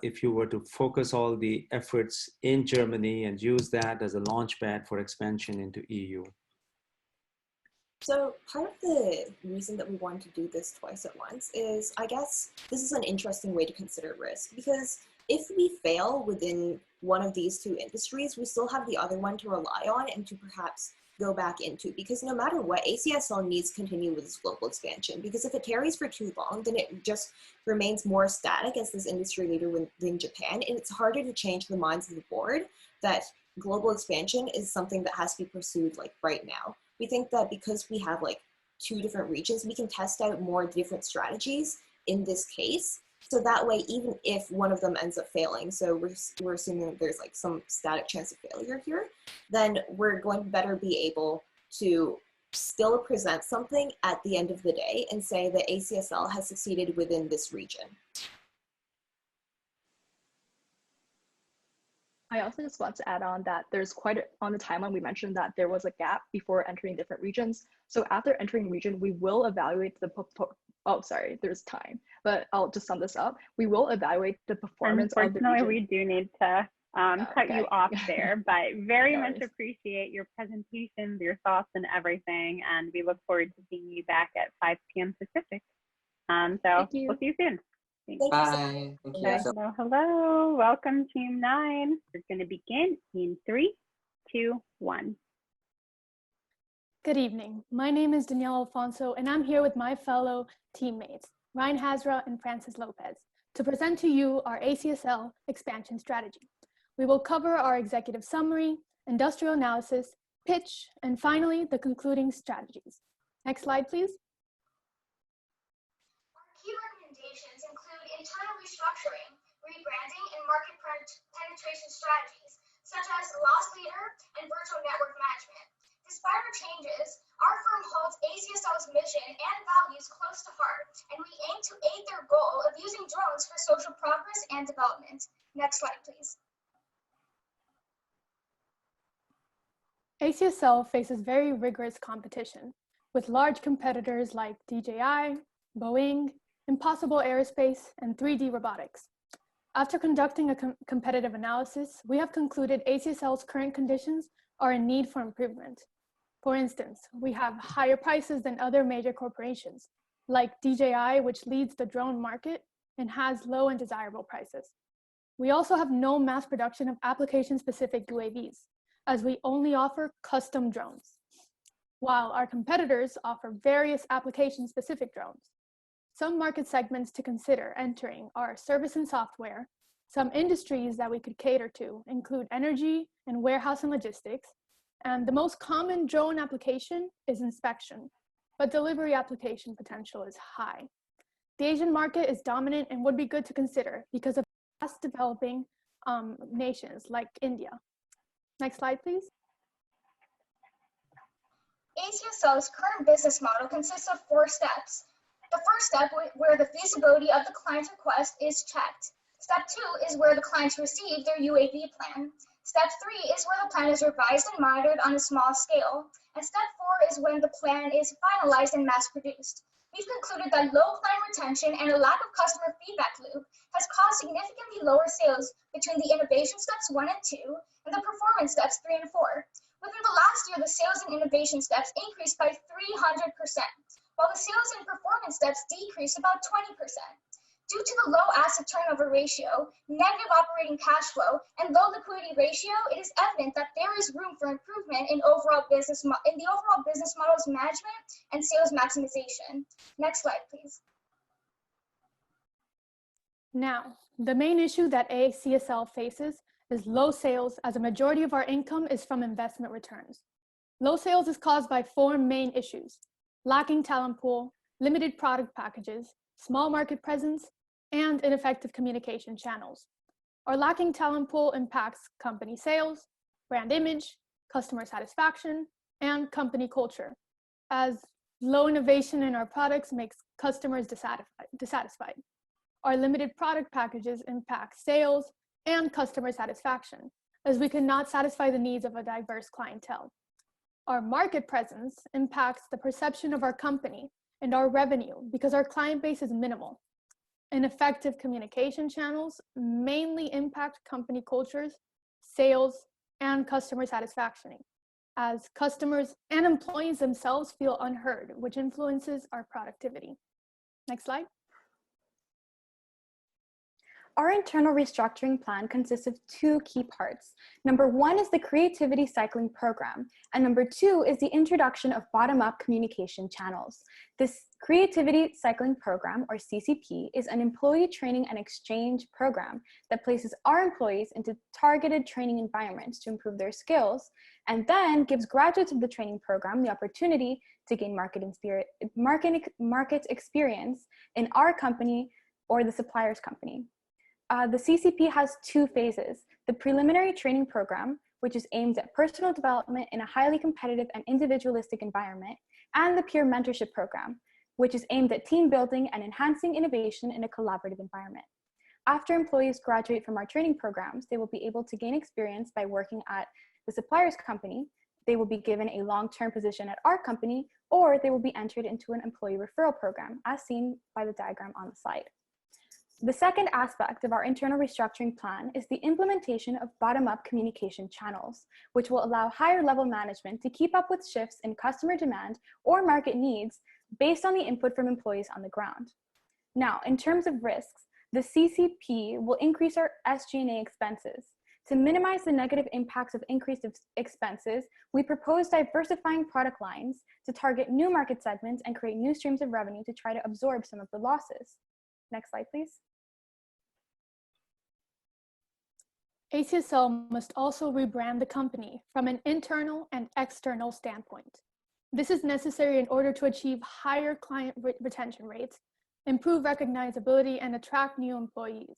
if you were to focus all the efforts in Germany and use that as a launch pad for expansion into EU? So part of the reason that we wanted to do this twice at once is, I guess, this is an interesting way to consider risk, because if we fail within one of these two industries, we still have the other one to rely on and to perhaps go back into, because no matter what, ACSL needs to continue with its global expansion, because if it tarries for too long, then it just remains more static as this industry leader within Japan, and it's harder to change the minds of the board that global expansion is something that has to be pursued like right now. We think that because we have like two different regions, we can test out more different strategies in this case. So that way, even if one of them ends up failing, so we're assuming that there's like some static chance of failure here, then we're going to better be able to still present something at the end of the day and say that ACSL has succeeded within this region. I also just want to add on that there's on the timeline we mentioned that there was a gap before entering different regions. So after entering region, we will evaluate oh, sorry, there's time, but I'll just sum this up. We will evaluate the performance of the region. Unfortunately, we do need to cut you off there, but very No much worries. appreciate your presentations, your thoughts and everything. And we look forward to seeing you back at 5 p.m. Pacific. So we'll see you soon. Thanks. Bye. Thank you. Okay, so hello, welcome Team 9. We're going to begin in 3, 2, 1. Good evening. My name is Danielle Alfonso, and I'm here with my fellow teammates, Ryan Hazra and Francis Lopez, to present to you our ACSL expansion strategy. We will cover our executive summary, industrial analysis, pitch, and finally, the concluding strategies. Next slide, please. Key recommendations include internal restructuring, rebranding, and market penetration strategies, such as loss leader and virtual network management. Despite our changes, our firm holds ACSL's mission and values close to heart, and we aim to aid their goal of using drones for social progress and development. Next slide, please. ACSL faces very rigorous competition with large competitors like DJI, Boeing, Impossible Aerospace, and 3D Robotics. After conducting a competitive analysis, we have concluded ACSL's current conditions are in need for improvement. For instance, we have higher prices than other major corporations, like DJI, which leads the drone market and has low and desirable prices. We also have no mass production of application-specific UAVs, as we only offer custom drones, while our competitors offer various application-specific drones. Some market segments to consider entering are service and software. Some industries that we could cater to include energy and warehouse and logistics. And the most common drone application is inspection, but delivery application potential is high. The Asian market is dominant and would be good to consider because of fast developing nations like India. Next slide, please. ACSL's current business model consists of 4 steps. The first step, where the feasibility of the client's request is checked. Step 2 is where the clients receive their UAV plan. Step 3 is where the plan is revised and monitored on a small scale. And step 4 is when the plan is finalized and mass produced. We've concluded that low client retention and a lack of customer feedback loop has caused significantly lower sales between the innovation steps 1 and 2 and the performance steps 3 and 4. Within the last year, the sales and innovation steps increased by 300%, while the sales and performance steps decreased about 20%. Due to the low asset turnover ratio, negative operating cash flow, and low liquidity ratio, it is evident that there is room for improvement in the overall business model's management and sales maximization. Next slide, please. Now, the main issue that ACSL faces is low sales, as a majority of our income is from investment returns. Low sales is caused by 4 main issues: lacking talent pool, limited product packages, small market presence, and ineffective communication channels. Our lacking talent pool impacts company sales, brand image, customer satisfaction, and company culture, as low innovation in our products makes customers dissatisfied. Our limited product packages impact sales and customer satisfaction, as we cannot satisfy the needs of a diverse clientele. Our market presence impacts the perception of our company and our revenue because our client base is minimal. and effective communication channels mainly impact company cultures, sales, and customer satisfaction, as customers and employees themselves feel unheard, which influences our productivity. Next slide. Our internal restructuring plan consists of two key parts. Number one is the creativity cycling program, and number two is the introduction of bottom-up communication channels. This creativity cycling program, or CCP, is an employee training and exchange program that places our employees into targeted training environments to improve their skills, and then gives graduates of the training program the opportunity to gain market experience in our company or the supplier's company. The CCP has two phases: the preliminary training program, which is aimed at personal development in a highly competitive and individualistic environment, and the peer mentorship program, which is aimed at team building and enhancing innovation in a collaborative environment. After employees graduate from our training programs, they will be able to gain experience by working at the supplier's company. They will be given a long-term position at our company, or they will be entered into an employee referral program, as seen by the diagram on the slide. The second aspect of our internal restructuring plan is the implementation of bottom-up communication channels, which will allow higher level management to keep up with shifts in customer demand or market needs based on the input from employees on the ground. Now, in terms of risks, the CCP will increase our SG&A expenses. To minimize the negative impacts of increased expenses, we propose diversifying product lines to target new market segments and create new streams of revenue to try to absorb some of the losses. Next slide, please. ACSL must also rebrand the company from an internal and external standpoint. This is necessary in order to achieve higher client retention rates, improve recognizability, and attract new employees.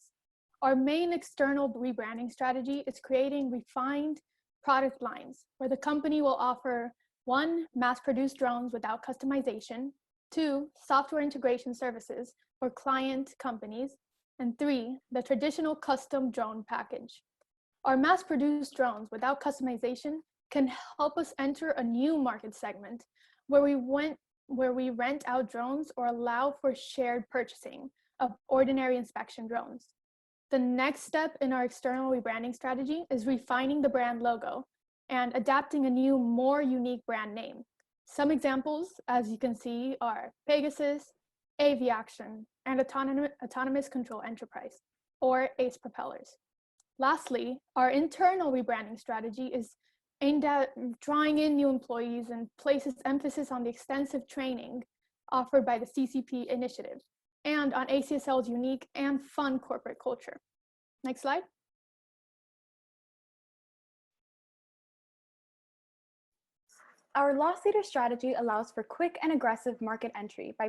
Our main external rebranding strategy is creating refined product lines where the company will offer 1, mass-produced drones without customization, 2, software integration services for client companies, and 3, the traditional custom drone package. Our mass-produced drones without customization can help us enter a new market segment where we rent out drones or allow for shared purchasing of ordinary inspection drones. The next step in our external rebranding strategy is refining the brand logo and adapting a new, more unique brand name. Some examples, as you can see, are Pegasus, Aviaction, and Autonomous Control Enterprise, or ACE Propellers. Lastly, our internal rebranding strategy is aimed at drawing in new employees and places emphasis on the extensive training offered by the CCP initiative and on ACSL's unique and fun corporate culture. Next slide. Our loss leader strategy allows for quick and aggressive market entry by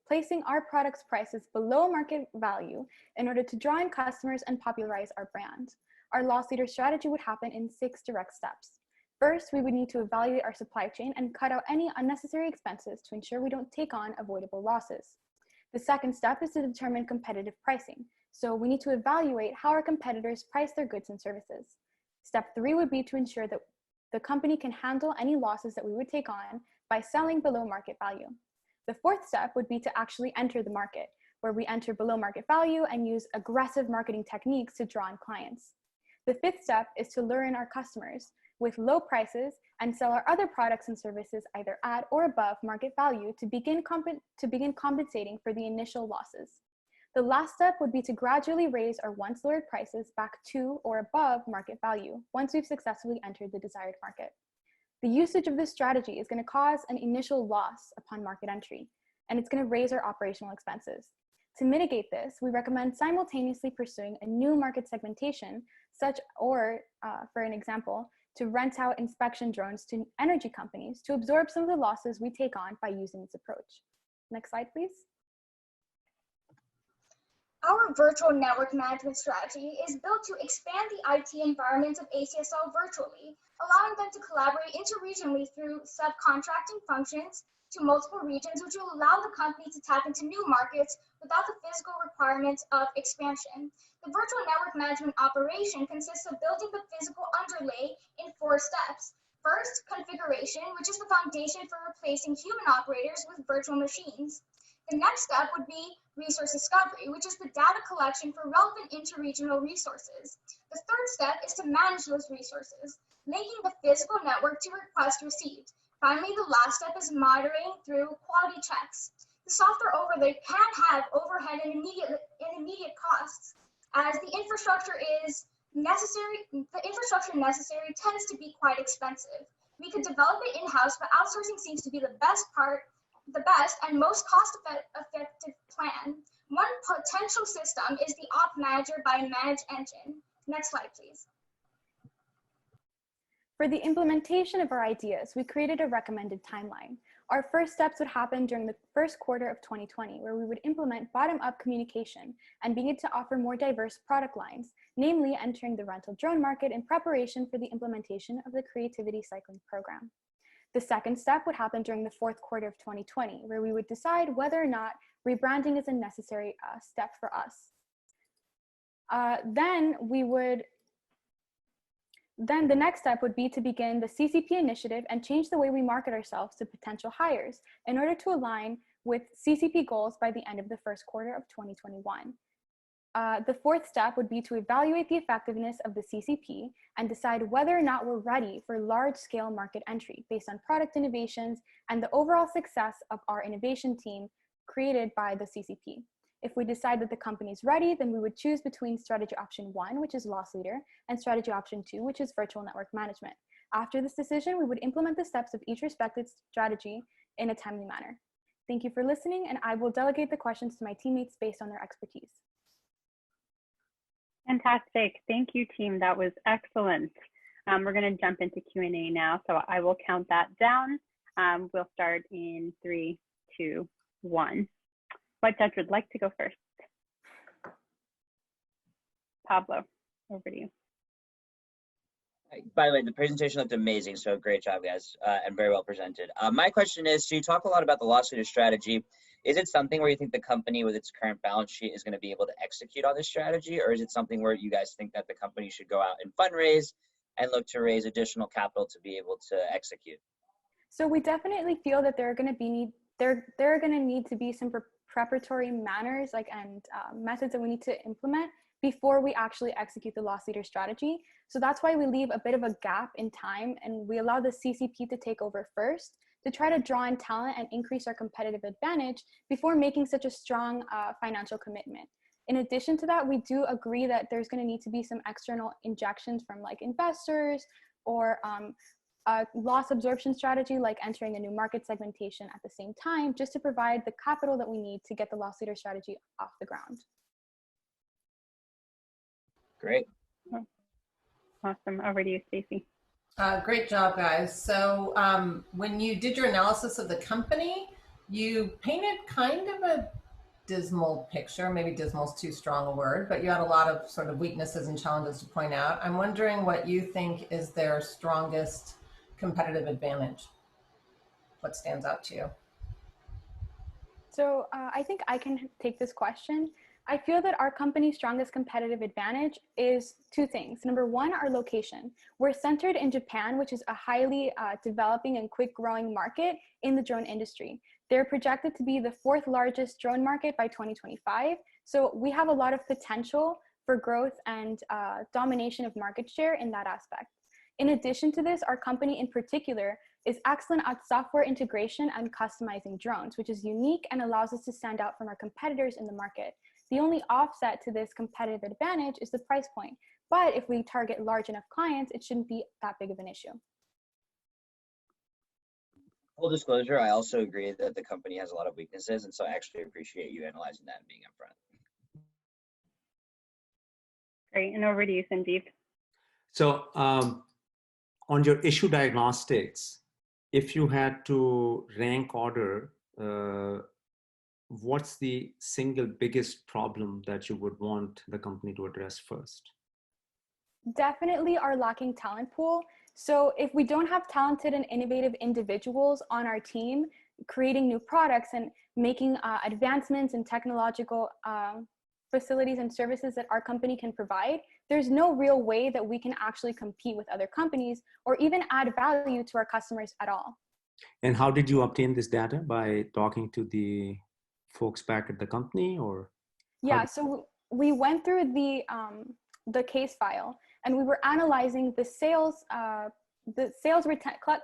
placing our products' prices below market value in order to draw in customers and popularize our brand. Our loss leader strategy would happen in 6 direct steps. First, we would need to evaluate our supply chain and cut out any unnecessary expenses to ensure we don't take on avoidable losses. The second step is to determine competitive pricing. So we need to evaluate how our competitors price their goods and services. Step 3 would be to ensure that the company can handle any losses that we would take on by selling below market value. The fourth step would be to actually enter the market, where we enter below market value and use aggressive marketing techniques to draw in clients. The fifth step is to lure in our customers with low prices and sell our other products and services either at or above market value to begin compensating for the initial losses. The last step would be to gradually raise our once lowered prices back to or above market value once we've successfully entered the desired market. The usage of this strategy is going to cause an initial loss upon market entry, and it's going to raise our operational expenses. To mitigate this, we recommend simultaneously pursuing a new market segmentation, for an example, to rent out inspection drones to energy companies to absorb some of the losses we take on by using this approach. Next slide, please. Our virtual network management strategy is built to expand the IT environment of ACSL virtually, allowing them to collaborate interregionally through subcontracting functions to multiple regions, which will allow the company to tap into new markets without the physical requirements of expansion. The virtual network management operation consists of building the physical underlay in 4 steps. First, configuration, which is the foundation for replacing human operators with virtual machines. The next step would be resource discovery, which is the data collection for relevant interregional resources. The third step is to manage those resources, linking the physical network to request received. Finally, the last step is monitoring through quality checks. The software overlay can have overhead and immediate costs, as the infrastructure necessary tends to be quite expensive. We could develop it in-house, but outsourcing seems to be the best and most cost-effective plan. One potential system is the Op Manager by Manage Engine. Next slide, please. For the implementation of our ideas, we created a recommended timeline. Our first steps would happen during the first quarter of 2020, where we would implement bottom-up communication and begin to offer more diverse product lines, namely entering the rental drone market in preparation for the implementation of the Creativity Cycling Program. The second step would happen during the fourth quarter of 2020, where we would decide whether or not rebranding is a necessary step for us. Then the next step would be to begin the CCP initiative and change the way we market ourselves to potential hires in order to align with CCP goals by the end of the first quarter of 2021. The fourth step would be to evaluate the effectiveness of the CCP and decide whether or not we're ready for large-scale market entry based on product innovations and the overall success of our innovation team created by the CCP. If we decide that the company is ready, then we would choose between strategy option 1, which is loss leader, and strategy option 2, which is virtual network management. After this decision, we would implement the steps of each respective strategy in a timely manner. Thank you for listening, and I will delegate the questions to my teammates based on their expertise. Fantastic. Thank you, team. That was excellent. We're going to jump into Q&A now, so I will count that down. We'll start in 3, 2, 1. What judge would like to go first? Pablo, over to you. By the way, the presentation looked amazing, so great job, guys, and very well presented. My question is, so you talk a lot about the loss leader strategy. Is it something where you think the company with its current balance sheet is going to be able to execute on this strategy, or is it something where you guys think that the company should go out and fundraise and look to raise additional capital to be able to execute? So we definitely feel that there are going to need to be some preparatory manners and methods that we need to implement before we actually execute the loss leader strategy. So that's why we leave a bit of a gap in time and we allow the CCP to take over first to try to draw in talent and increase our competitive advantage before making such a strong financial commitment. In addition to that, we do agree that there's going to need to be some external injections from like investors or a loss absorption strategy like entering a new market segmentation at the same time, just to provide the capital that we need to get the loss leader strategy off the ground. Great. Awesome. Over to you, Stacy. Great job, guys. So when you did your analysis of the company, you painted kind of a dismal picture. Maybe dismal is too strong a word, but you had a lot of sort of weaknesses and challenges to point out. I'm wondering what you think is their strongest competitive advantage. What stands out to you? So I think I can take this question. I feel that our company's strongest competitive advantage is two things. Number one, our location. We're centered in Japan, which is a highly developing and quick growing market in the drone industry. They're projected to be the 4th largest drone market by 2025. So we have a lot of potential for growth and domination of market share in that aspect. In addition to this, our company in particular is excellent at software integration and customizing drones, which is unique and allows us to stand out from our competitors in the market. The only offset to this competitive advantage is the price point. But if we target large enough clients, it shouldn't be that big of an issue. Full disclosure, I also agree that the company has a lot of weaknesses, and so I actually appreciate you analyzing that and being upfront. Great, and over to you, Sanjeev. So on your issue diagnostics, if you had to rank order, what's the single biggest problem that you would want the company to address first? Definitely our lacking talent pool. So if we don't have talented and innovative individuals on our team, creating new products and making advancements in technological facilities and services that our company can provide, there's no real way that we can actually compete with other companies or even add value to our customers at all. And how did you obtain this data? By talking to the folks back at the company, or? Yeah, so we went through the case file, and we were analyzing the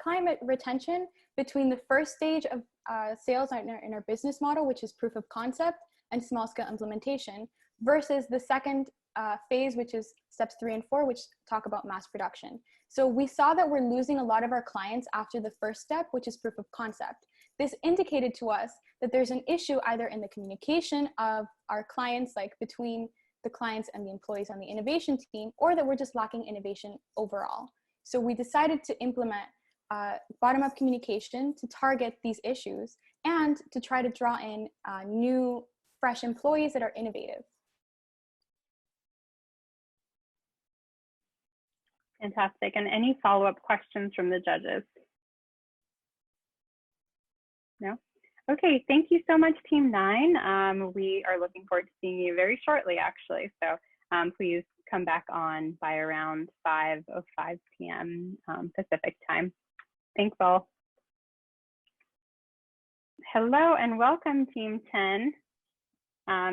climate retention between the first stage of sales in our business model, which is proof of concept and small scale implementation, versus the second phase, which is steps 3 and 4, which talk about mass production. So we saw that we're losing a lot of our clients after the first step, which is proof of concept. This indicated to us that there's an issue either in the communication of our clients, like between the clients and the employees on the innovation team, or that we're just lacking innovation overall. So we decided to implement bottom-up communication to target these issues and to try to draw in new, fresh employees that are innovative. Fantastic. And any follow-up questions from the judges? No? Okay, thank you so much, Team 9. We are looking forward to seeing you very shortly, actually. So please come back on by around 5:05 p.m. Pacific time. Thanks all. Hello and welcome, Team 10.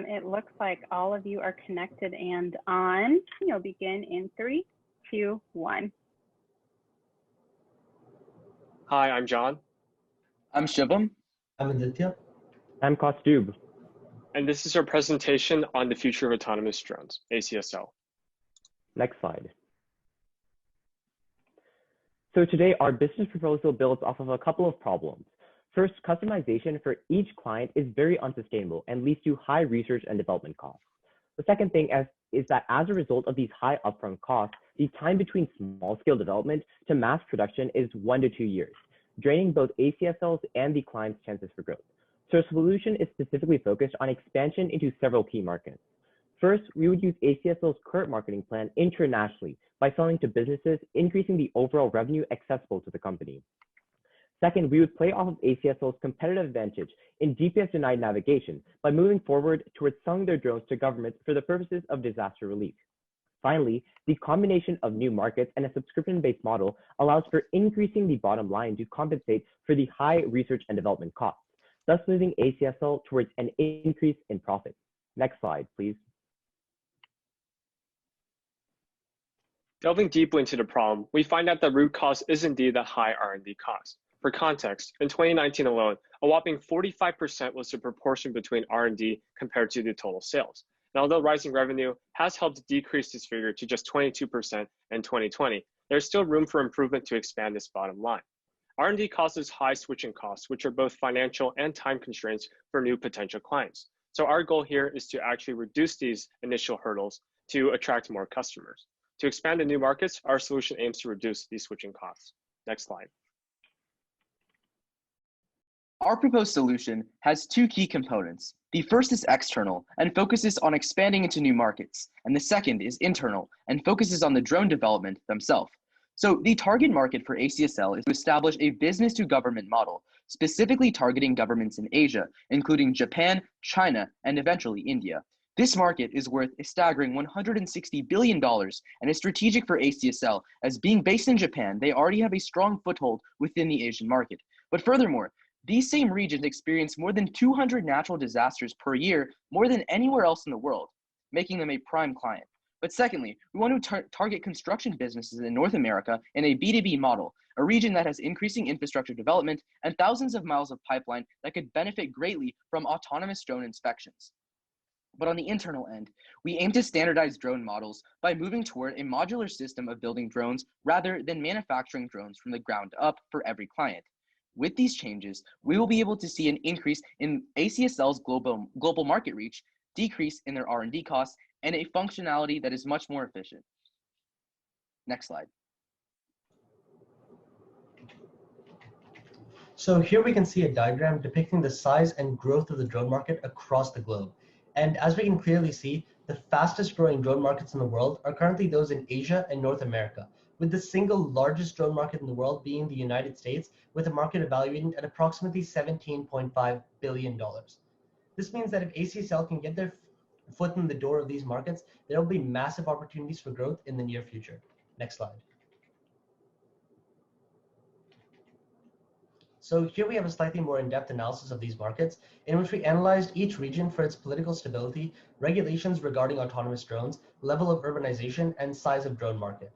It looks like all of you are connected and on. You'll begin in 3, 2, 1. Hi, I'm John. I'm Shivam. I'm Aditya. I'm Kostub. And this is our presentation on the future of autonomous drones, ACSL. Next slide. So today, our business proposal builds off of a couple of problems. First, customization for each client is very unsustainable and leads to high research and development costs. The second thing is that as a result of these high upfront costs, the time between small-scale development to mass production is 1 to 2 years, draining both ACSL's and the client's chances for growth. So a solution is specifically focused on expansion into several key markets. First, we would use ACSL's current marketing plan internationally by selling to businesses, increasing the overall revenue accessible to the company. Second, we would play off of ACSL's competitive advantage in GPS-denied navigation by moving forward towards selling their drones to governments for the purposes of disaster relief. Finally, the combination of new markets and a subscription-based model allows for increasing the bottom line to compensate for the high research and development costs, thus moving ACSL towards an increase in profit. Next slide, please. Delving deeply into the problem, we find out the root cause is indeed the high R&D cost. For context, in 2019 alone, a whopping 45% was the proportion between R&D compared to the total sales. And although rising revenue has helped decrease this figure to just 22% in 2020, there's still room for improvement to expand this bottom line. R&D causes high switching costs, which are both financial and time constraints for new potential clients. So our goal here is to actually reduce these initial hurdles to attract more customers. To expand to new markets, our solution aims to reduce these switching costs. Next slide. Our proposed solution has 2 key components. The first is external and focuses on expanding into new markets, and the second is internal and focuses on the drone development themselves. So the target market for ACSL is to establish a business-to-government model, specifically targeting governments in Asia, including Japan, China, and eventually India. This market is worth a staggering $160 billion and is strategic for ACSL, as being based in Japan, they already have a strong foothold within the Asian market. But furthermore, these same regions experience more than 200 natural disasters per year, more than anywhere else in the world, making them a prime client. But secondly, we want to target construction businesses in North America in a B2B model, a region that has increasing infrastructure development and thousands of miles of pipeline that could benefit greatly from autonomous drone inspections. But on the internal end, we aim to standardize drone models by moving toward a modular system of building drones rather than manufacturing drones from the ground up for every client. With these changes, we will be able to see an increase in ACSL's global market reach, decrease in their R&D costs, and a functionality that is much more efficient. Next slide. So here we can see a diagram depicting the size and growth of the drone market across the globe. And as we can clearly see, the fastest growing drone markets in the world are currently those in Asia and North America, with the single largest drone market in the world being the United States, with a market evaluated at approximately $17.5 billion. This means that if ACSL can get their foot in the door of these markets, there will be massive opportunities for growth in the near future. Next slide. So here we have a slightly more in-depth analysis of these markets in which we analyzed each region for its political stability, regulations regarding autonomous drones, level of urbanization, and size of drone market.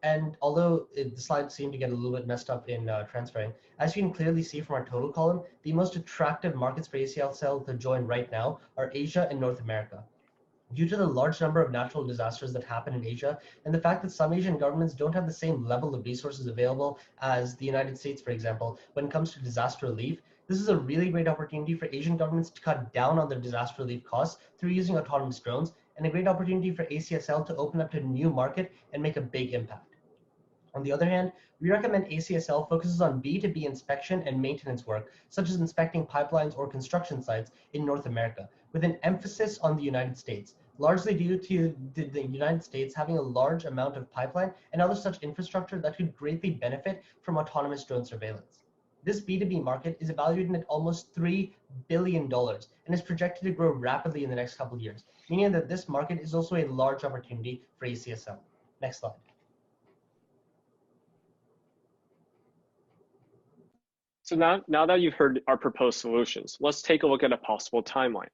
And although the slides seem to get a little bit messed up in transferring, as you can clearly see from our total column, the most attractive markets for ACSL to join right now are Asia and North America. Due to the large number of natural disasters that happen in Asia, and the fact that some Asian governments don't have the same level of resources available as the United States, for example, when it comes to disaster relief, this is a really great opportunity for Asian governments to cut down on their disaster relief costs through using autonomous drones, and a great opportunity for ACSL to open up to a new market and make a big impact. On the other hand, we recommend ACSL focuses on B2B inspection and maintenance work, such as inspecting pipelines or construction sites in North America, with an emphasis on the United States, largely due to the United States having a large amount of pipeline and other such infrastructure that could greatly benefit from autonomous drone surveillance. This B2B market is evaluated at almost $3 billion and is projected to grow rapidly in the next couple of years, meaning that this market is also a large opportunity for ACSL. Next slide. So now that you've heard our proposed solutions, let's take a look at a possible timeline.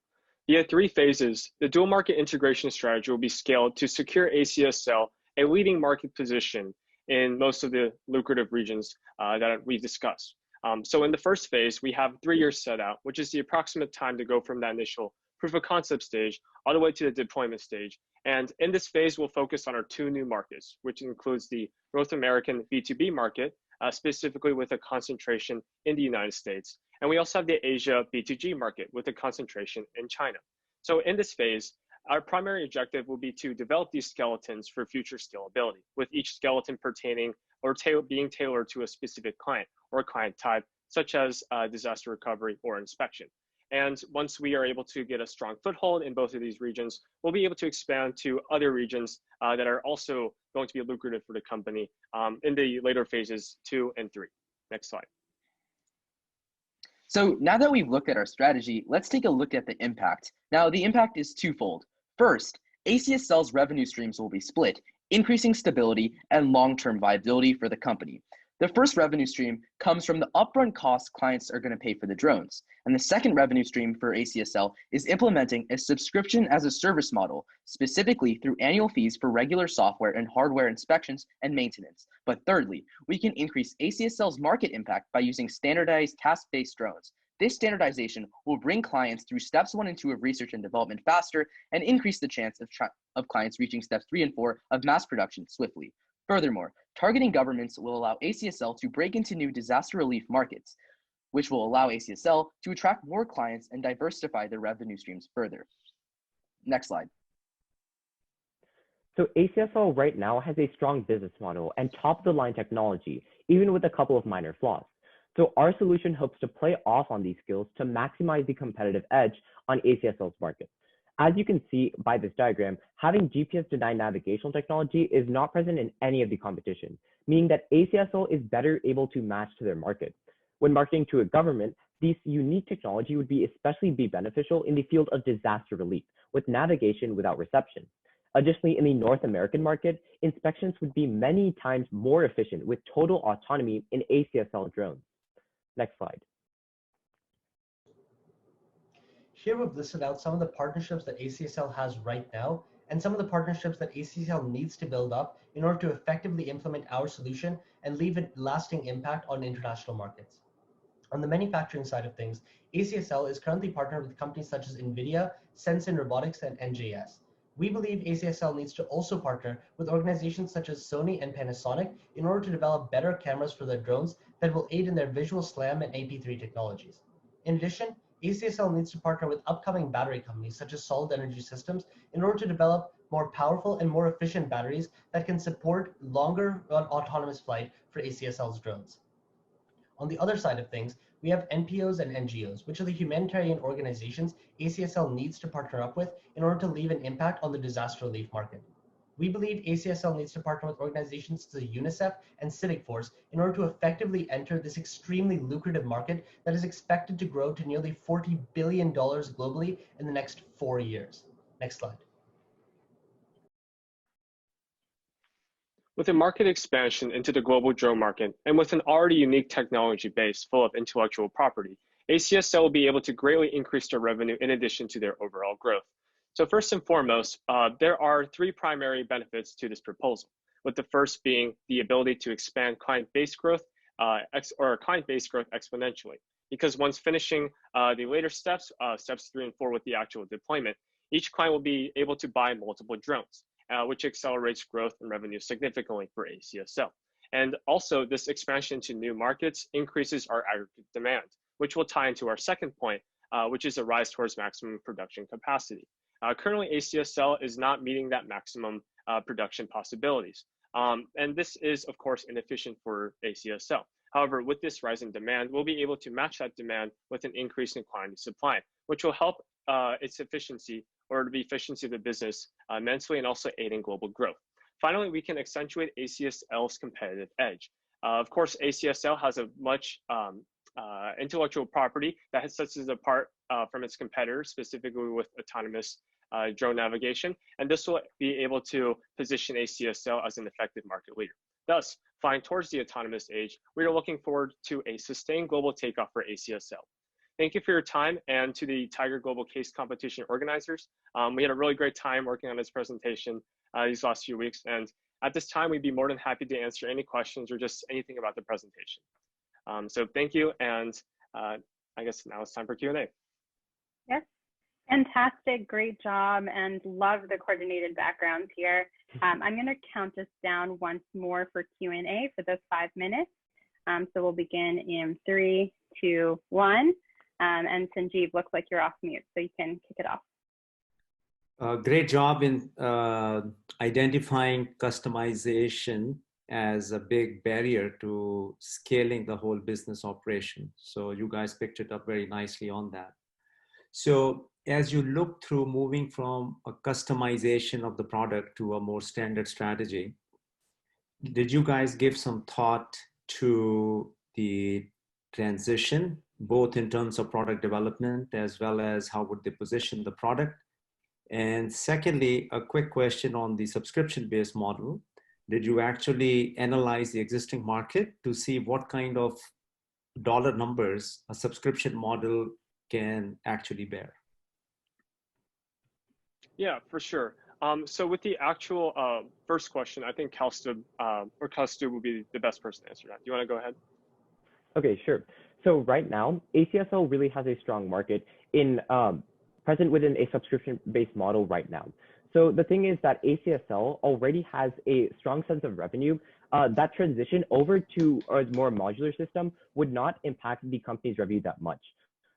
Via 3 phases, the dual market integration strategy will be scaled to secure ACSL a leading market position in most of the lucrative regions that we discussed. So in the first phase, we have 3 years set out, which is the approximate time to go from that initial proof of concept stage all the way to the deployment stage. And in this phase, we'll focus on our 2 new markets, which includes the North American B2B market, specifically with a concentration in the United States. And we also have the Asia B2G market with a concentration in China. So in this phase, our primary objective will be to develop these skeletons for future scalability, with each skeleton pertaining or being tailored to a specific client or client type, such as disaster recovery or inspection. And once we are able to get a strong foothold in both of these regions, we'll be able to expand to other regions that are also going to be lucrative for the company in the later phases 2 and 3. Next slide. So now that we've looked at our strategy, let's take a look at the impact. Now the impact is twofold. First, ACSL's revenue streams will be split, increasing stability and long-term viability for the company. The first revenue stream comes from the upfront costs clients are going to pay for the drones. And the second revenue stream for ACSL is implementing a subscription as a service model, specifically through annual fees for regular software and hardware inspections and maintenance. But thirdly, we can increase ACSL's market impact by using standardized task-based drones. This standardization will bring clients through steps 1 and 2 of research and development faster and increase the chance of clients reaching steps 3 and 4 of mass production swiftly. Furthermore, targeting governments will allow ACSL to break into new disaster relief markets, which will allow ACSL to attract more clients and diversify their revenue streams further. Next slide. So ACSL right now has a strong business model and top-of-the-line technology, even with a couple of minor flaws. So our solution hopes to play off on these skills to maximize the competitive edge on ACSL's market. As you can see by this diagram, having GPS-denied navigational technology is not present in any of the competition, meaning that ACSL is better able to match to their market. When marketing to a government, this unique technology would especially be beneficial in the field of disaster relief, with navigation without reception. Additionally, in the North American market, inspections would be many times more efficient with total autonomy in ACSL drones. Next slide. Here we've listed out some of the partnerships that ACSL has right now and some of the partnerships that ACSL needs to build up in order to effectively implement our solution and leave a lasting impact on international markets. On the manufacturing side of things, ACSL is currently partnered with companies such as NVIDIA, Sense Robotics, and NJS. We believe ACSL needs to also partner with organizations such as Sony and Panasonic in order to develop better cameras for their drones that will aid in their visual SLAM and AP3 technologies. In addition, ACSL needs to partner with upcoming battery companies such as Solid Energy Systems in order to develop more powerful and more efficient batteries that can support longer autonomous flight for ACSL's drones. On the other side of things, we have NPOs and NGOs, which are the humanitarian organizations ACSL needs to partner up with in order to leave an impact on the disaster relief market. We believe ACSL needs to partner with organizations such as UNICEF and Civic Force in order to effectively enter this extremely lucrative market that is expected to grow to nearly $40 billion globally in the next 4 years. Next slide. With a market expansion into the global drone market and with an already unique technology base full of intellectual property, ACSL will be able to greatly increase their revenue in addition to their overall growth. So first and foremost, there are three primary benefits to this proposal, with the first being the ability to expand client base growth exponentially. Because once finishing the later steps, steps 3 and 4 with the actual deployment, each client will be able to buy multiple drones, which accelerates growth and revenue significantly for ACSL. And also this expansion to new markets increases our aggregate demand, which will tie into our second point, which is a rise towards maximum production capacity. Currently, ACSL is not meeting that maximum production possibilities. And this is, of course, inefficient for ACSL. However, with this rise in demand, we'll be able to match that demand with an increase in quantity supply, which will help its efficiency or the efficiency of the business immensely and also aid in global growth. Finally, we can accentuate ACSL's competitive edge. Of course, ACSL has a much intellectual property that sets it apart from its competitors, specifically with autonomous drone navigation, and this will be able to position ACSL as an effective market leader. Thus, flying towards the autonomous age, we are looking forward to a sustained global takeoff for ACSL. Thank you for your time, and to the Tiger Global Case Competition organizers. We had a really great time working on this presentation these last few weeks, and at this time, we'd be more than happy to answer any questions or just anything about the presentation. So thank you, and I guess now it's time for Q&A. Yes, fantastic, great job, and love the coordinated backgrounds here. I'm going to count us down once more for Q&A for those 5 minutes. So we'll begin in 3, 2, 1. And Sanjeev, looks like you're off mute, so you can kick it off. Great job in identifying customization as a big barrier to scaling the whole business operation. So you guys picked it up very nicely on that. So as you look through moving from a customization of the product to a more standard strategy, did you guys give some thought to the transition, both in terms of product development as well as how would they position the product? And secondly, a quick question on the subscription-based model. Did you actually analyze the existing market to see what kind of dollar numbers a subscription model can actually bear? Yeah, for sure. So with the actual first question, I think Kaustuv will be the best person to answer that. Do you want to go ahead? Okay, sure. So right now, ACSL really has a strong market in present within a subscription-based model right now. So the thing is that ACSL already has a strong sense of revenue. That transition over to a more modular system would not impact the company's revenue that much.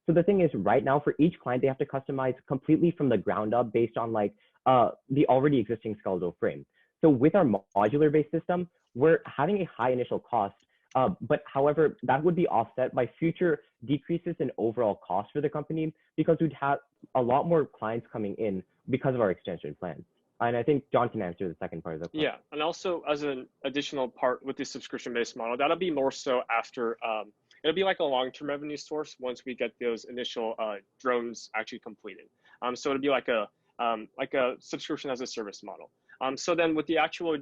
So the thing is, right now for each client, they have to customize completely from the ground up based on like the already existing skeletal frame. So with our modular-based system, we're having a high initial cost, but however, that would be offset by future decreases in overall cost for the company because we'd have a lot more clients coming in because of our extension plans. And I think John can answer the second part of the question. Yeah, and also as an additional part with the subscription-based model, that'll be more so after, it'll be like a long-term revenue source once we get those initial drones actually completed. So it'll be like a subscription as a service model. So then with the actual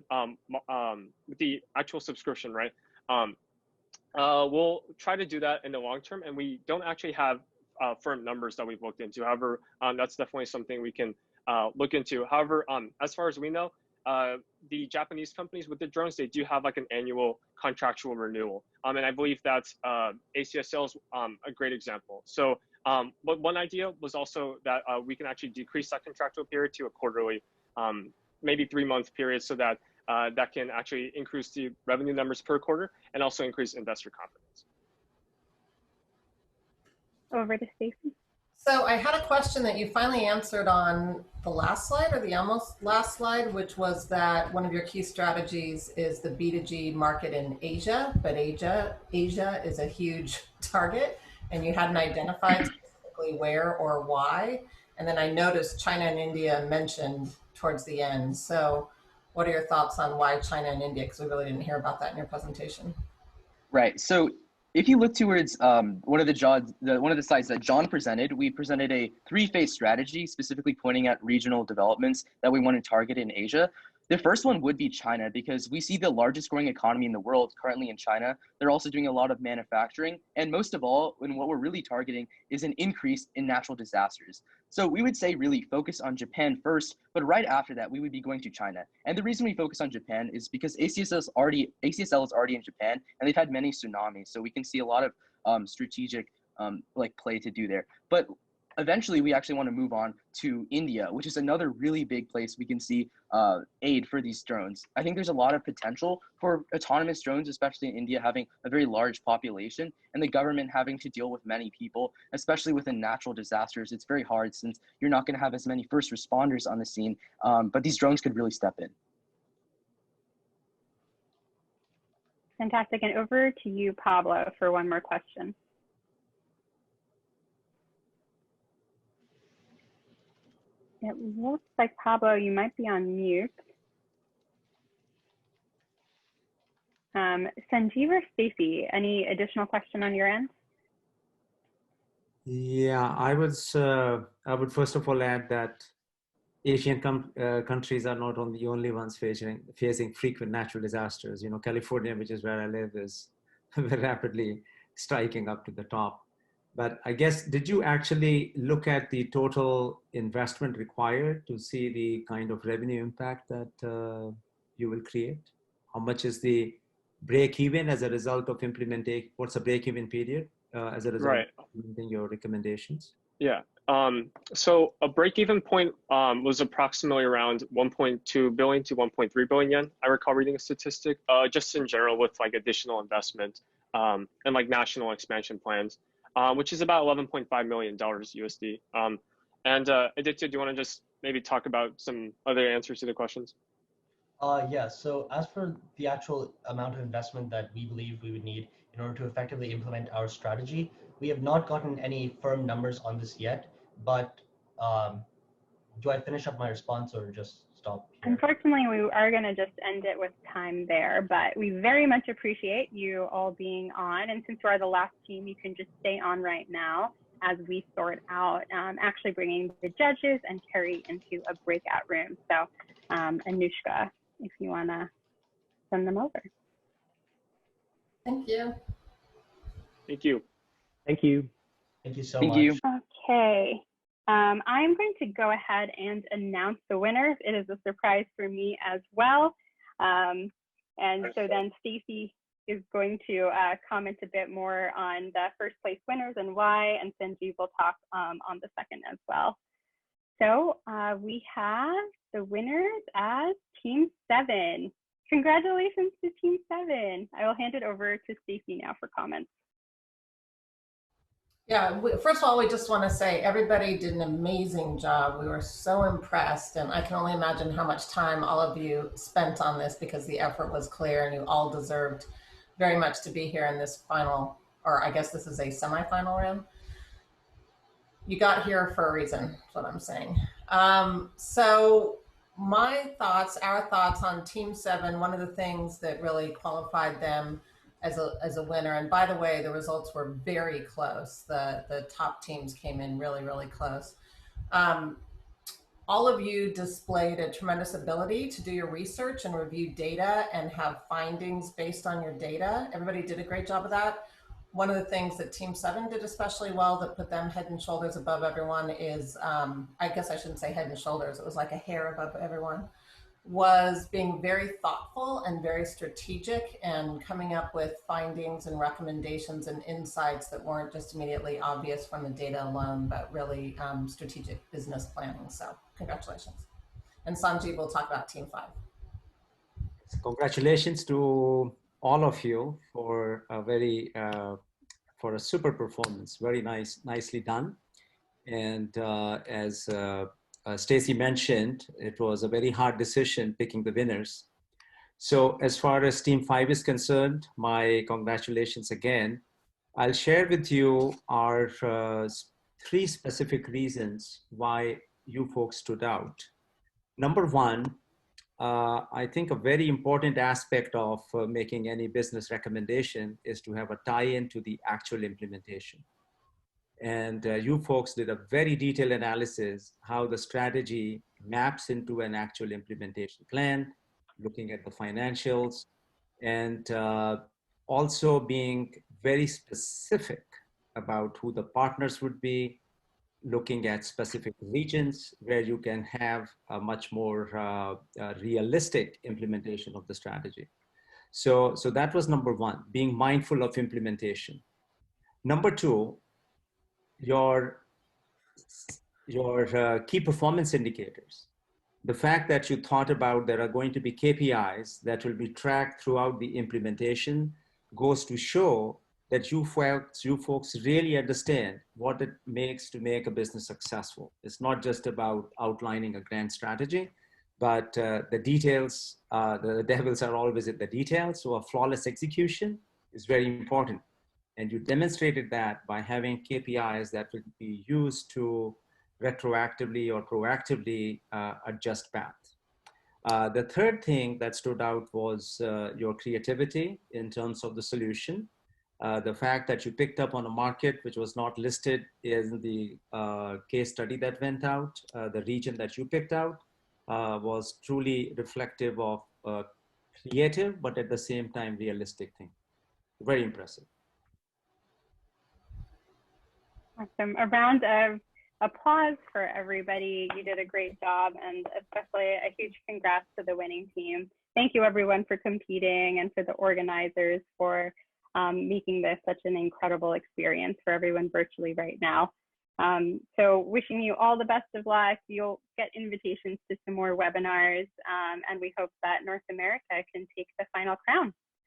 subscription, right? We'll try to do that in the long term, and we don't actually have firm numbers that we've looked into. However, that's definitely something we can look into. However, as far as we know, the Japanese companies with the drones, they do have like an annual contractual renewal. And I believe that ACSL is a great example. So but one idea was also that we can actually decrease that contractual period to a quarterly, maybe 3-month period, so that that can actually increase the revenue numbers per quarter and also increase investor confidence. Over to Stacy. So I had a question that you finally answered on the last slide or the almost last slide, which was that one of your key strategies is the B2G market in Asia, but Asia is a huge target and you hadn't identified specifically where or why. And then I noticed China and India mentioned towards the end. So what are your thoughts on why China and India? Because we really didn't hear about that in your presentation. Right. So if you look towards one of the slides that John presented, we presented a 3-phase strategy specifically pointing at regional developments that we want to target in Asia. The first one would be China, because we see the largest growing economy in the world currently in China. They're also doing a lot of manufacturing. And most of all, and what we're really targeting is an increase in natural disasters. So we would say really focus on Japan first, but right after that, we would be going to China. And the reason we focus on Japan is because ACSL is already in Japan, and they've had many tsunamis. So we can see a lot of strategic like play to do there. But eventually, we actually want to move on to India, which is another really big place we can see aid for these drones. I think there's a lot of potential for autonomous drones, especially in India, having a very large population and the government having to deal with many people, especially within natural disasters. It's very hard since you're not going to have as many first responders on the scene, but these drones could really step in. Fantastic. And over to you, Pablo, for one more question. It looks like, Pablo, you might be on mute. Sanjeev or Stacy, any additional question on your end? Yeah, I would first of all add that Asian countries are not the only ones facing frequent natural disasters. You know, California, which is where I live, is very rapidly striking up to the top. But I guess, did you actually look at the total investment required to see the kind of revenue impact that you will create? How much is the break even as a result of implementing? What's the break even period as a result of implementing your recommendations? Yeah. So a break-even point was approximately around 1.2 billion to 1.3 billion yen. I recall reading a statistic, just in general with like additional investment and like national expansion plans, which is about $11.5 million USD. And Aditya, do you want to just maybe talk about some other answers to the questions? Yeah, so as for the actual amount of investment that we believe we would need in order to effectively implement our strategy, we have not gotten any firm numbers on this yet, but do I finish up my response or just stop here? Unfortunately, we are going to just end it with time there, but we very much appreciate you all being on. And since you are the last team, you can just stay on right now as we sort out actually bringing the judges and Carrie into a breakout room. So Anushka, if you want to send them over. Thank you. Thank you. Thank you. Thank you so Thank much. you. Okay. I'm going to go ahead and announce the winners. It is a surprise for me as well. And so then Stacy is going to comment a bit more on the first place winners and why, and Sanjeev will talk on the second as well. So we have the winners as Team 7. Congratulations to Team 7. I will hand it over to Stacy now for comments. Yeah, first of all, we just want to say everybody did an amazing job. We were so impressed, and I can only imagine how much time all of you spent on this because the effort was clear and you all deserved very much to be here in this final, or I guess this is a semifinal round. You got here for a reason, is what I'm saying. So my thoughts, our thoughts on Team 7, one of the things that really qualified them as a winner, and by the way, the results were very close. The top teams came in really, really close. All of you displayed a tremendous ability to do your research and review data and have findings based on your data. Everybody did a great job of that. One of the things that Team 7 did especially well that put them head and shoulders above everyone is, I guess I shouldn't say head and shoulders, it was like a hair above everyone, was being very thoughtful and very strategic and coming up with findings and recommendations and insights that weren't just immediately obvious from the data alone, but really strategic business planning. So congratulations. And Sanjeev will talk about Team 5. Congratulations to all of you for a super performance. Very nicely done. And as Stacy mentioned, it was a very hard decision picking the winners. So as far as Team 5 is concerned, my congratulations again. I'll share with you our 3 specific reasons why you folks stood out. Number 1, I think a very important aspect of making any business recommendation is to have a tie-in to the actual implementation. And you folks did a very detailed analysis how the strategy maps into an actual implementation plan looking at the financials, and also being very specific about who the partners would be, looking at specific regions where you can have a much more realistic implementation of the strategy. So that was number one, being mindful of implementation. Number two, your key performance indicators. The fact that you thought about there are going to be KPIs that will be tracked throughout the implementation goes to show that you folks really understand what it makes to make a business successful. It's not just about outlining a grand strategy, but the details, the devils are always in the details. So a flawless execution is very important. And you demonstrated that by having KPIs that will be used to retroactively or proactively adjust path. The third thing that stood out was your creativity in terms of the solution. The fact that you picked up on a market which was not listed in the case study that went out, the region that you picked out was truly reflective of creative, but at the same time, realistic thing. Very impressive. Awesome. A round of applause for everybody. You did a great job, and especially a huge congrats to the winning team. Thank you everyone for competing and for the organizers for making this such an incredible experience for everyone virtually right now. So wishing you all the best of luck. You'll get invitations to some more webinars, and we hope that North America can take the final crown.